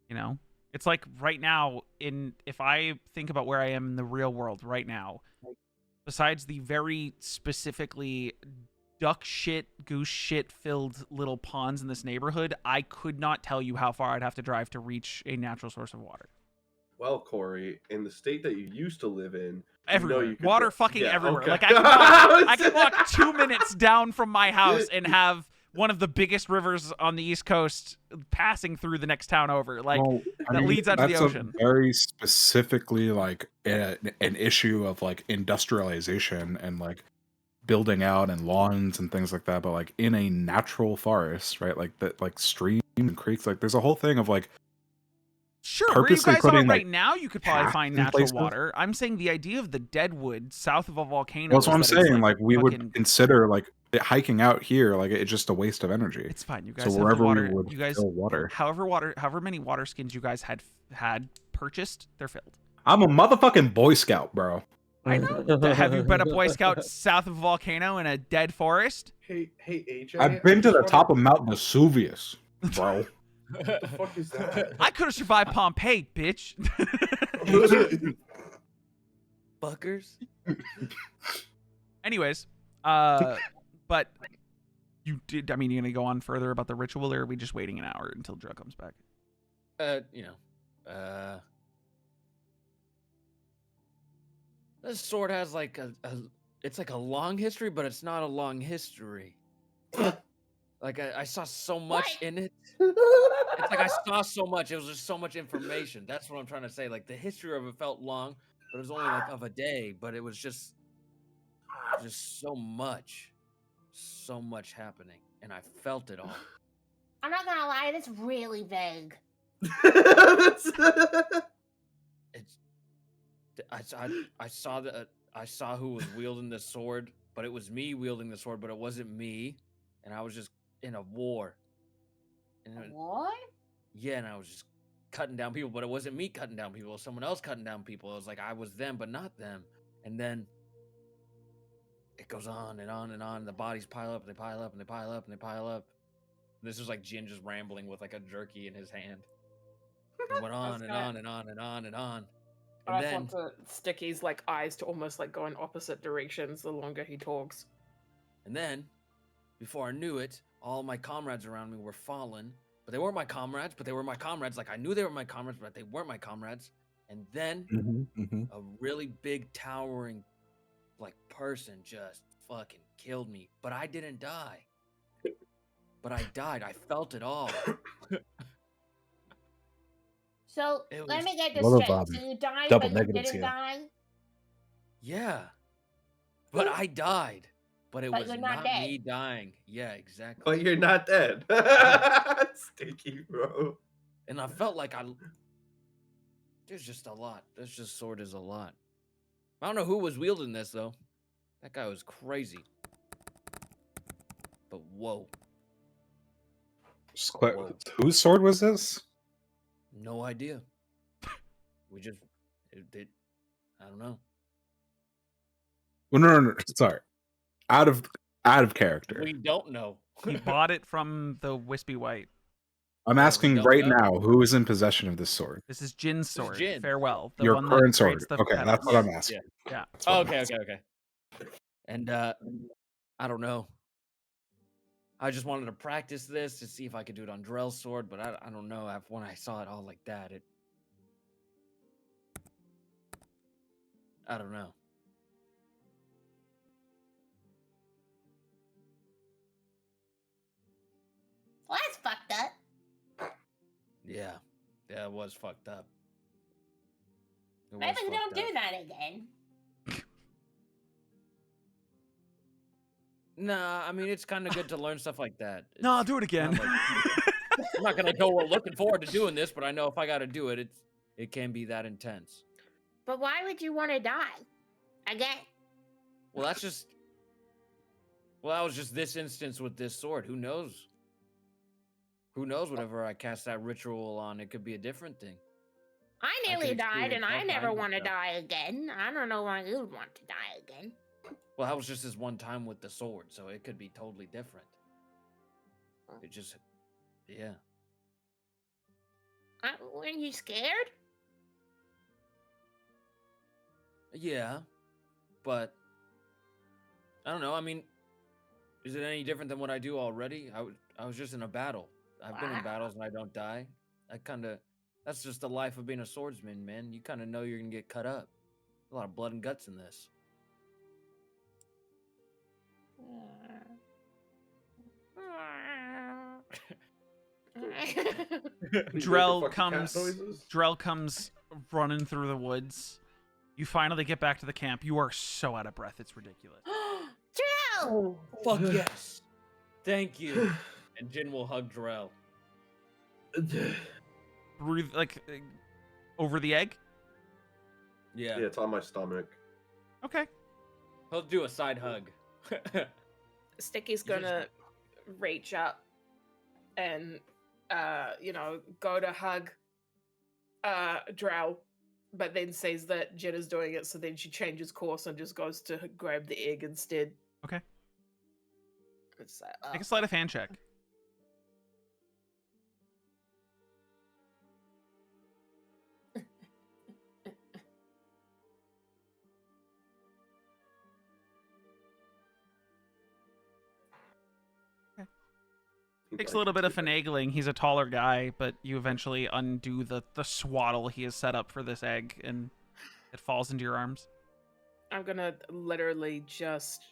You know? It's like right now, if I think about where I am in the real world right now, besides the very specifically duck shit, goose shit filled little ponds in this neighborhood, I could not tell you how far I'd have to drive to reach a natural source of water. Well, Corey, in the state that you used to live in, Everywhere. you could Water dri- fucking Yeah, everywhere. okay. Like I can walk 2 minutes down from my house and have one of the biggest rivers on the East Coast passing through the next town over. Like Well, I that mean, leads out to the that's a ocean. very specifically like an issue of like industrialization and like building out and lawns and things like that. But like in a natural forest, right? Like that, like streams and creeks. Like there's a whole thing of like Sure, where you purposely guys are putting, right like, now, you could probably paths find in natural places. water. I'm saying the idea of the Deadwood south of a volcano. Well, that's what I'm is that it's, saying. Like we fucking- would consider like hiking out here, like it's just a waste of energy. It's fine. You guys So have the wherever water. we would You guys, fill water. however many water skins you guys had purchased, they're filled. I'm a motherfucking Boy Scout, bro. I know. Have you been a Boy Scout south of a volcano in a dead forest? Hey, AJ. I've been to I the just top of Mount Vesuvius, bro. What the fuck is that? I could have survived Pompeii, bitch. Fuckers. Anyways, but You did. I mean, you gonna go on further about the ritual, or are we just waiting an hour until Joe comes back? This sword has like it's like a long history, but it's not a long history. Like I saw so much What? in it. It's like I saw so much. It was just so much information. That's what I'm trying to say. Like the history of it felt long, but it was only like of a day. But it was just so much happening, and I felt it all. I'm not gonna lie, that's really vague. It's I saw who was wielding the sword, but it was me wielding the sword, but it wasn't me, and I was just in a war. And What? yeah, and I was just cutting down people, but it wasn't me cutting down people. It was someone else cutting down people. It was like I was them, but not them. And then it goes on and on and on. The bodies pile up, and they pile up, and they pile up, and they pile up. This is like Jin just rambling with like a jerky in his hand. It went on and on and on and on and on. And I then want Sticky's like eyes to almost like go in opposite directions the longer he talks. And then, before I knew it, all my comrades around me were fallen. But they weren't my comrades, but they were my comrades. Like, I knew they were my comrades, but they weren't my comrades. And then, a really big, towering, like, person just fucking killed me. But I didn't die. But I died. I felt it all. So, It let was me get this a lot of, straight. So you died, double but you negatives didn't here. die? Yeah. But I died. But it But was you're not not me dead. dying. Yeah, exactly. But you're not dead. Sticky, bro. And I felt like there's just a lot. This just sword is a lot. I don't know who was wielding this though. That guy was crazy. But whoa, Whoa. Whose sword was this? no idea. I don't know. Well, no. Sorry, out of character. We don't know. He bought it from the Wispy White. I'm we asking don't right know. now, who is in possession of this sword? This is Jin's is sword. Jin. Farewell. The Your one current that sword. creates the Okay, petals. that's what I'm asking. Yeah. That's what I'm Okay. asking. And I don't know. I just wanted to practice this to see if I could do it on Drell's sword, but I don't know. When I saw it all like that, I don't know. Well, that's fucked up. Yeah, it was fucked up. It was Maybe we don't fucked do up. that again. Nah, I mean it's kind of good to learn stuff like that. No, I'll It's do it again. not I'm not gonna go looking forward to doing this, but I know if I got to do it, it can be that intense. But why would you want to die? Again? Well, that was just this instance with this sword. Who knows? Who knows? Whatever I cast that ritual on, it could be a different thing. I could nearly died, and experience I all never kinds of want to stuff. die again. I don't know why you'd want to die again. Well, that was just this one time with the sword, so it could be totally different. It just, yeah. Weren't you scared? Yeah, but I don't know. I mean, is it any different than what I do already? I was just in a battle. I've been in battles and I don't die. That's just the life of being a swordsman, man. You kind of know you're gonna get cut up. A lot of blood and guts in this. Drell comes running through the woods. You finally get back to the camp. You are so out of breath, it's ridiculous. Drill! Fuck yes. Thank you. And Jin will hug Drell. Breathe over the egg? Yeah. Yeah, it's on my stomach. Okay. He'll do a side hug. Sticky's gonna reach up and go to hug Drow, but then sees that Jin is doing it, so then she changes course and just goes to grab the egg instead. Okay. It's Make a sleight of hand check. Takes a little bit of finagling. He's a taller guy, but you eventually undo the swaddle he has set up for this egg, and it falls into your arms. I'm gonna literally just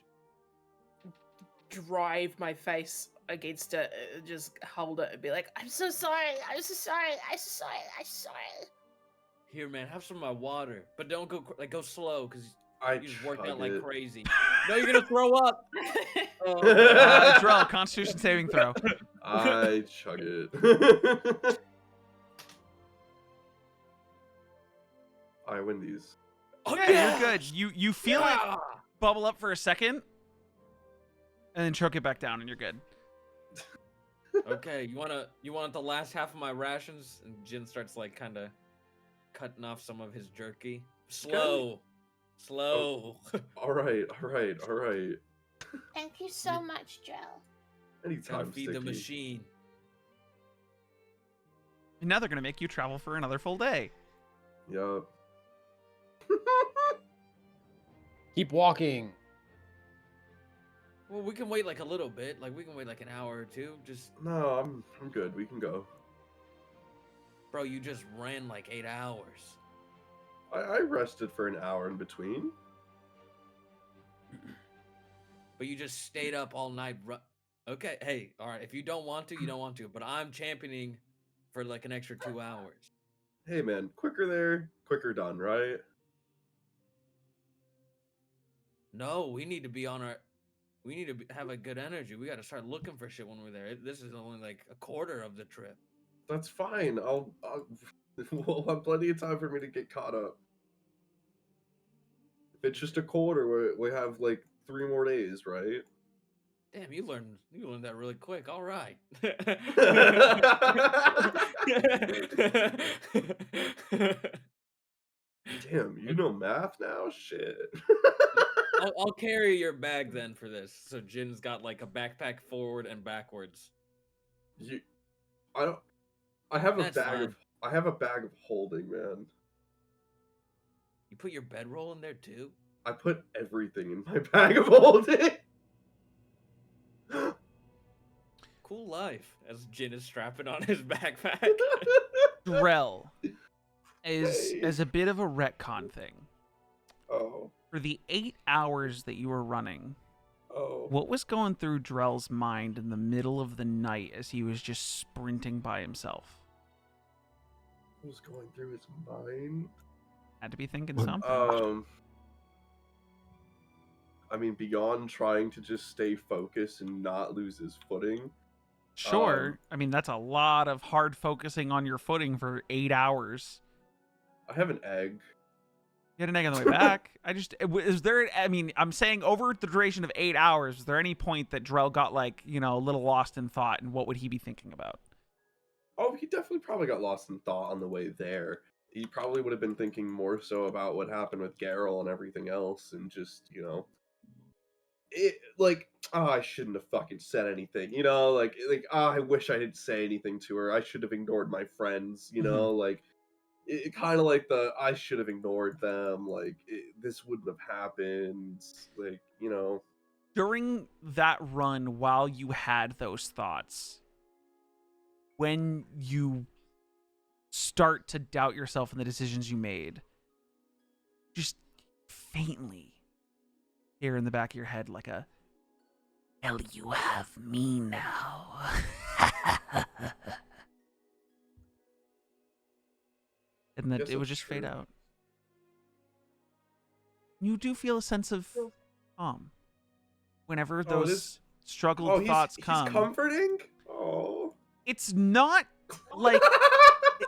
drive my face against it, just hold it and be like, I'm so sorry. I'm so sorry. I'm so sorry. I'm sorry. Here, man, have some of my water, but don't go go slow, because I you just worked out chug like it. crazy. No, you're gonna throw up. Oh, Drell, Constitution saving throw. I chug it. I win these. oh, Yeah, you're good. You feel it Yeah! bubble up for a second, and then choke it back down, and you're good. Okay, you want the last half of my rations? And Jin starts like kind of cutting off some of his jerky. Slow. All right. Thank you so much, Joe. Gotta Anytime, feed the Sticky. machine. And now they're gonna make you travel for another full day. Yup. Keep walking. Well, we can wait like a little bit. Like we can wait like an hour or two. Just, No, I'm good. We can go. bro, you just ran like 8 hours. I rested for an hour in between. But you just stayed up all night. Okay, hey, all right. If you don't want to, you don't want to. But I'm championing for like an extra 2 hours. Hey man, quicker there, quicker done, right? No, we need to be on our. We need to have a good energy. We got to start looking for shit when we're there. This is only like a quarter of the trip. That's fine. I'll we'll have plenty of time for me to get caught up. If it's just a quarter, we have like 3 more days, right? Damn, you learned that really quick. All right. Damn, you know math now? Shit. I'll carry your bag then for this. So Jin's got like a backpack forward and backwards. I have a That's bag fine. of I have a bag of holding, man. You put your bedroll in there too? I put everything in my bag of holding. Cool life. As Jin is strapping on his backpack. Drell is Hey. as a bit of a retcon thing. Oh. For the 8 hours that you were running, Oh. what was going through Drell's mind in the middle of the night as he was just sprinting by himself? What was going through his mind? Had to be thinking What- something. I mean, beyond trying to just stay focused and not lose his footing. Sure. I mean, that's a lot of hard focusing on your footing for 8 hours. I have an egg. You had an egg on the way back. Is there, I mean, I'm saying over the duration of 8 hours, is there any point that Drell got like, a little lost in thought, and what would he be thinking about? Oh, he definitely probably got lost in thought on the way there. He probably would have been thinking more so about what happened with Garrel and everything else, and just, I shouldn't have fucking said anything, I wish I didn't say anything to her. I should have ignored my friends, it kind of like I should have ignored them, this wouldn't have happened, During that run, while you had those thoughts, when you start to doubt yourself and the decisions you made, just faintly hear in the back of your head like a, "Well, you have me now." And that Guess it would that's just fade true. out. You do feel a sense of calm whenever Oh, those this- struggled thoughts come. He's comforting? Oh. It's not like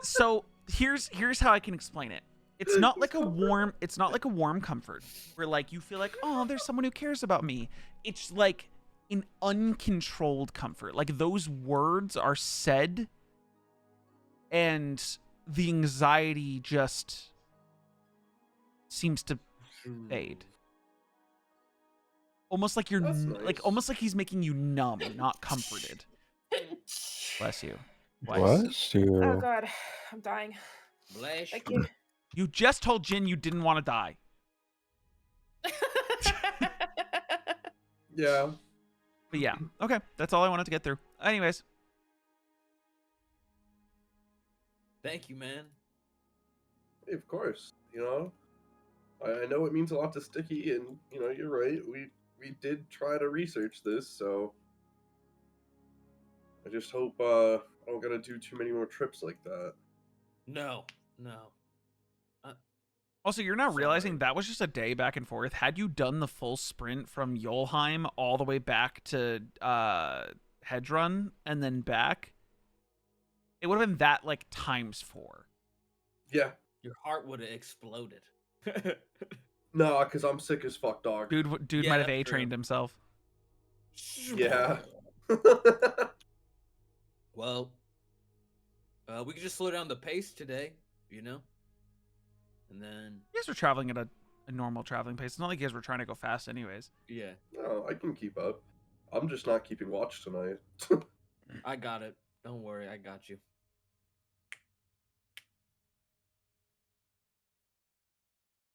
so here's how I can explain it. It's not like a warm comfort where like you feel like, oh, there's someone who cares about me. It's like an uncontrolled comfort. Like those words are said and the anxiety just seems to fade. Almost like you're That's like nice. almost like he's making you numb, not comforted. Bless you. Bless you. Oh god, I'm dying. Bless. Thank you. You just told Jin you didn't want to die. Yeah. But yeah, okay, that's all I wanted to get through. Anyways, Thank you, man. Hey, of course, I know it means a lot to Sticky, and you're right. We did try to research this, so I just hope I don't gotta do too many more trips like that. No. Also, you're not realizing Sorry. that was just a day back and forth. Had you done the full sprint from Yolheim all the way back to Hedrun and then back, it would have been that like ×4. Yeah, Your heart would have exploded. no, because I'm sick as fuck, dog. Dude Yeah, might have that's true. A-trained himself. Yeah. Well, we could just slow down the pace today, and then You guys were traveling at a normal traveling pace. It's not like you guys were trying to go fast anyways. yeah, No, I can keep up. I'm just not keeping watch tonight. I got it. Don't worry, I got you.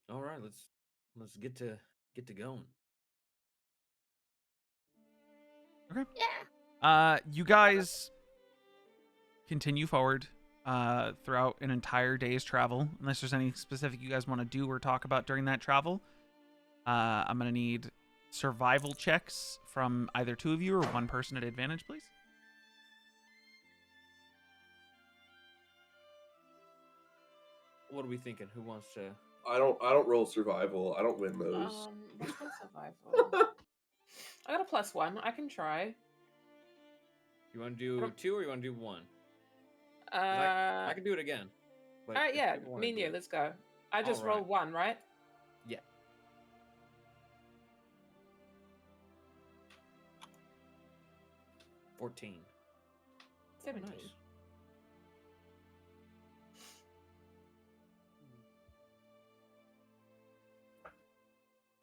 All right, let's get to going. Yeah. You guys continue forward throughout an entire day's travel, unless there's any specific you guys want to do or talk about during that travel. I'm gonna need survival checks from either two of you or one person at advantage, please. What are we thinking? Who wants to? I don't roll survival. I don't win those. What's my survival? I got a +1. I can try. You want to do 2 or you want to do 1? 'Cause I can do it again. All right, if yeah, people wanna me and do you. it- Let's go. I just All right. rolled 1, right? Yeah. $14. 17. Nice.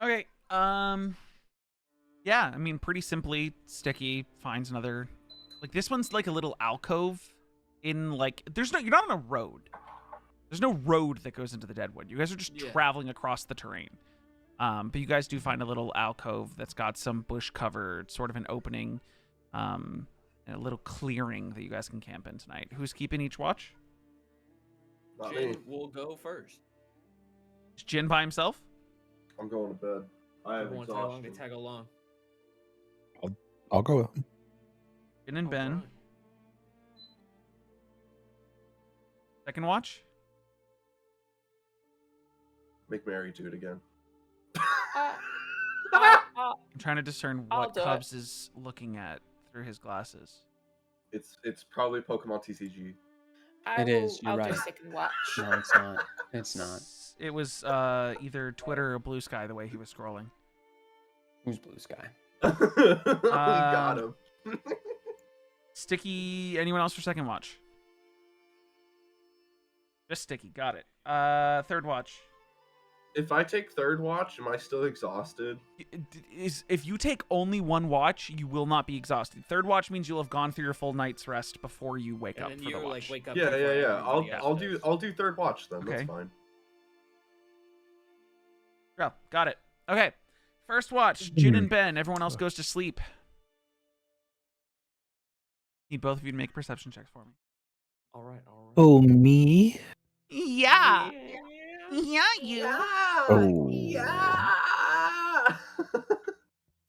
Okay. Yeah, I mean, pretty simply, Sticky finds another. Like this one's like a little alcove in like. You're not on a road. There's no road that goes into the Deadwood. You guys are just Yeah. traveling across the terrain. But you guys do find a little alcove that's got some bush covered, sort of an opening, and a little clearing that you guys can camp in tonight. Who's keeping each watch? Not Jin me. will go first. Is Jin by himself? I'm going to bed. I have People want to tag along, they exhaustion. tag along. I'll go. Jin and Ben. Alright. Second watch? Make Mary do it again. I'm trying to discern I'll what do it. Cubs is looking at through his glasses. It's probably Pokemon TCG. It is, you're I'll right. do second watch. No, it's not. It's not. It was either Twitter or Blue Sky the way he was scrolling. Who's Blue Sky? We got him. Sticky, anyone else for second watch? Just Sticky, got it. Third watch. If I take third watch, am I still exhausted? If you take only one watch, you will not be exhausted. Third watch means you'll have gone through your full night's rest before you wake And up then for you the watch. like wake up. Yeah. before everybody else does. I'll do third watch then. Okay. That's fine. Yeah, got it. Okay, first watch. Jin and Ben. Everyone else goes to sleep. Need both of you to make perception checks for me. All right. Oh, me? Yeah. Yeah, you. Oh. Yeah.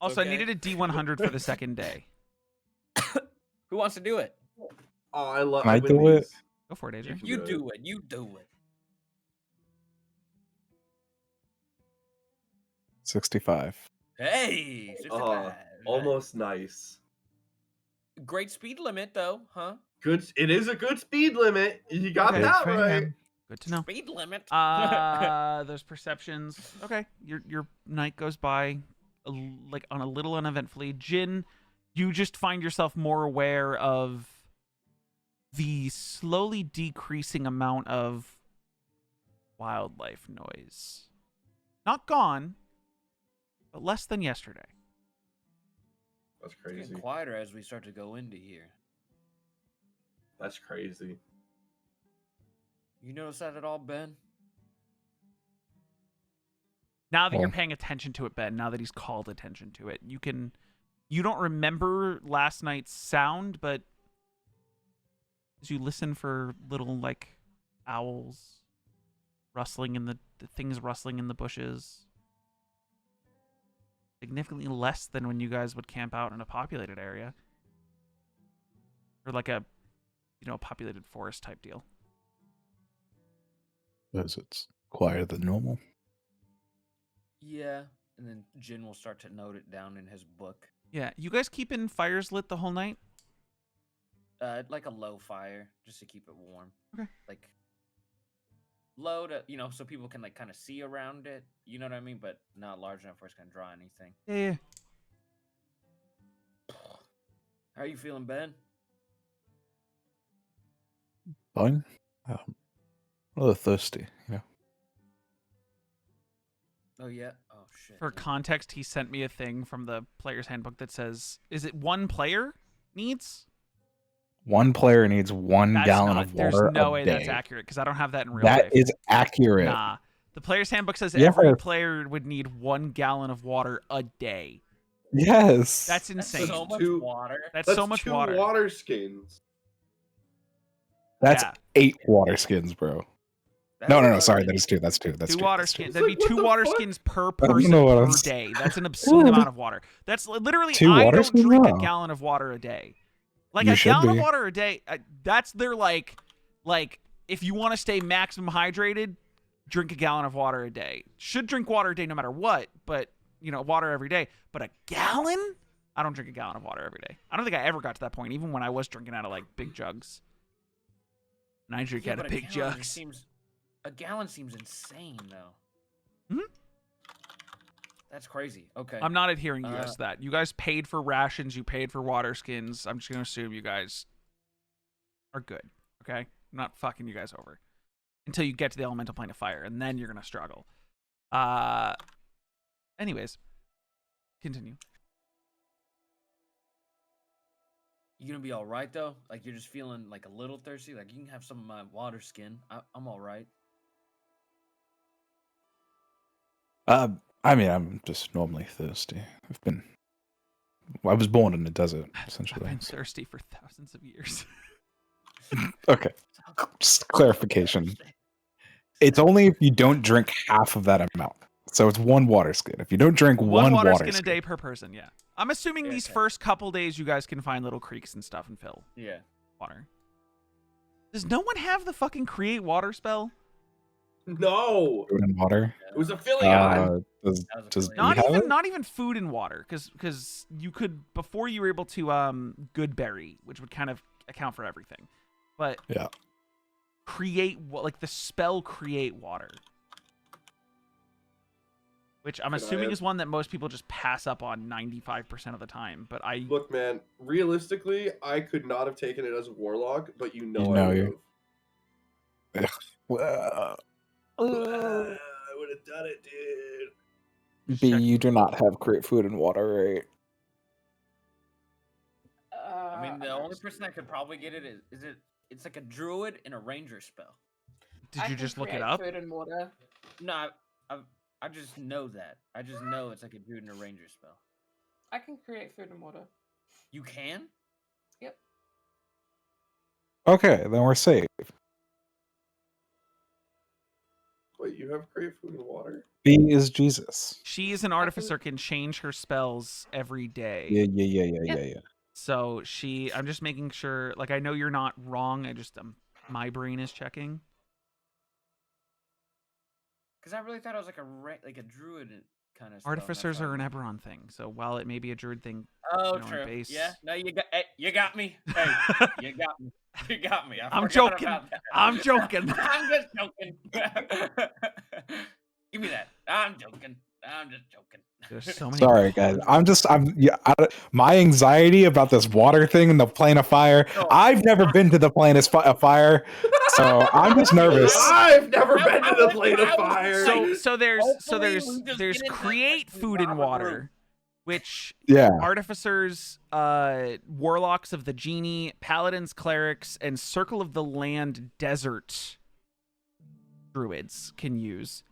Also, I Okay. needed a D100 for the second day. Who wants to do it? Oh, I love. Can I win do it? these. Go for it, AJ. can You do it. do it. You do it. 65. Hey, 65. Almost nice. Great speed limit though, huh? Good. It is a good speed limit. You got Okay. that for right. him. Good to know. Speed limit. Those perceptions. Okay, your night goes by, like on a little uneventfully. Jin, you just find yourself more aware of the slowly decreasing amount of wildlife noise. Not gone, but less than yesterday. That's It's crazy. getting quieter as we start to go into here. That's crazy. You notice that at all, Ben? Now that you're Oh. paying attention to it, Ben, now that he's called attention to it, you don't remember last night's sound, but as you listen for little like owls, rustling in the things rustling in the bushes. Significantly less than when you guys would camp out in a populated area. Or like a, populated forest type deal. Because it's quieter than normal. Yeah, and then Jin will start to note it down in his book. Yeah, you guys keeping fires lit the whole night? Like a low fire, just to keep it warm. Okay. Like low to, so people can like kind of see around it. You know what I mean? But not large enough where it's gonna draw anything. Yeah. How are you feeling, Ben? Fine. A little thirsty, Oh yeah. Oh shit. For yeah. context, he sent me a thing from the player's handbook that says, is it one player needs? One player needs one That's gallon not, of water there's no a way day. that's accurate because I don't have that in real That life. is accurate. Nah. The player's handbook says Yes. every player would need 1 gallon of water a day. Yes. That's insane. That's so much Two- water. That's That's so much 2 water. water skins. That's Yeah. 8 water skins, bro. That's No, what sorry, I- that is 2. That's 2. That's 2 2. water That's 2. skins. That'd be It's like, 2 what the water fuck? skins per don't person know what per I'm s- day. That's an obscene amount of water. That's literally, 2 I water don't skins? drink a Wow. gallon of water a day. Like You a should gallon of be. water a day, that's their like if you want to stay maximum hydrated, drink a gallon of water a day. Should drink water a day no matter what, but water every day. But a gallon? I don't drink a gallon of water every day. I don't think I ever got to that point, even when I was drinking out of like big jugs. And I drink Yeah, out but of a big gallon jugs. a gallon seems insane though. Mhm. That's crazy. Okay. I'm not adhering you guys to that. You guys paid for rations. You paid for water skins. I'm just going to assume you guys are good. Okay? I'm not fucking you guys over until you get to the elemental plane of fire, and then you're going to struggle. Anyways, continue. You gonna be all right though? Like you're just feeling like a little thirsty. Like you can have some of my water skin. I'm all right. I mean, I'm just normally thirsty. I was born in the desert, I've essentially. been thirsty for thousands of years. Okay, just clarification. It's only if you don't drink half of that amount. So it's 1 water skin. If you don't drink One water water skin a skin, day per person, yeah. I'm assuming Yeah, these okay. first couple days you guys can find little creeks and stuff and fill Yeah. water. Does no one have the fucking create water spell? No, food and water. it was a Philion. Does That was a does Philion. he have it? Not even food and water, because you could before you were able to good berry, which would kind of account for everything, but Yeah. create like the spell create water, which I'm Could I assuming have- is one that most people just pass up on 95% of the time. But I Look, man, realistically, I could not have taken it as a warlock, but You I know would you- have. Well, I would have done it, dude. B, you do not have great food and water, right? I mean, the I'm only just- person that could probably get it is it's like a druid and a ranger spell. did I you can just look it create up? Food and water. No, I just know that. I just know it's like a druid and a ranger spell. I can create food and water. You can? Okay, then we're safe. Wait, you have great food and water? B is Jesus. She is an artificer, can change her spells every day. Yeah. So I'm just making sure, like, I know you're not wrong. I just, my brain is checking. Because I really thought it was like a druid kind of. Artificers are an Eberron thing. So while it may be a druid thing, Oh, you know, on true. base. Yeah. No, you got me. Hey, you got me. You got me. I I'm forgot joking. about that. I'm joking. I'm just joking. Give me that. I'm joking. I'm just joking. There's so many. Sorry, guys. My anxiety about this water thing in the plane of fire. No. I've never been to the plane of fire, so I'm just nervous. I've never No, been to I the was- plane I of was fire. like- So there's Hopefully we just there's get into create the food and lava water, group. which Yeah. artificers, warlocks of the genie, paladins, clerics, and circle of the land desert druids can use.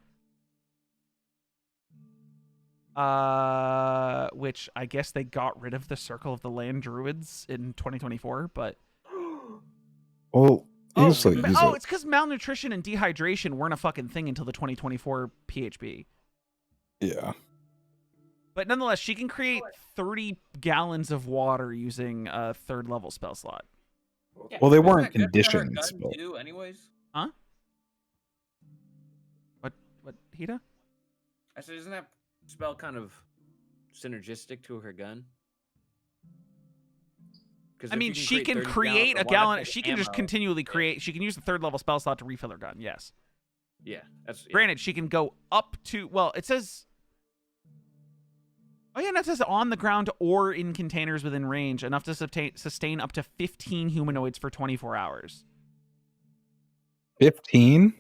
Which I guess they got rid of the circle of the land druids in 2024, but Well, You Oh, can still use it. it's because malnutrition and dehydration weren't a fucking thing until the 2024 PHB. Yeah. But nonetheless, she can create 30 gallons of water using a 3rd level spell slot. Yeah. Well, they Isn't weren't that good for her conditions, gun but too, anyways? Huh? What, Hita? I said, isn't that spell kind of synergistic to her gun? I mean, she can create a gallon. She can just continually Yeah. create. She can use the 3rd level spell slot to refill her gun. Yes. Yeah, that's Granted, she can go up to. Well, it says. Oh yeah, and it says on the ground or in containers within range, enough to sustain up to 15 humanoids for 24 hours. 15?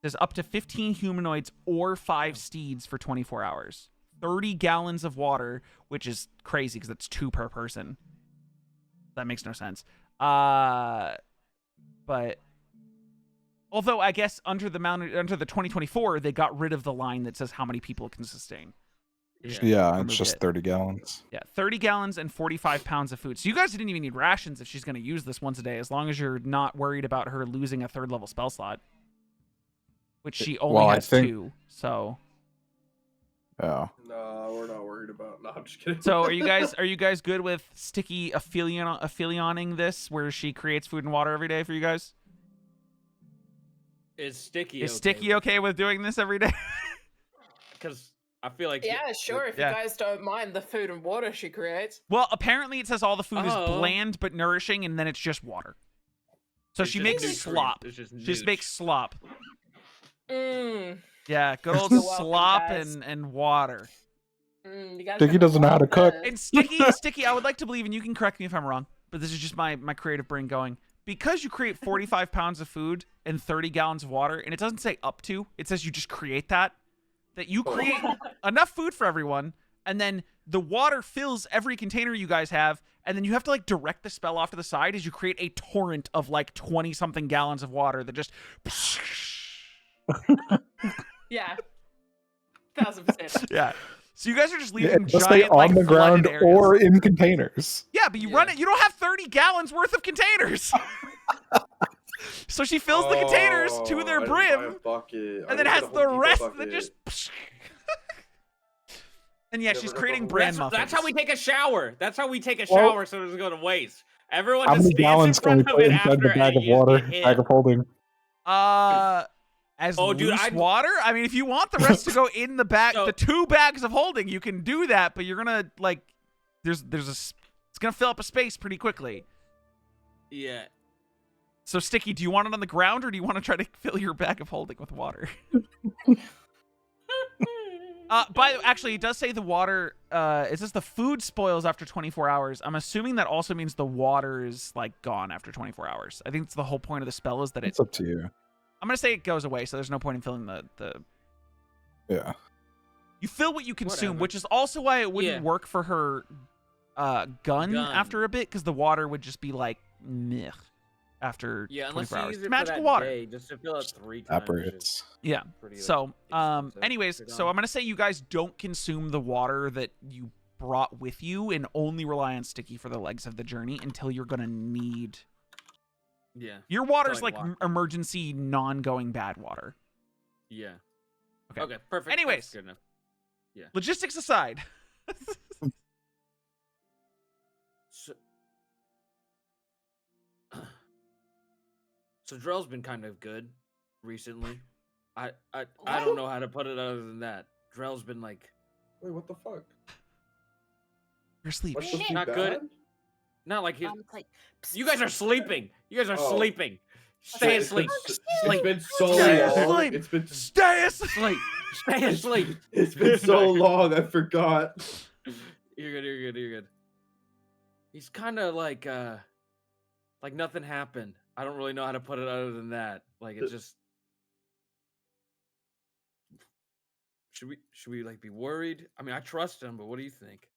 There's up to 15 humanoids or 5 steeds for 24 hours. 30 gallons of water, which is crazy because it's 2 per person. That makes no sense. But although I guess under the 2024, they got rid of the line that says how many people it can sustain. Yeah, it's Removed just it. 30 gallons. Yeah, 30 gallons and 45 pounds of food. So you guys didn't even need rations if she's going to use this once a day, as long as you're not worried about her losing a 3rd level spell slot, which she only Well, I has think- 2. So. Yeah. No, we're not worried about. No, I'm just kidding. So are you guys good with Sticky affilioning this, where she creates food and water every day for you guys? Is Sticky Is Sticky okay with doing this every day? Because I feel like Yeah, sure. If Yeah. you guys don't mind the food and water she creates. Well, apparently it says all the food is Oh. bland but nourishing, and then it's just water. So it's she just makes nutrients. slop. It's just She just nooch. makes slop. Mmm. Yeah, good old You're welcome, slop guys. and water. You guys Sticky have a doesn't know how to lot cook. of- And Sticky, I would like to believe, and you can correct me if I'm wrong, but this is just my creative brain going. Because you create 45 pounds of food and 30 gallons of water, and it doesn't say up to, it says you just create that you create enough food for everyone, and then the water fills every container you guys have, and then you have to like direct the spell off to the side as you create a torrent of like 20-something gallons of water that just... Yeah. 1000%. Yeah. So you guys are just Yeah, leaving it must stay giant, on like, the flooded ground areas. or in containers. Yeah, but you run it. You don't have 30 gallons worth of containers. So she fills the containers to their I didn't buy a brim, bucket. and then has the rest that just. And yeah, Never she's got the creating whole- brand muffins. That's how we take a shower. That's how we take a Well- shower, so it doesn't go to waste. Everyone How just many stands gallons in can we front put of it inside after the bag and of you water? get hit. Bag of holding. As Oh, dude, loose I'd- water. I mean, if you want the rest to go in the bag, So- the 2 bags of holding, you can do that. But you're gonna like, it's gonna fill up a space pretty quickly. Yeah. So Sticky, do you want it on the ground, or do you want to try to fill your bag of holding with water? Actually, it does say the water. It says the food spoils after 24 hours. I'm assuming that also means the water is like gone after 24 hours. I think it's the whole point of the spell is that It's up to you. I'm gonna say it goes away, so there's no point in filling the. Yeah. You fill what you consume, Whatever. which is also why it wouldn't Yeah. work for her gun after a bit, because the water would just be like meh after Yeah, unless 24 you hours. use it for Magical that water. day, just to fill it 3 times. Evaporates. Yeah. Pretty, like, So, expensive. anyways, They're so gone. I'm gonna say you guys don't consume the water that you brought with you, and only rely on Sticky for the legs of the journey until you're gonna need. Yeah. Your water's like, like walk. emergency, non-going bad water. Yeah. Okay. Okay, perfect. Anyways. That's good enough. Logistics aside. So, so Drell's been kind of good recently. I don't know how to put it other than that. Drell's been like Wait, what the fuck? You're asleep. What's supposed to be Not bad? good. not like he's. It's like, You guys are sleeping. You guys are Oh. sleeping. Stay It's asleep. been- Sleep. It's been so Stay long. asleep. It's been Stay asleep. Sleep. Stay asleep. it's been so long. I forgot. You're good. You're good. You're good. He's kind of like nothing happened. I don't really know how to put it other than that. Like it just. Should we like be worried? I mean, I trust him, but what do you think?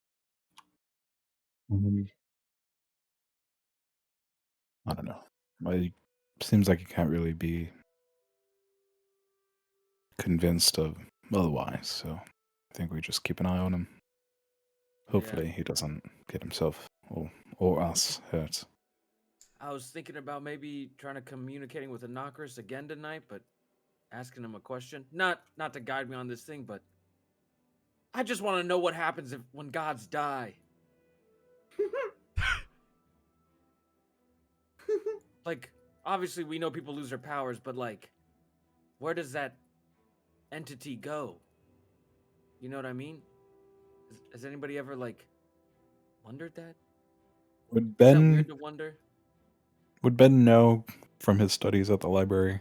I don't know. It seems like you can't really be convinced of otherwise. So I think we just keep an eye on him. Hopefully he doesn't get himself or us hurt. I was thinking about maybe trying to communicating with Anakris again tonight, but asking him a question. Not to guide me on this thing, but I just want to know what happens when gods die. Like, obviously we know people lose their powers, but like, where does that entity go? You know what I mean? Has anybody ever like wondered that? Would Is that Ben weird to wonder? know from his studies at the library?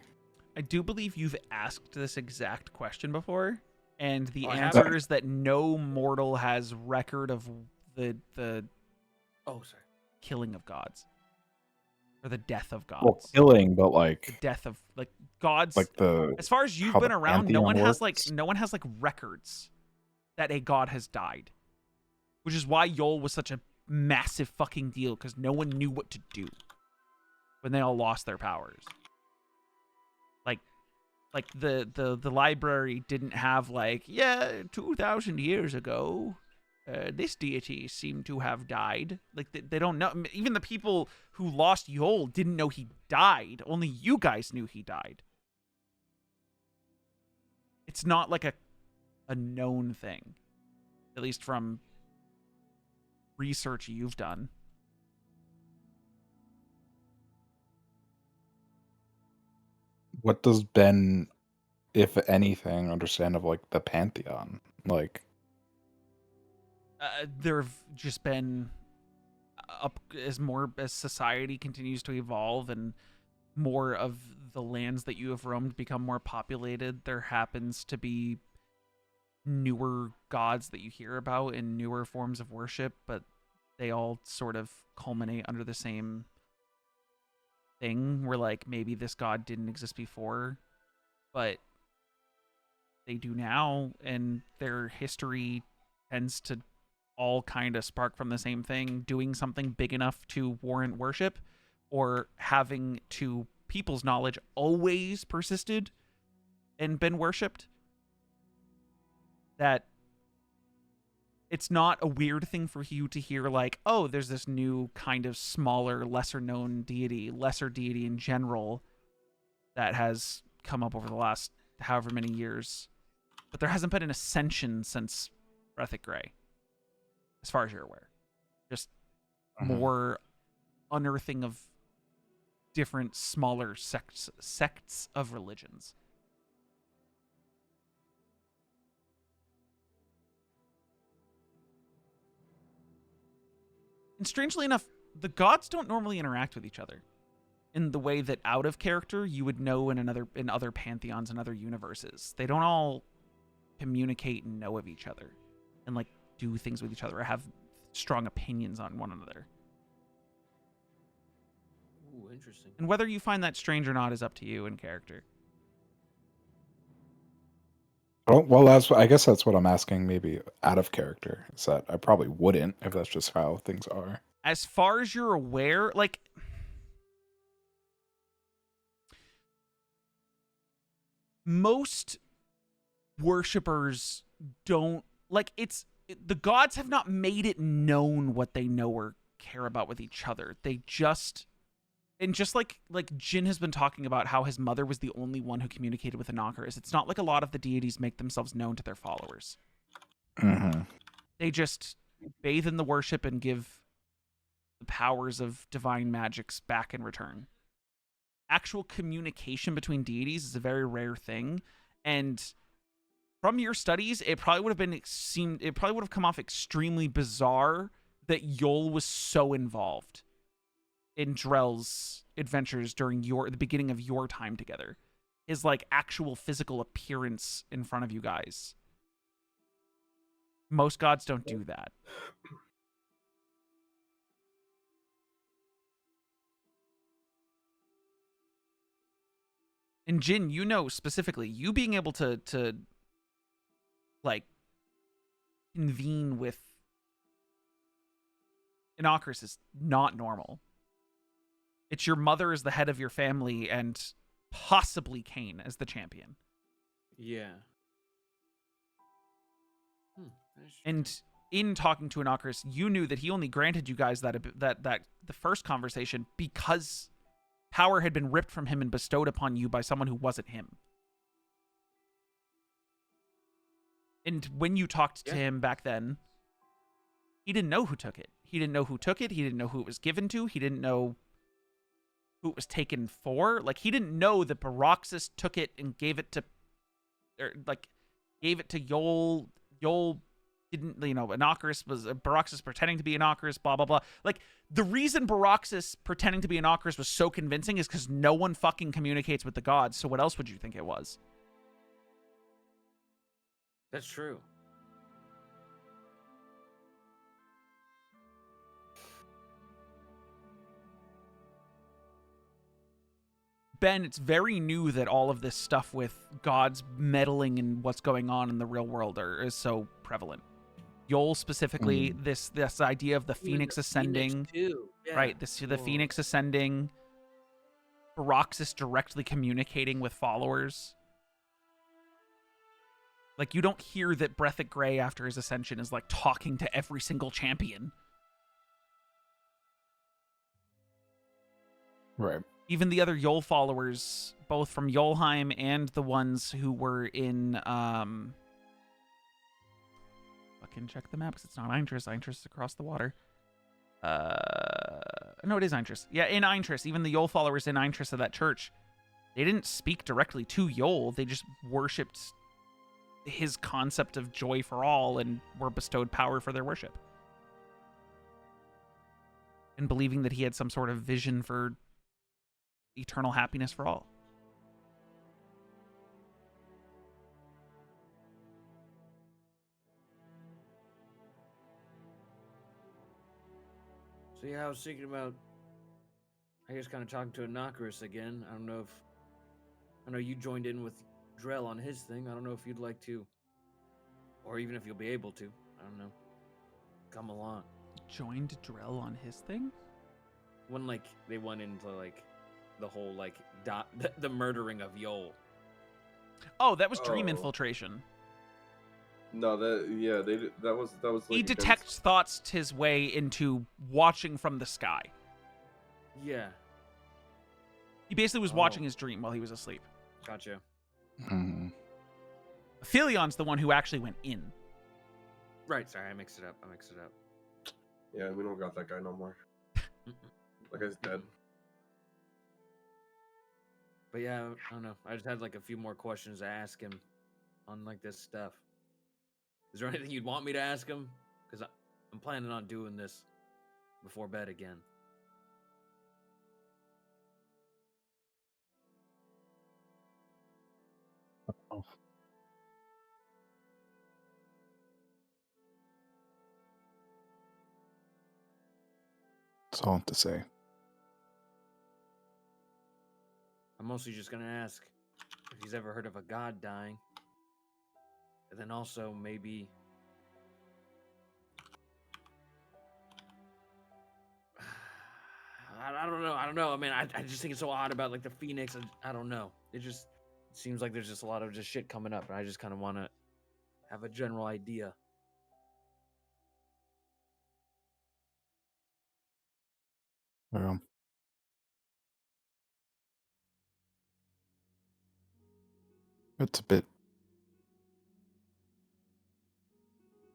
I do believe you've asked this exact question before, and the Oh, I have? answer is that no mortal has record of the Oh, sorry. killing of gods or the death of gods. Well, killing, but The like death of like gods. the As far as you've how been the around, no one pantheon has works? like records that a god has died, which is why Yol was such a massive fucking deal, because no one knew what to do when they all lost their powers. Like the library didn't have like, 2,000 years ago, this deity seemed to have died. Like they don't know. Even the people who lost Yol didn't know he died. Only you guys knew he died. It's not like a known thing, at least from research you've done. What does Ben, if anything, understand of like the pantheon? Like, There have just been up as society continues to evolve and more of the lands that you have roamed become more populated, there happens to be newer gods that you hear about in newer forms of worship, but they all sort of culminate under the same thing where like maybe this god didn't exist before, but they do now, and their history tends to all kind of spark from the same thing, doing something big enough to warrant worship, or having, to people's knowledge, always persisted and been worshipped. That it's not a weird thing for you to hear like, oh, there's this new kind of smaller, lesser known deity, lesser deity in general, that has come up over the last however many years. But there hasn't been an ascension since Breathic Grey, as far as you're aware. Just more unearthing of different smaller sects of religions. And strangely enough, the gods don't normally interact with each other in the way that out of character you would know in other pantheons and other universes. They don't all communicate and know of each other and like do things with each other or have strong opinions on one another. Ooh, interesting. And whether you find that strange or not is up to you in character. oh, well, I guess that's what I'm asking. Maybe out of character is that I probably wouldn't if that's just how things are. As far as you're aware, like, most worshippers don't like the gods have not made it known what they know or care about with each other. They just, and just like Jin has been talking about how his mother was the only one who communicated with the Knockers, it's not like a lot of the deities make themselves known to their followers. They just bathe in the worship and give the powers of divine magics back in return. Actual communication between deities is a very rare thing, and from your studies, it probably would have come off extremely bizarre that Yol was so involved in Drell's adventures during the beginning of your time together. His like actual physical appearance in front of you guys. Most gods don't do that. And Jin, you know specifically, you being able to like convene with Inokris is not normal. It's your mother as the head of your family and possibly Kane as the champion. Yeah. And in talking to Innocuous, you knew that he only granted you guys that the first conversation because power had been ripped from him and bestowed upon you by someone who wasn't him. And when you talked to him back then, he didn't know who took it. He didn't know who took it. He didn't know who it was given to. He didn't know who it was taken for. Like, he didn't know that Baroxus took it and gave it to, gave it to Yol. Yol didn't, Innocuous was, Baroxus pretending to be Innocuous, blah, blah, blah. Like, the reason Baroxus pretending to be Innocuous was so convincing is because no one fucking communicates with the gods, so what else would you think it was? That's true. Ben, it's very new that all of this stuff with gods meddling in what's going on in the real world is so prevalent. Yol specifically, this idea of the Phoenix ascending, too. Yeah. right? The Phoenix ascending, Baroxus directly communicating with followers. Like, you don't hear that Breathic Grey after his ascension is like talking to every single champion. Right. Even the other Yol followers, both from Yolheim and the ones who were in, fucking check the map because it's not Eintrus. Eintrus is across the water. No, it is Eintrus. Yeah, in Eintrus, even the Yol followers in Eintrus of that church, they didn't speak directly to Yol. They just worshipped his concept of joy for all and were bestowed power for their worship. And believing that he had some sort of vision for eternal happiness for all. So yeah, I was thinking about, I guess, kind of talking to Innocuous again. I know you joined in with Drell on his thing. I don't know if you'd like to, or even if you'll be able to. I don't know. Come along. Joined Drell on his thing? When they went into the whole the murdering of Yol. Oh, that was dream infiltration. No, that was like He detects thoughts his way into watching from the sky. Yeah. He basically was watching his dream while he was asleep. Gotcha. Mm-hmm. Philion's the one who actually went in. Right, sorry, I mixed it up. Yeah, we don't got that guy no more. That guy's dead. But yeah, I don't know. I just had a few more questions to ask him on this stuff. Is there anything you'd want me to ask him? Because I'm planning on doing this before bed again. Oh. That's all I have to say. I'm mostly just gonna ask if he's ever heard of a god dying. And then also maybe I don't know. I mean, I just think it's so odd about the Phoenix. I don't know. It seems like there's just a lot of shit coming up, and I just kind of want to have a general idea. Well, it's a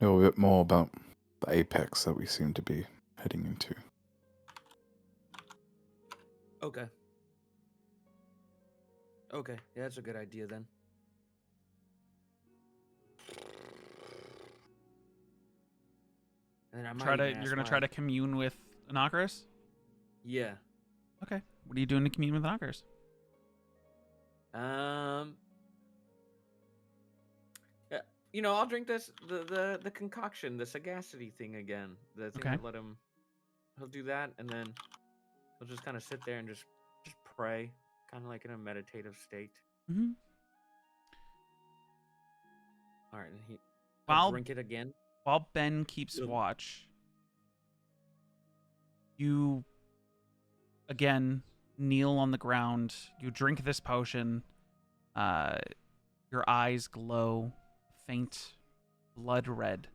little bit more about the apex that we seem to be heading into. Okay. Okay, yeah, that's a good idea then. And then I might You're gonna try to commune with Innocuous? Yeah. Okay. What are you doing to commune with Innocuous? Yeah, I'll drink the concoction, the sagacity thing again. The thing that let him. He'll do that, and then he'll just kind of sit there and just pray, kind of in a meditative state. Mm-hmm. All right, and While drink it again. While Ben keeps watch, you again kneel on the ground. You drink this potion. Your eyes glow faint blood red.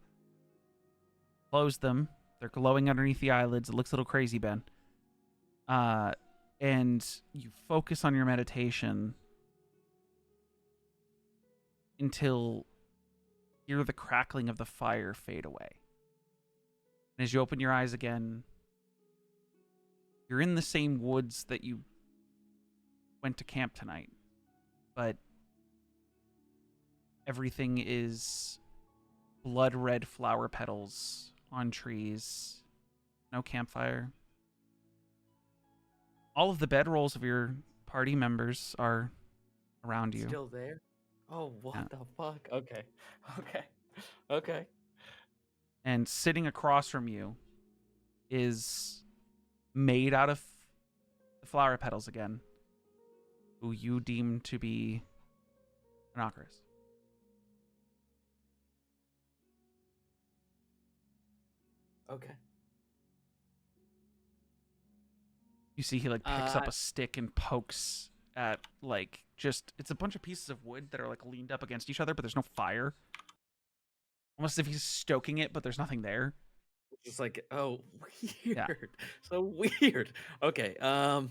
close them. They're glowing underneath the eyelids. It looks a little crazy, Ben. And you focus on your meditation until you hear the crackling of the fire fade away. And as you open your eyes again, you're in the same woods that you went to camp tonight, but everything is blood red flower petals on trees. No campfire. All of the bedrolls of your party members are around you. Still there? Oh, what Yeah. the fuck? Okay. Okay. Okay. And sitting across from you is made out of the flower petals again, who you deem to be an Ocarus. Okay. You see he like picks up Uh, a stick and pokes at like just it's a bunch of pieces of wood that are like leaned up against each other, but there's no fire. Almost as if he's stoking it, but there's nothing there. Just like, oh, weird. Yeah. So weird. Okay. And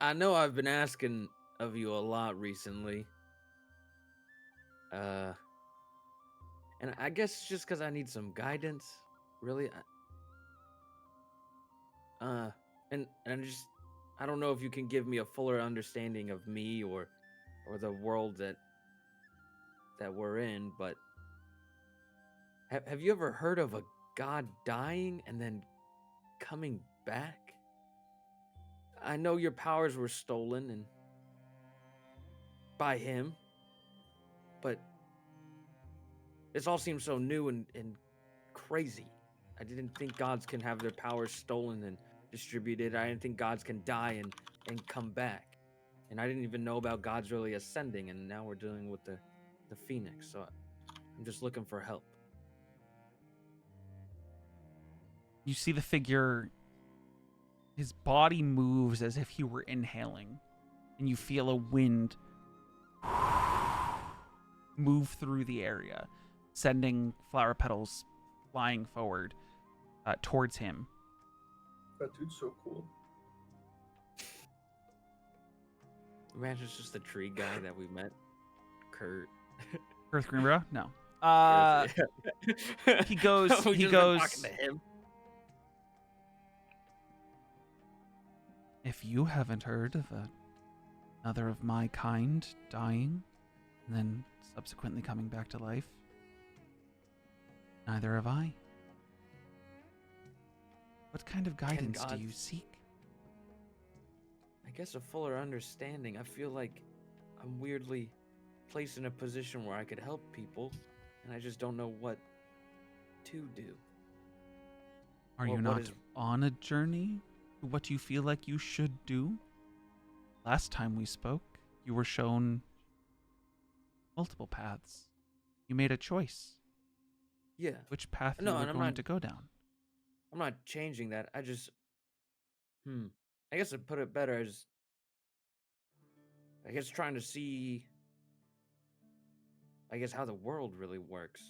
I know I've been asking of you a lot recently. And I guess it's just because I need some guidance, really. And I don't know if you can give me a fuller understanding of me or the world that we're in, but have you ever heard of a god dying and then coming back? I know your powers were stolen and by him, but this all seems so new and crazy. I didn't think gods can have their powers stolen and distributed. I didn't think gods can die and come back. And I didn't even know about gods really ascending, and now we're dealing with the phoenix. So I'm just looking for help. You see the figure, his body moves as if he were inhaling, and you feel a wind move through the area, sending flower petals flying forward towards him. That dude's so cool. Imagine it's just the tree guy that we met, Kurt. Earth Greenbrow? No. He goes. We've He just been goes. talking to him. If you haven't heard of another of my kind dying, and then subsequently coming back to life, neither have I. What kind of guidance do you gods- seek? I guess a fuller understanding. I feel like I'm weirdly placed in a position where I could help people, and I just don't know what to do. Are Or you what not is- on a journey to what you feel like you should do? Last time we spoke, you were shown multiple paths. You made a choice. Yeah, Which path No, you were and I'm going not- to go down. I'm not changing that. I just, I guess to put it better, I guess trying to see, I guess how the world really works.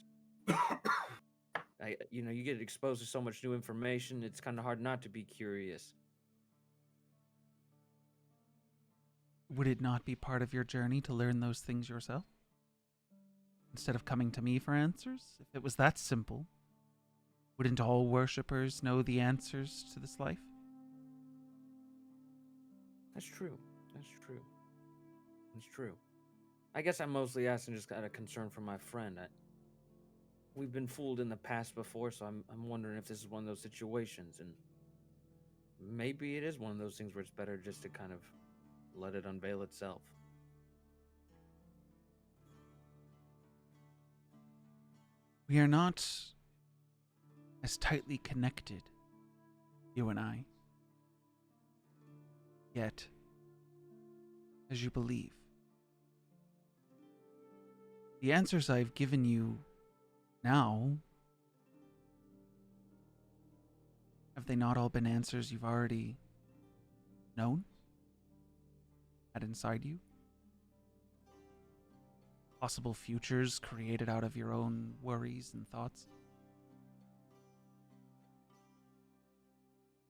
You get exposed to so much new information. It's kind of hard not to be curious. Would it not be part of your journey to learn those things yourself? Instead of coming to me for answers? If it was that simple, wouldn't all worshippers know the answers to this life? That's true. That's true. That's true. I guess I'm mostly asking just out of concern for my friend. We've been fooled in the past before, so I'm wondering if this is one of those situations, and maybe it is one of those things where it's better just to kind of let it unveil itself. We are not as tightly connected, you and I, yet, as you believe. The answers I've given you now, have they not all been answers you've already known? Had inside you? possible futures created out of your own worries and thoughts.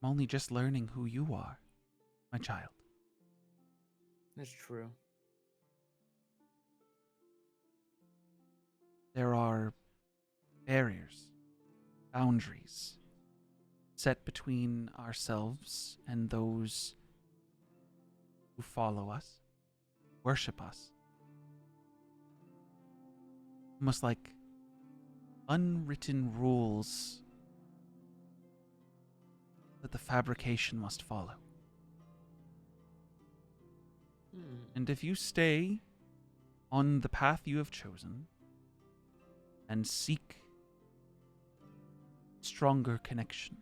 I'm only just learning who you are, my child. That's true. There are barriers, boundaries set between ourselves and those who follow us, worship us. Almost like unwritten rules that the fabrication must follow. And if you stay on the path you have chosen and seek stronger connection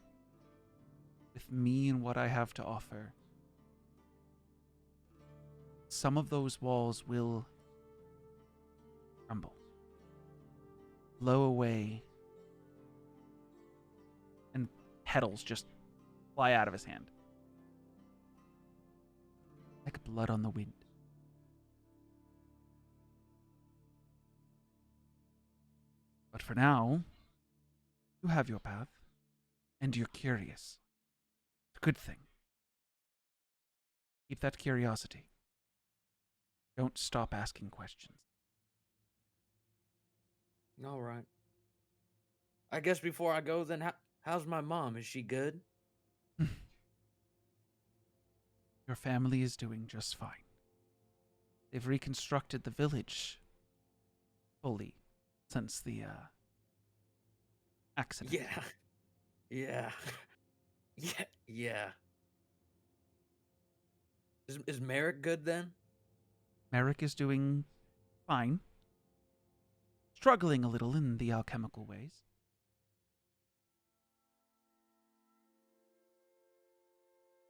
with me and what I have to offer, some of those walls will crumble, blow away, and petals just fly out of his hand like blood on the wind. But for now, you have your path, and you're curious. It's a good thing. Keep that curiosity. Don't stop asking questions. All right. I guess before I go, then how's my mom? Is she good? Your family is doing just fine. They've reconstructed the village fully since the accident. Yeah. Yeah. Yeah. Is Merrick good then? Merrick is doing fine. Struggling a little in the alchemical ways.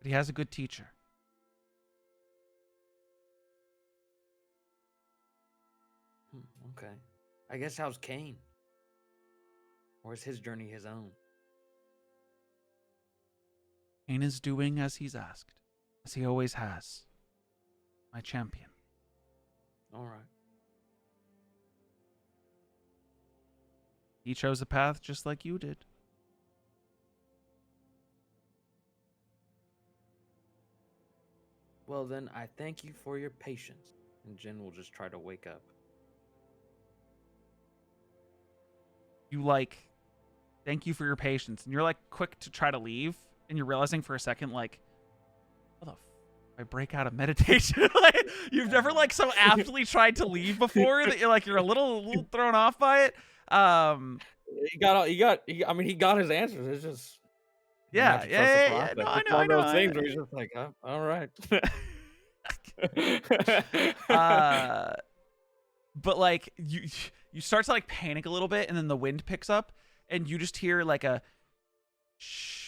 But he has a good teacher. Okay. I guess how's Kane? Or is his journey his own? Kane is doing as he's asked, as he always has. My champion. All right. He chose a path just like you did. Well, then, I thank you for your patience. And Jen will just try to wake up. You thank you for your patience, and you're quick to try to leave, and you're realizing for a second how the I break out of meditation. You've never so aptly tried to leave before that you're a little thrown off by it. He got his answers. It's just Yeah. No, I It's know. one I of know. those things where he's just like, oh, all right. But you start to panic a little bit, and then the wind picks up, and you just hear a shh.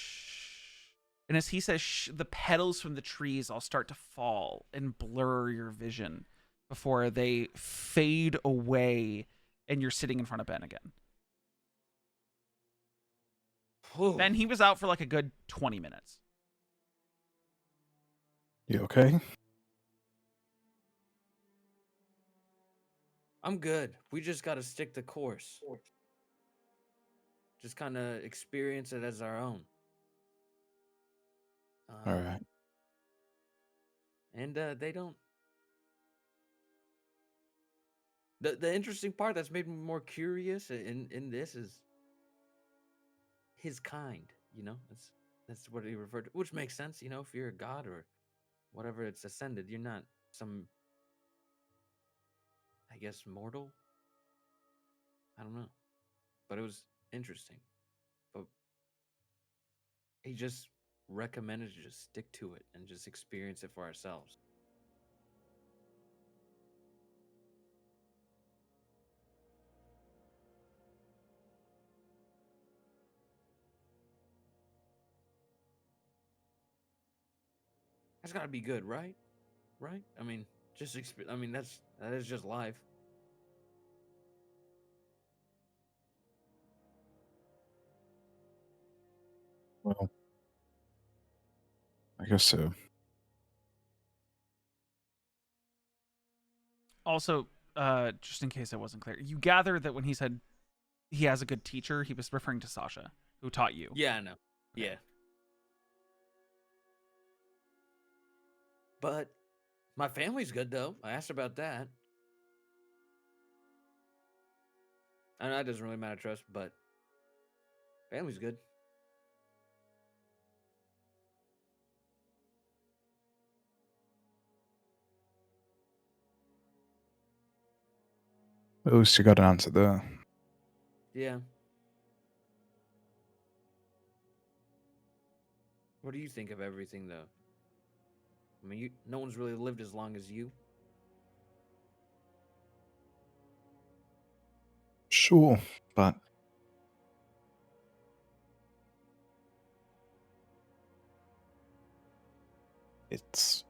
And as he says shh, the petals from the trees all start to fall and blur your vision before they fade away, and you're sitting in front of Ben again. Ben, he was out for a good 20 minutes. You okay? I'm good. We just got to stick the course. Just kind of experience it as our own. All right. And they don't. The interesting part that's made me more curious in this is his kind. That's what he referred to, which makes sense. If you're a god or whatever, it's ascended. You're not some, I guess, mortal. I don't know, but it was interesting. But he just recommended to just stick to it and just experience it for ourselves. That's got to be good, right? Right? I mean, that is just life. Well, I guess so. Also, just in case I wasn't clear, you gather that when he said he has a good teacher, he was referring to Sasha, who taught you. Yeah, I know. Okay. Yeah. But my family's good though. I asked about that. I know that doesn't really matter to us, but family's good. At least you got an answer there. Yeah. What do you think of everything though? I mean, no one's really lived as long as you. Sure, but it's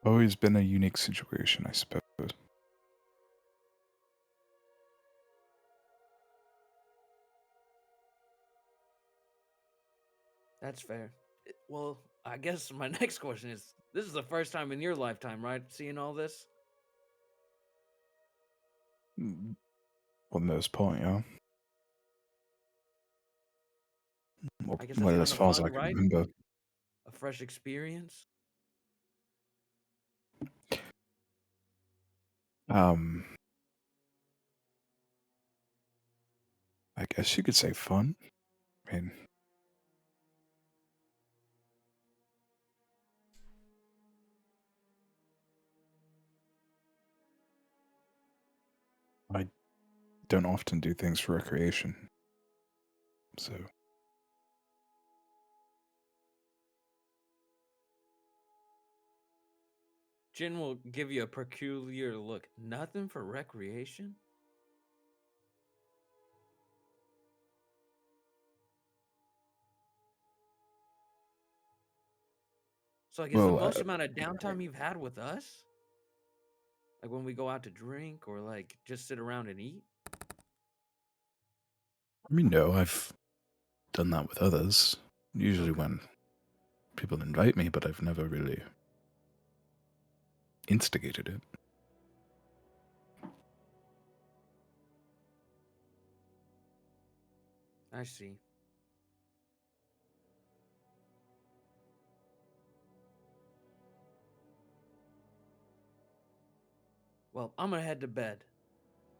always been a unique situation, I suppose. That's fair. Well, I guess my next question is: this is the first time in your lifetime, right? Seeing all this? For the most part, yeah. I guess that's Well, kind as of far as fun, I can right? remember. A fresh experience. Um, I guess you could say fun. I mean, I don't often do things for recreation, so Jin will give you a peculiar look. Nothing for recreation? So I guess the well, most amount of downtime you've had with us? Like when we go out to drink or like just sit around and eat? I mean, no, I've done that with others. Usually Okay. when people invite me, but I've never really instigated it. I see. Well, I'm gonna head to bed.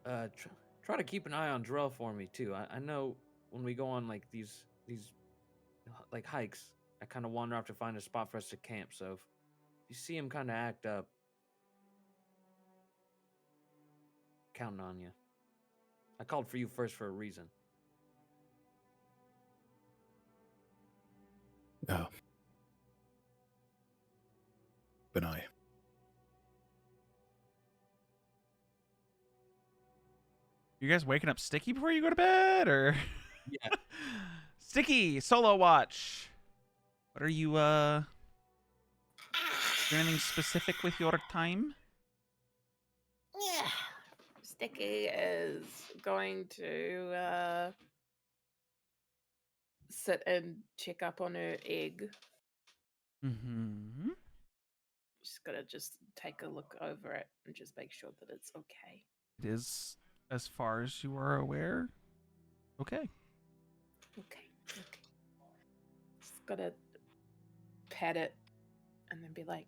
Try to keep an eye on Drell for me too. I know when we go on like these like hikes, I kind of wander off to find a spot for us to camp. So if you see him kind of act up, counting on you. I called for you first for a reason. Oh. But I. You guys waking up Sticky before you go to bed, or Yeah. Sticky solo watch? What are you doing anything specific with your time? Yeah. Sticky is going to sit and check up on her egg. Mm-hmm. She's gonna just take a look over it and just make sure that it's okay. It is, as far as you are aware, okay. Okay. Just gotta pat it and then be like,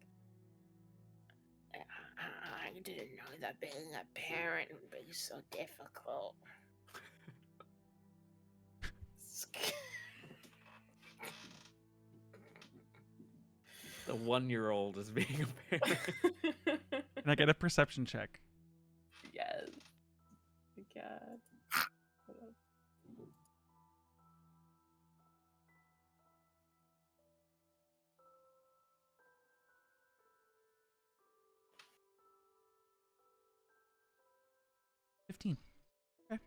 I didn't know that being a parent would be so difficult. The 1-year-old is being a parent. Can I get a perception check? yes. God. 15. Okay.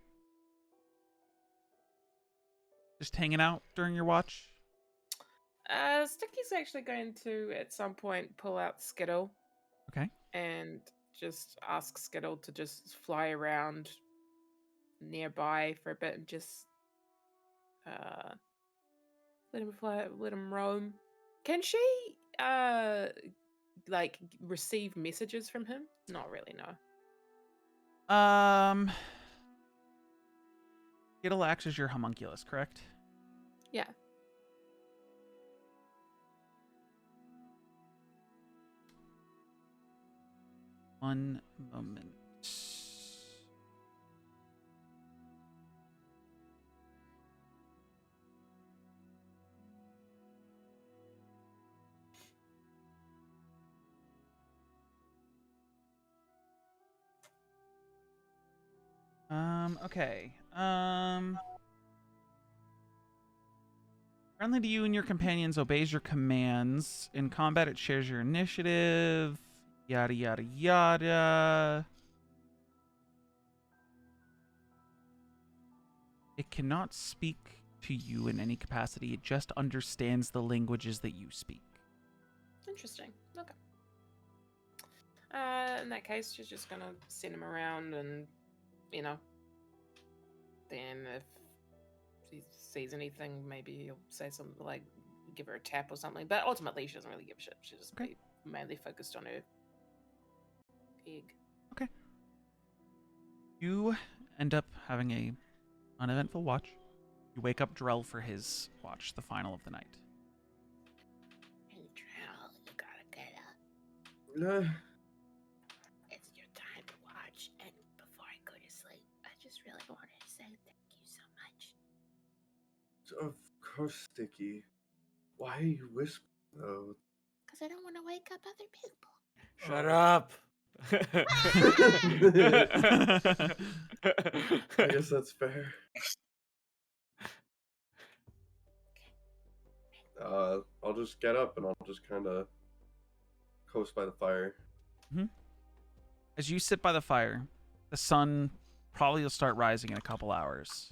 Just hanging out during your watch? Sticky's actually going to at some point pull out Skittle. Okay. And just ask Skittle to just fly around nearby for a bit and just let him roam. Can she like receive messages from him? Not really, no. Kelo acts as your homunculus, correct? Yeah. One moment. Okay. Friendly to you and your companions, obeys your commands. In combat, it shares your initiative. Yada, yada, yada. It cannot speak to you in any capacity. It just understands the languages that you speak. Interesting. Okay. In that case, she's just gonna send him around, and then if he sees anything, maybe he'll say something like give her a tap or something. But ultimately, she doesn't really give a shit. She'll just be mainly focused on her pig. Okay. You end up having a uneventful watch. You wake up Drell for his watch, the final of the night. Hey, Drell, you gotta get up. It's your time to watch. And before I go to sleep, I just really wanted to say thank you so much. Of course, Sticky. Why are you whispering, though? Because I don't want to wake up other people. Shut up. I guess that's fair. I'll just get up and I'll just kind of coast by the fire. As you sit by the fire, the sun probably will start rising in a couple hours.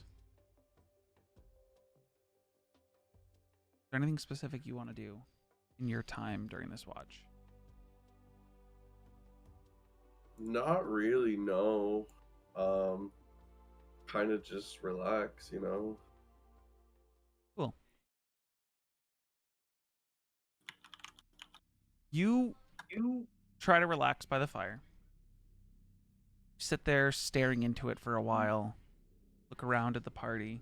Is there anything specific you want to do in your time during this watch? Not really, no. Kind of just relax, Cool. You try to relax by the fire. Sit there staring into it for a while. Look around at the party.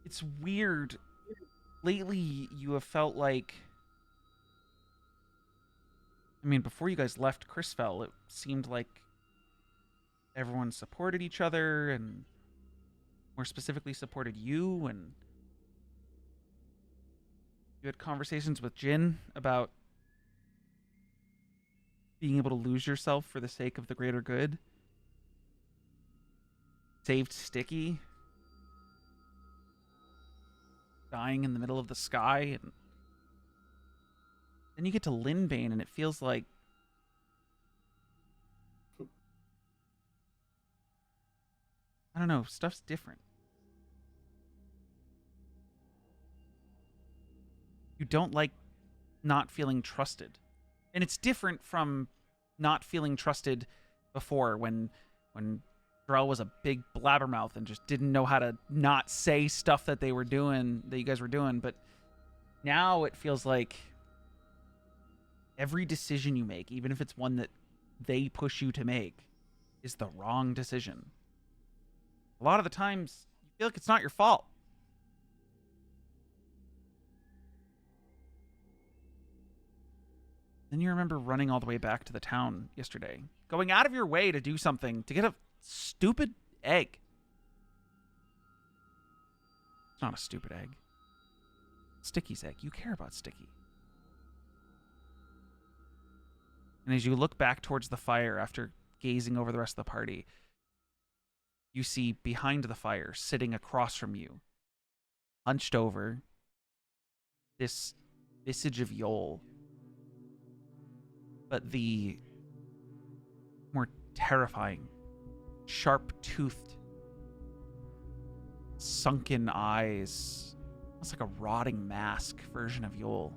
It's weird. Lately, you have felt like... I mean, before you guys left Chrisfell, it seemed like everyone supported each other and more specifically supported you, and you had conversations with Jin about being able to lose yourself for the sake of the greater good. Saved Sticky. Dying in the middle of the sky. And then you get to Linbane and it feels like... I don't know, stuff's different. You don't like not feeling trusted. And it's different from not feeling trusted before when Drell was a big blabbermouth and just didn't know how to not say stuff that they were doing, that you guys were doing. But now it feels like every decision you make, even if it's one that they push you to make, is the wrong decision. A lot of the times, you feel like it's not your fault. Then you remember running all the way back to the town yesterday. Going out of your way to do something, to get a stupid egg. It's not a stupid egg. Sticky's egg. You care about Sticky. And as you look back towards the fire after gazing over the rest of the party, you see behind the fire, sitting across from you, hunched over, this visage of Yol. But the more terrifying, sharp-toothed, sunken eyes, almost like a rotting mask version of Yol.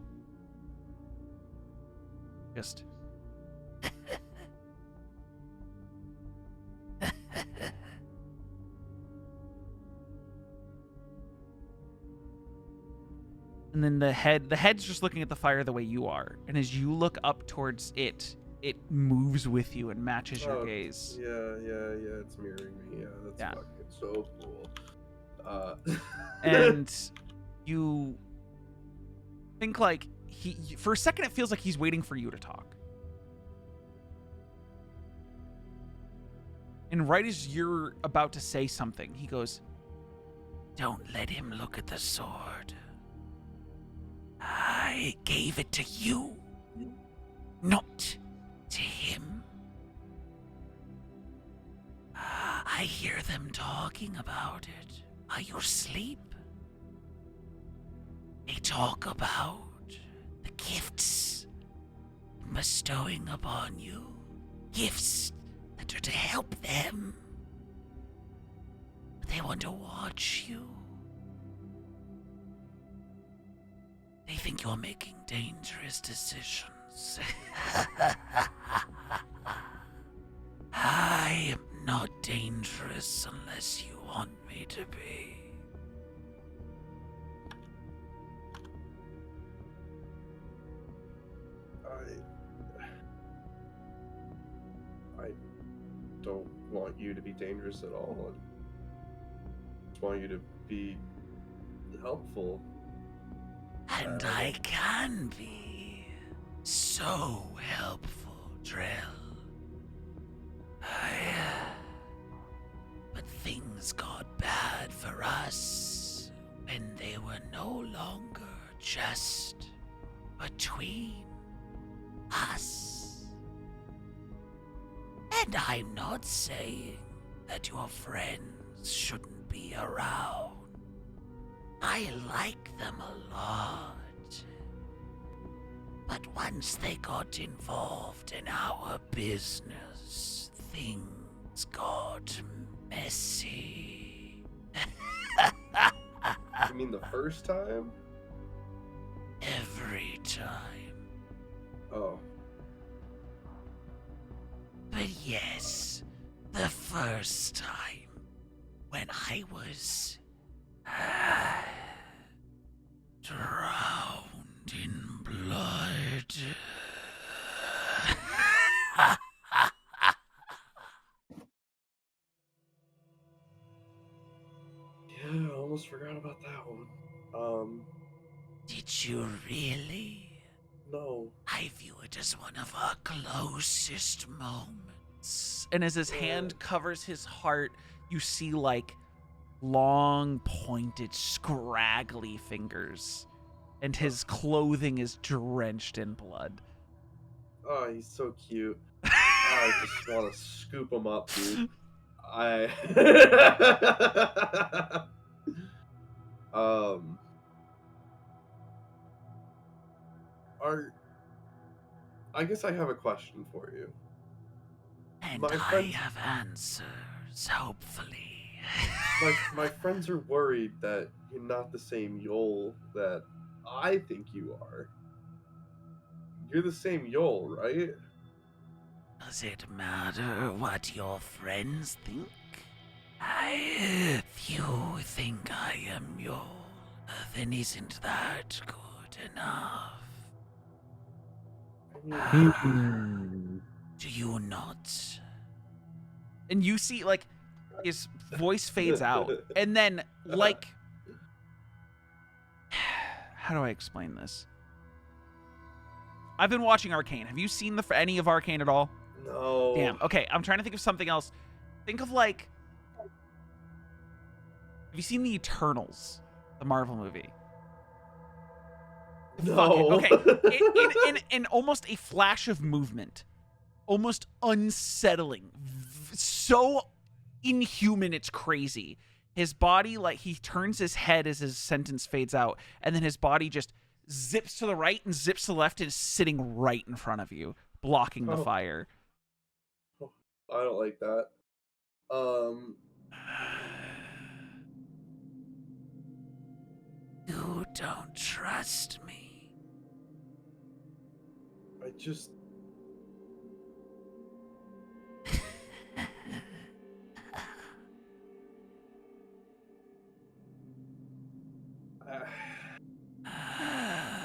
Just... And then the head's just looking at the fire the way you are. And as you look up towards it, it moves with you and matches your gaze. Yeah, it's mirroring me. Yeah, that's fucking so cool. And you think like for a second it feels like he's waiting for you to talk. And right as you're about to say something, he goes, "Don't let him look at the sword. I gave it to you, not to him. I hear them talking about it. Are you asleep? They talk about the gifts bestowing upon you. Gifts that are to help them. They want to watch you. They think you're making dangerous decisions. I am not dangerous unless you want me to be." I don't want you to be dangerous at all. I just want you to be helpful. And I can be so helpful, Drell. But things got bad for us when they were no longer just between us. And I'm not saying that your friends shouldn't be around. I like them a lot. But once they got involved in our business, things got messy. You mean the first time? Every time. Oh. But yes, the first time when I was drowned in blood. Yeah, I almost forgot about that one. Did you really? No. I view it as one of our closest moments. And as his hand covers his heart, you see like long, pointed, scraggly fingers. And his clothing is drenched in blood. Oh, he's so cute. I just want to scoop him up, dude. I guess I have a question for you. And I have answers, hopefully. My friends are worried that you're not the same Yol that I think you are. You're the same Yol, right? Does it matter what your friends think? If you think I am Yol, then isn't that good enough? Do you not? And you see, like, his voice fades out. And then, like... How do I explain this? I've been watching Arcane. Have you seen any of Arcane at all? No. Damn. Okay, I'm trying to think of something else. Think of, like... Have you seen The Eternals? The Marvel movie? No. Okay. In almost a flash of movement. Almost unsettling. So inhuman, it's crazy. His body, like, he turns his head as his sentence fades out, and then his body just zips to the right and zips to the left and is sitting right in front of you, blocking the fire. I don't like that. You don't trust me. I just...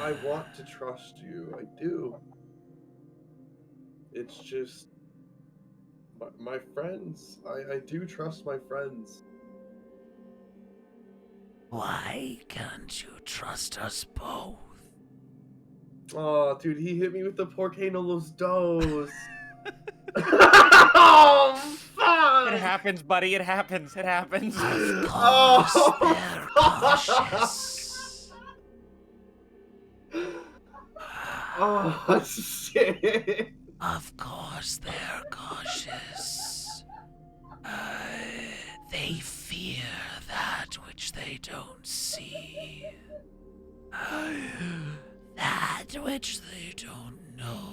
I want to trust you. I do. It's just my friends. I do trust my friends. Why can't you trust us both? Oh, dude, he hit me with the Porcano Los Dos. Oh, fuck! It happens, buddy. It happens. It happens. Of course, they're cautious. Oh, shit. Of course, they're cautious. They fear that which they don't see. That which they don't know.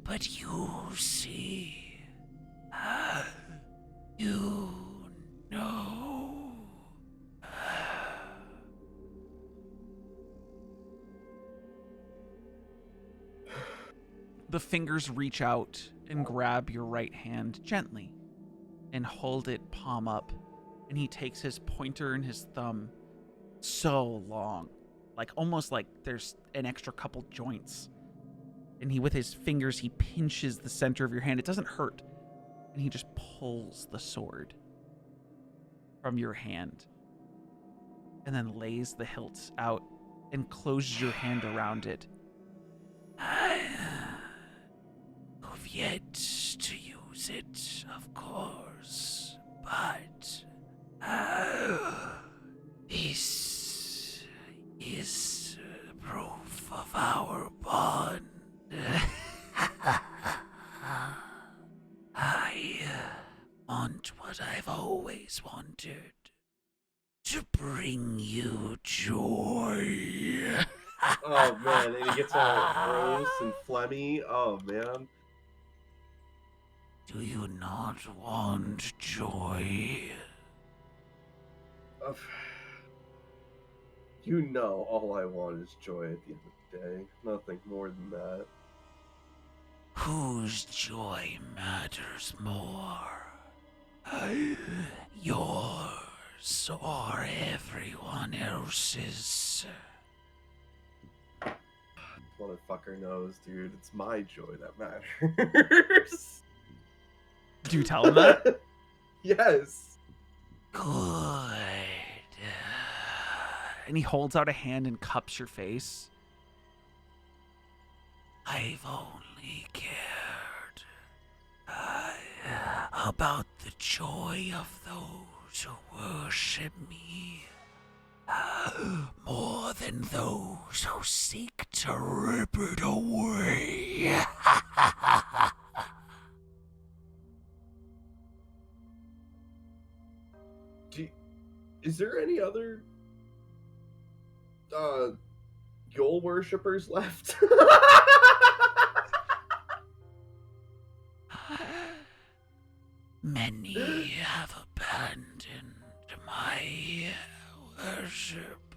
But you see. You know. The fingers reach out and grab your right hand gently and hold it palm up, and he takes his pointer and his thumb so long, like almost like there's an extra couple joints, and he, with his fingers, he pinches the center of your hand. It doesn't hurt, and he just pulls the sword from your hand and then lays the hilt out and closes your hand around it. You've yet to use it, of course, but this is proof of our bond. I want what I've always wanted, to bring you joy. Oh, man, and he gets all gross and phlegmy. Oh, man. Do you not want joy? You know all I want is joy at the end of the day. Nothing more than that. Whose joy matters more? Yours or everyone else's? Motherfucker knows, dude. It's my joy that matters. Do you tell him that? Yes. Good. And he holds out a hand and cups your face. I've only cared about the joy of those who worship me more than those who seek to rip it away. Is there any other Yule worshippers left? Many have abandoned my worship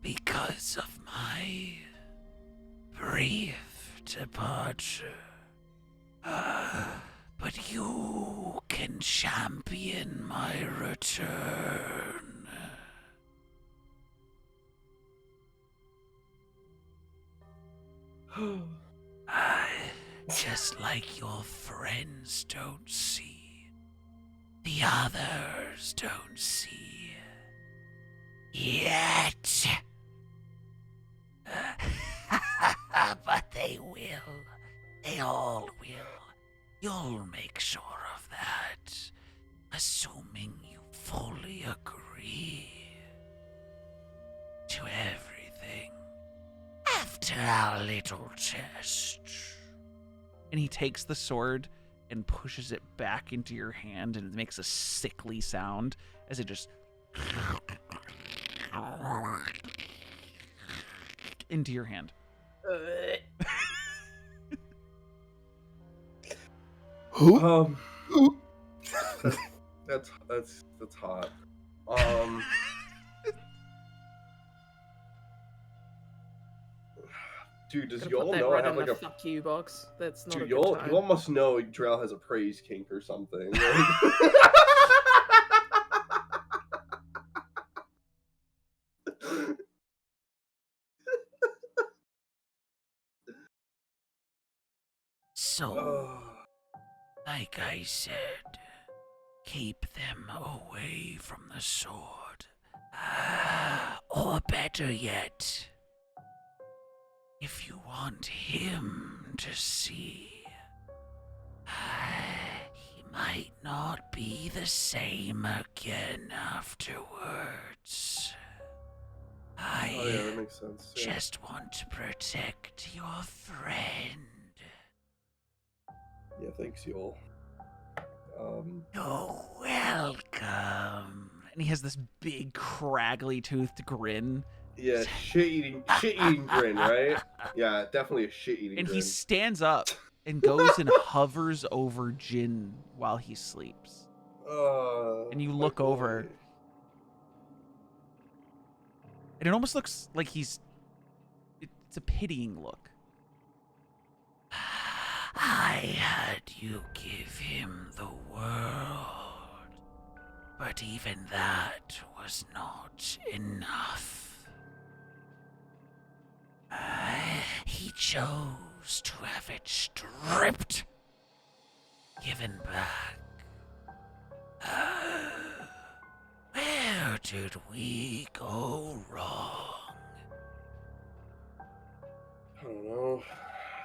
because of my brief departure. But you can champion my return. Just like your friends don't see, the others don't see. Yet. But they will. They all will. You'll make sure of that, assuming you fully agree to everything after our little test. And he takes the sword and pushes it back into your hand, and it makes a sickly sound as it just into your hand. Who? That's hot. Dude, does Gotta y'all put that know I right have in like the a fuck you box. That's not dude? a good Y'all time. you all must know Drell has a praise kink or something. So, Oh, like I said, keep them away from the sword. Or better yet, if you want him to see, he might not be the same again afterwards. oh yeah, that makes sense. Yeah. Just want to protect your friend. Yeah, thanks, y'all. You're welcome. And he has this big, craggly toothed grin. Yeah, shit-eating grin, right? Yeah, definitely a shit-eating And grin. he stands up and goes and hovers over Jin while he sleeps. And you my look over, boy. and it almost looks like it's a pitying look. I had you give him the world, but even that was not enough. He chose to have it stripped, given back. Where did we go wrong? I don't know.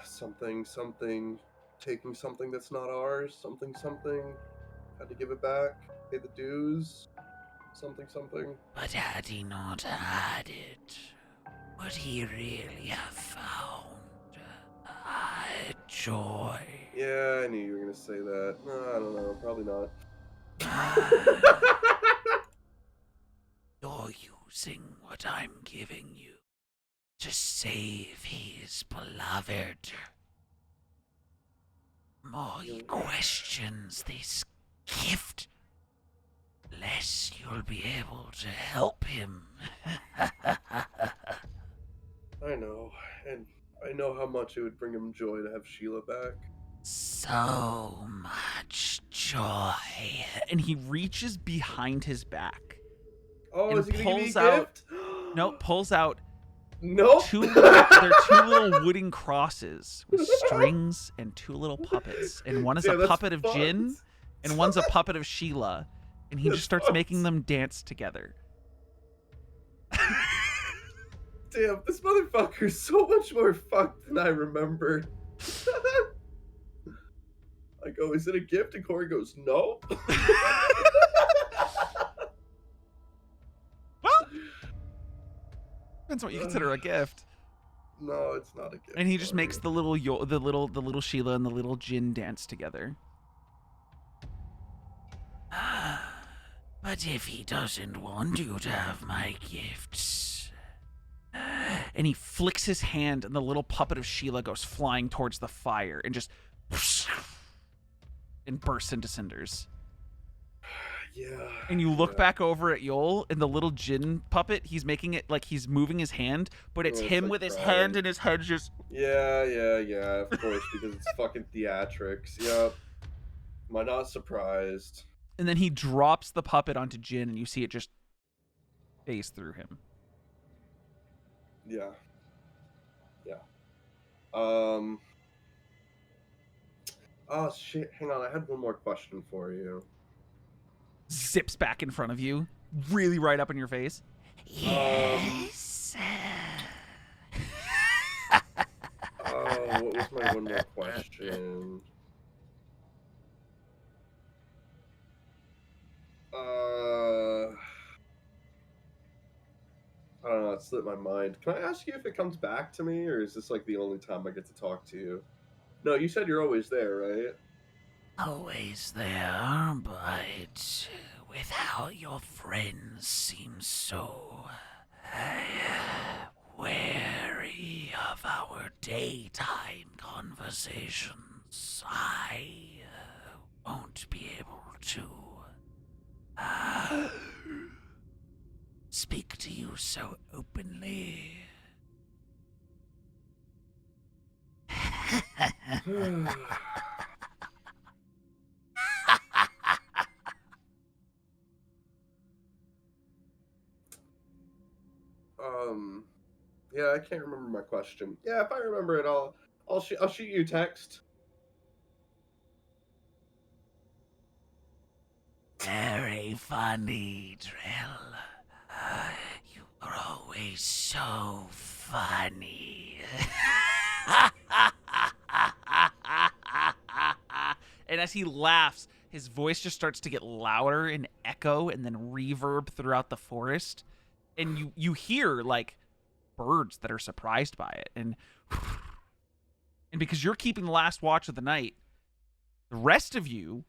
Something. Taking something that's not ours. Something. Had to give it back. Pay the dues. Something. But had he not had it, would he really have found joy? Yeah, I knew you were gonna say that. No, I don't know. Probably not. You're using what I'm giving you to save his beloved. The more he questions this gift, less you'll be able to help him. I know, and I know how much it would bring him joy to have Sheila back. So much joy. And he reaches behind his back. Oh, And is he gonna give me a pulls out- gift? Pulls out Nope. they're two little wooden crosses with strings and two little puppets. And one is Damn, a that's puppet of fucked. Jin, and one's a puppet of Sheila. And he That's just starts fucked. making them dance together. Damn, this motherfucker's so much more fucked than I remember. I go, is it a gift? And Corey goes, no. Well, depends what you consider a gift. No, it's not a gift. And he just Corey. makes the little Sheila and the little Jin dance together. But if he doesn't want you to have my gifts. And he flicks his hand, and the little puppet of Sheila goes flying towards the fire and just and bursts into cinders. Yeah. And you look yeah. back over at Yol, and the little Jin puppet, he's making it like he's moving his hand, but it's Oh, it's him like with his crying. hand and his head just. Yeah, of course, because it's fucking theatrics. Yep. Am I not surprised? And then he drops the puppet onto Jin, and you see it just phase through him. Yeah. Oh shit, hang on, I had one more question for you. Zips back in front of you, really right up in your face. Yes. What was my one more question? I don't know, it slipped my mind. Can I ask you if it comes back to me, or is this like the only time I get to talk to you? No, you said you're always there, right? Always there, but without your friends seem so wary of our daytime conversations, I won't be able to speak to you so openly. Yeah, I can't remember my question. Yeah, if I remember it, I'll shoot you a text. Very funny, Drill. You are always so funny. And as he laughs, his voice just starts to get louder and echo and then reverb throughout the forest. And you hear like birds that are surprised by it. And because you're keeping the last watch of the night, the rest of you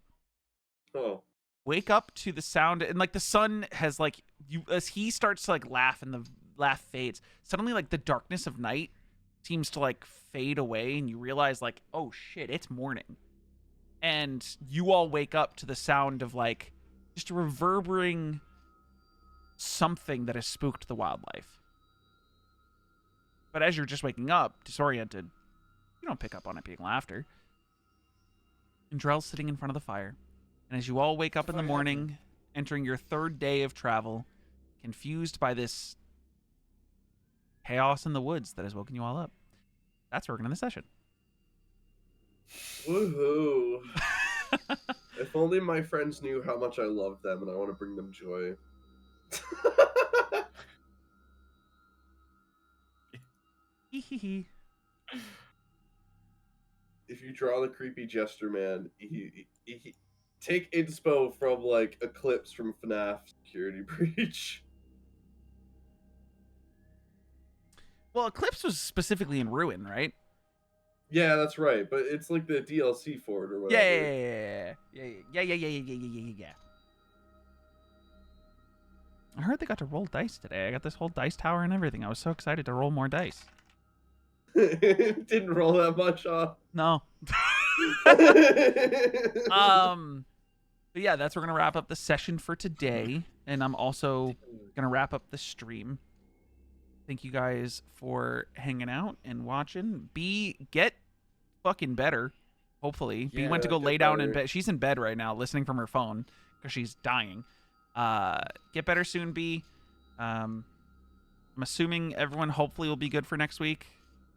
Oh. wake up to the sound, and like the sun has like you as he starts to like laugh and the laugh fades, suddenly like the darkness of night seems to like fade away, and you realize like, oh shit, it's morning. And you all wake up to the sound of like just a reverberating something that has spooked the wildlife. But as you're just waking up, disoriented, you don't pick up on it being laughter. And Drell's sitting in front of the fire. And as you all wake up in the morning, entering your third day of travel, confused by this chaos in the woods that has woken you all up, that's where we're going to end the session. Woohoo! If only my friends knew how much I love them and I want to bring them joy. Hee. If you draw the creepy jester man, he take inspo from like Eclipse from FNAF Security Breach. Well, Eclipse was specifically in Ruin, right? Yeah, that's right, but it's like the DLC for it or whatever. Yeah. I heard they got to roll dice today. I got this whole dice tower and everything. I was so excited to roll more dice. Didn't roll that much off. No. But yeah, that's where we're gonna wrap up the session for today, and I'm also gonna wrap up the stream. Thank you guys for hanging out and watching. B, get fucking better. Hopefully, B went to go lay down in bed. She's in bed right now, listening from her phone because she's dying. Get better soon, B. I'm assuming everyone hopefully will be good for next week.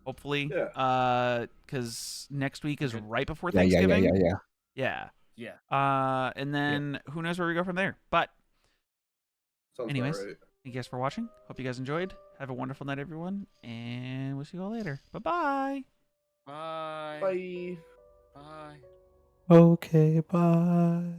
Hopefully, yeah. Because next week is right before Thanksgiving. Yeah. And then who knows where we go from there. But Sounds anyways, right. thank you guys for watching. Hope you guys enjoyed. Have a wonderful night, everyone, and we'll see you all later. Bye-bye. Bye. Bye. Bye. Okay, bye.